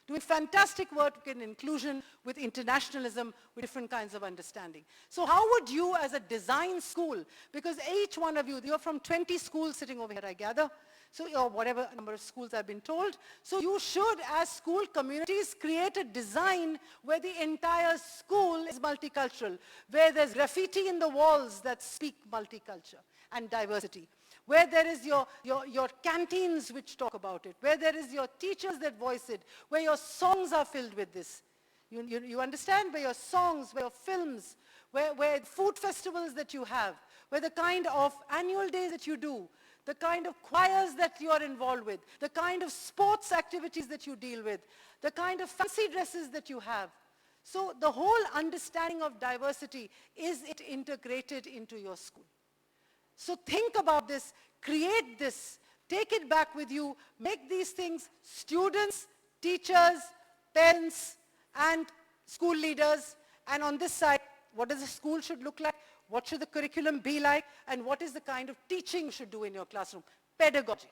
doing fantastic work in inclusion, with internationalism, with different kinds of understanding. So how would you as a design school, because each one of you, you're from 20 schools sitting over here, I gather, so, or whatever number of schools I've been told. So you should, as school communities, create a design where the entire school is multicultural, where there's graffiti in the walls that speak multiculture and diversity, where there is your canteens which talk about it, where there is your teachers that voice it, where your songs are filled with this. You understand? Where your songs, where your films, where food festivals that you have, where the kind of annual days that you do, the kind of choirs that you are involved with, the kind of sports activities that you deal with, the kind of fancy dresses that you have. So the whole understanding of diversity, is it integrated into your school? So think about this, create this, take it back with you, make these things students, teachers, parents, and school leaders, and on this side, what does a school should look like? What should the curriculum be like? And what is the kind of teaching should do in your classroom? Pedagogy.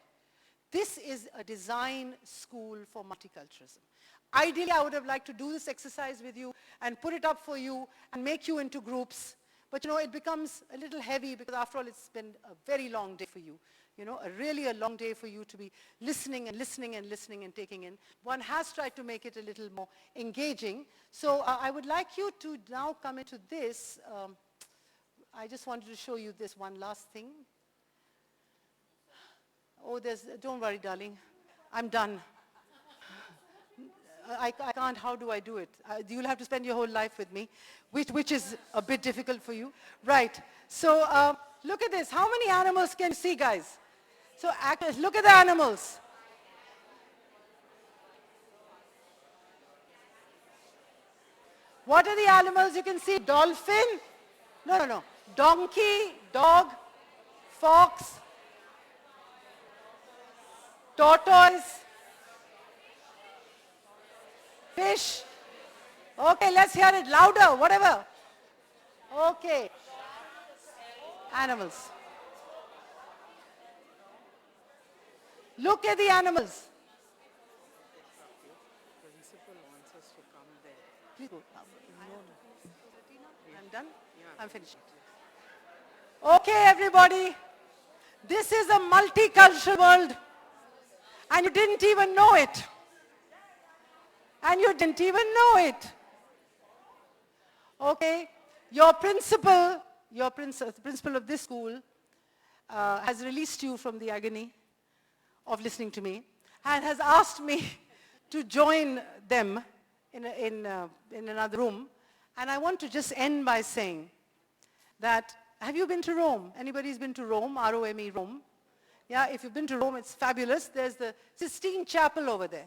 This is a design school for multiculturalism. Ideally, I would have liked to do this exercise with you and put it up for you and make you into groups. But it becomes a little heavy because after all, it's been a very long day for you. Really a long day for you to be listening and listening and listening and taking in. One has tried to make it a little more engaging. So I would like you to now come into this. I just wanted to show you this one last thing. Oh, don't worry, darling. I'm done. I can't, how do I do it? You'll have to spend your whole life with me, which is a bit difficult for you. Right, so look at this. How many animals can you see, guys? So look at the animals. What are the animals you can see? Dolphin? No. Donkey, dog, fox, tortoise, fish. Okay, let's hear it louder, whatever. Okay. Animals. Look at the animals. Please go. I'm done? I'm finished. Okay, everybody. This is a multicultural world. And you didn't even know it. And you didn't even know it. Okay, your principal of this school has released you from the agony of listening to me and has asked me to join them in another room. And I want to just end by saying that, have you been to Rome? Anybody's been to Rome, R-O-M-E, Rome? Yeah, if you've been to Rome, it's fabulous. There's the Sistine Chapel over there.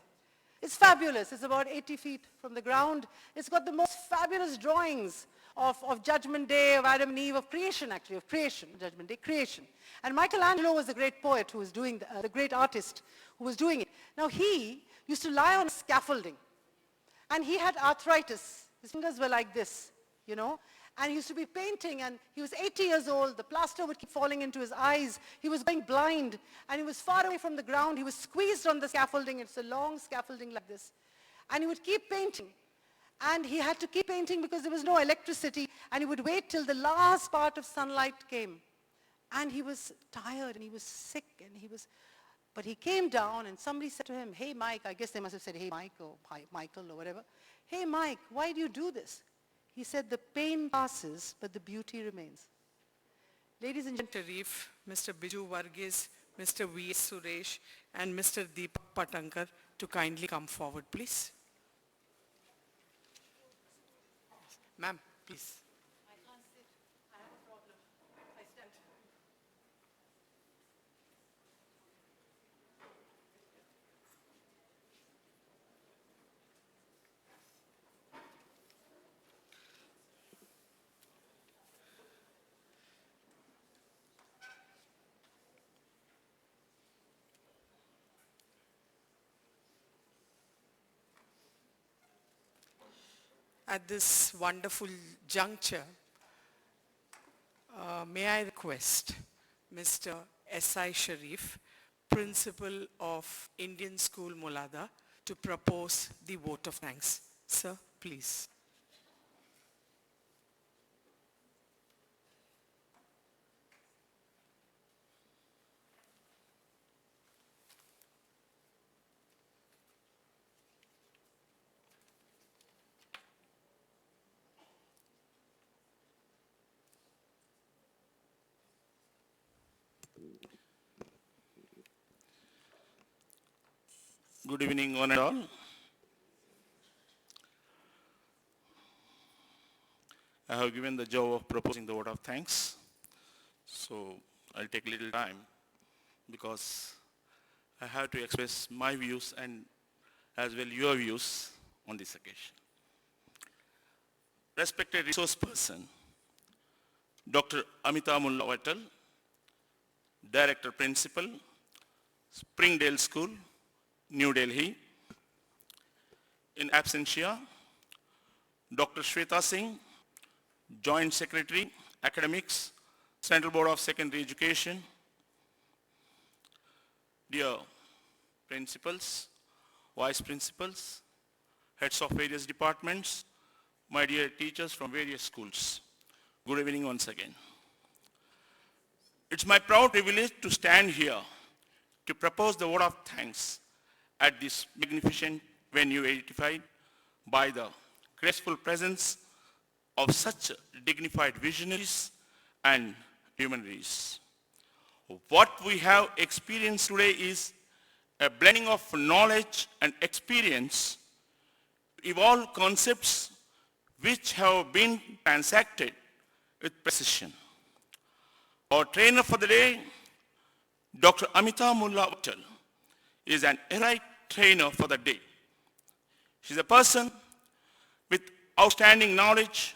It's fabulous. It's about 80 feet from the ground. It's got the most fabulous drawings of Judgment Day, of Adam and Eve, of creation actually, of creation, Judgment Day, creation. And Michelangelo was the great poet who was doing, the great artist who was doing it. Now he used to lie on scaffolding. And he had arthritis. His fingers were like this, And he used to be painting, and he was 80 years old. The plaster would keep falling into his eyes. He was going blind, and he was far away from the ground. He was squeezed on the scaffolding. It's a long scaffolding like this. And he would keep painting. And he had to keep painting because there was no electricity, and he would wait till the last part of sunlight came. And he was tired, and he was sick, but he came down, and somebody said to him, "Hey, Mike," I guess they must have said, "Hey, Mike," or "Hi, Michael," or whatever. "Hey, Mike, why do you do this?" He said, "The pain passes, but the beauty remains." Ladies and gentlemen, Sharif, Mr. Biju Varghese, Mr. V. Suresh, and Mr. Deepak Patankar to kindly come forward, please. Ma'am, please. I can't sit. I have a problem. I stand. At this wonderful juncture, may I request Mr. S.I. Sharif, Principal of Indian School Mulada, to propose the vote of thanks. Sir, please. Good evening, one and all. I have given the job of proposing the vote of thanks. So I'll take a little time because I have to express my views and as well your views on this occasion. Respected resource person, Dr. Amita Mullah Vatal, Director Principal, Springdale School, New Delhi. In absentia, Dr. Shweta Singh, Joint Secretary, Academics, Central Board of Secondary Education. Dear principals, vice principals, heads of various departments, my dear teachers from various schools, good evening once again. It's my proud privilege to stand here to propose the vote of thanks at this magnificent venue edified by the graceful presence of such dignified visionaries and luminaries. What we have experienced today is a blending of knowledge and experience to evolve concepts which have been transacted with precision. Our trainer for the day, Dr. Amita Mullah Vatal, is an erudite trainer for the day. She's a person with outstanding knowledge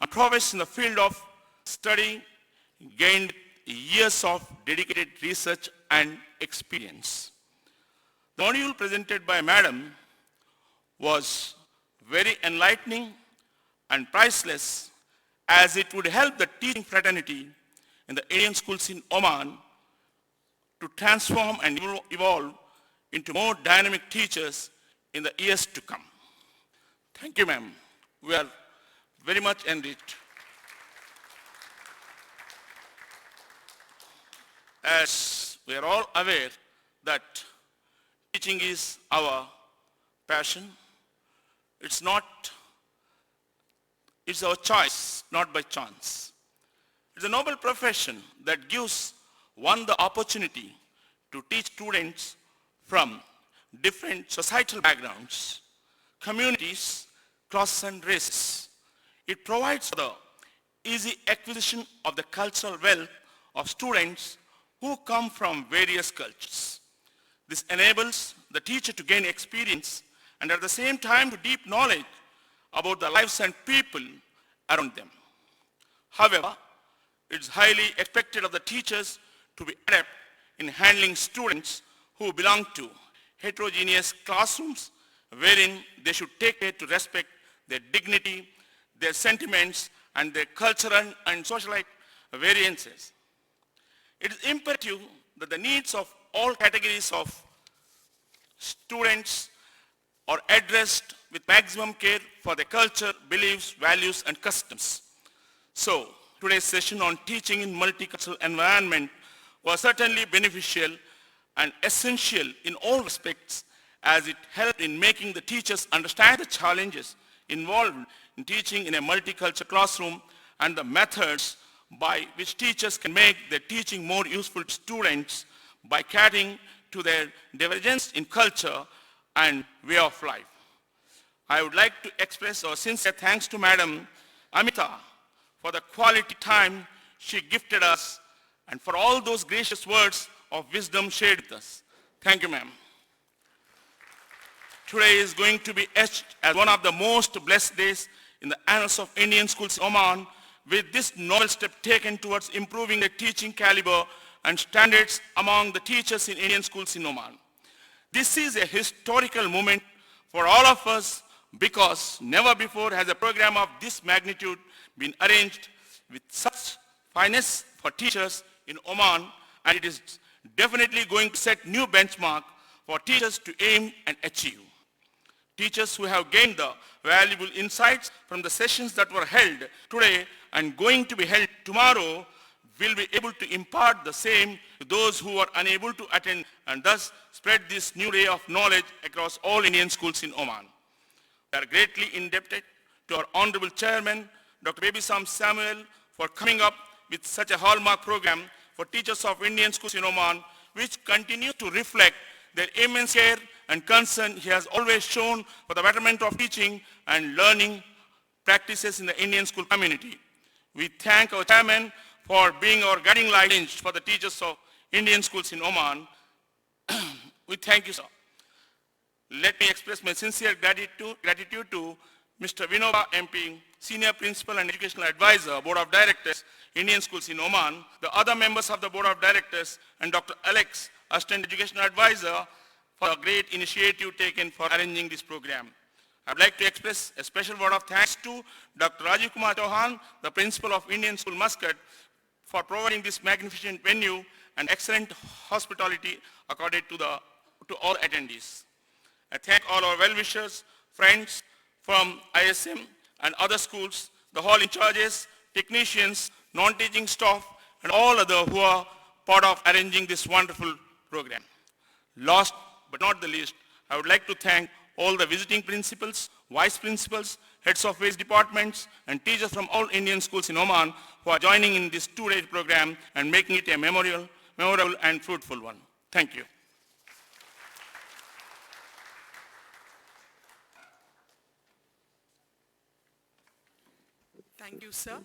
and prowess in the field of study, gained years of dedicated research and experience. The module presented by Madam was very enlightening and priceless, as it would help the teaching fraternity in the Indian schools in Oman to transform and evolve into more dynamic teachers in the years to come. Thank you, ma'am. We are very much enriched. As we are all aware that teaching is our passion, it's our choice, not by chance. It's a noble profession that gives one the opportunity to teach students from different societal backgrounds, communities, classes and races. It provides the easy acquisition of the cultural wealth of students who come from various cultures. This enables the teacher to gain experience and at the same time to deep knowledge about the lives and people around them. However, it's highly expected of the teachers to be adept in handling students who belong to heterogeneous classrooms, wherein they should take care to respect their dignity, their sentiments, and their cultural and social variances. It is imperative that the needs of all categories of students are addressed with maximum care for their culture, beliefs, values, and customs. So, today's session on teaching in multicultural environment was certainly beneficial and essential in all respects, as it helped in making the teachers understand the challenges involved in teaching in a multicultural classroom and the methods by which teachers can make their teaching more useful to students by catering to their divergence in culture and way of life. I would like to express our sincere thanks to Madam Amita for the quality time she gifted us and for all those gracious words of wisdom shared with us. Thank you, ma'am. Today is going to be etched as one of the most blessed days in the annals of Indian schools in Oman, with this novel step taken towards improving the teaching caliber and standards among the teachers in Indian schools in Oman. This is a historical moment for all of us, because never before has a program of this magnitude been arranged with such finesse for teachers in Oman, and it is definitely going to set new benchmark for teachers to aim and achieve. Teachers who have gained the valuable insights from the sessions that were held today and going to be held tomorrow will be able to impart the same to those who are unable to attend, and thus spread this new ray of knowledge across all Indian schools in Oman. We are greatly indebted to our Honorable Chairman, Dr. Babysam Samuel, for coming up with such a hallmark program for teachers of Indian schools in Oman, which continue to reflect the immense care and concern he has always shown for the betterment of teaching and learning practices in the Indian school community. We thank our chairman for being our guiding light for the teachers of Indian schools in Oman. We thank you, sir. Let me express my sincere gratitude to Mr. Vinoba MP, Senior Principal and Educational Advisor, Board of Directors, Indian Schools in Oman, the other members of the Board of Directors, and Dr. Alex, Assistant Educational Advisor, for a great initiative taken for arranging this program. I would like to express a special word of thanks to Dr. Rajiv Kumar Chauhan, the Principal of Indian School Muscat, for providing this magnificent venue and excellent hospitality accorded to all attendees. I thank all our well-wishers, friends from ISM and other schools, the hall in charges, technicians, non-teaching staff, and all others who are part of arranging this wonderful program. Last but not the least, I would like to thank all the visiting principals, vice principals, heads of various departments, and teachers from all Indian schools in Oman who are joining in this two-day program and making it a memorable and fruitful one. Thank you. Thank you, sir.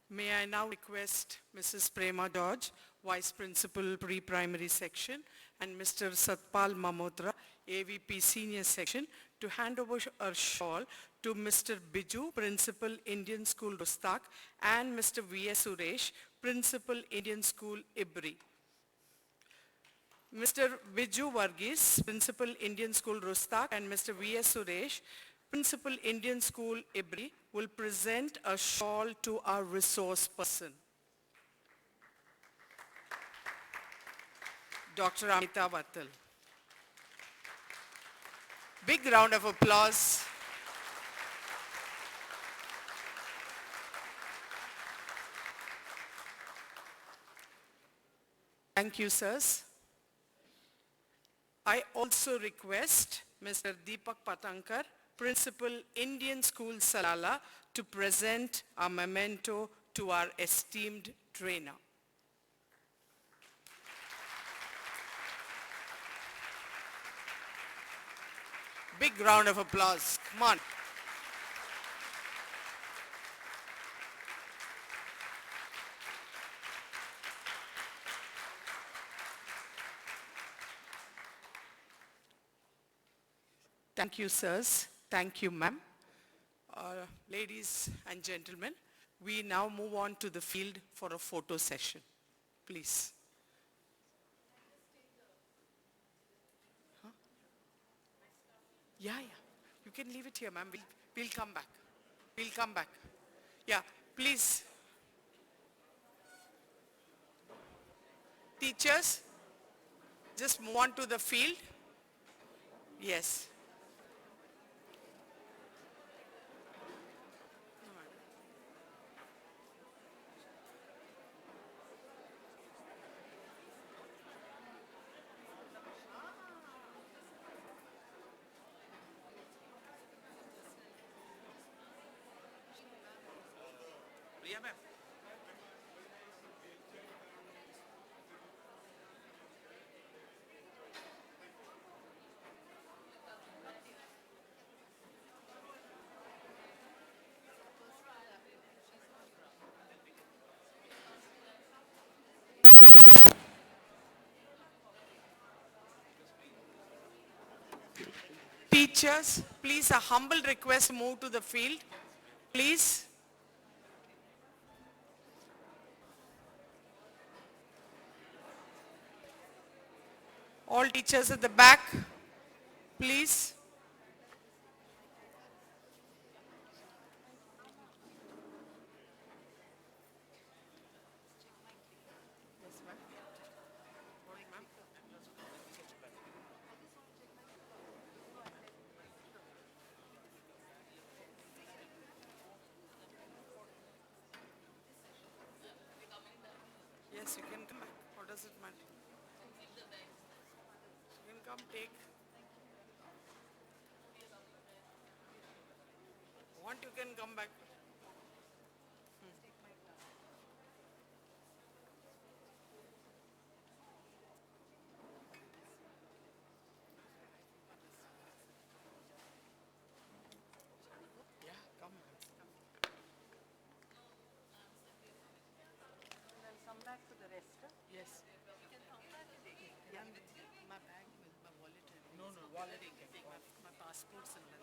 May I now request Mrs. Prema Dodge, Vice Principal Pre-Primary Section, and Mr. Satpal Mamotra, AVP Senior Section, to hand over a shawl to Mr. Biju, Principal Indian School Rustak, and Mr. V.S. Suresh, Principal Indian School Ibri. Mr. Biju Varghese, Principal Indian School Rustak, and Mr. V.S. Suresh, Principal Indian School Ibri, will present a shawl to our resource person, Dr. Amita Vattal. Big round of applause. Thank you, sirs. I also request Mr. Deepak Patankar, Principal Indian School Salala, to present a memento to our esteemed trainer. Big round of applause. Come on. Thank you, sirs. Thank you, ma'am. Ladies and gentlemen, we now move on to the field for a photo session. Please. Huh? Yeah. You can leave it here, ma'am. We'll come back. We'll come back. Yeah, please. Teachers, just move on to the field. Yes. Teachers, please, a humble request, move to the field. Please. All teachers at the back, please. Yes, you can come back. What does it matter? You can come take. Want you can come back. No, no, wallet. My passport's in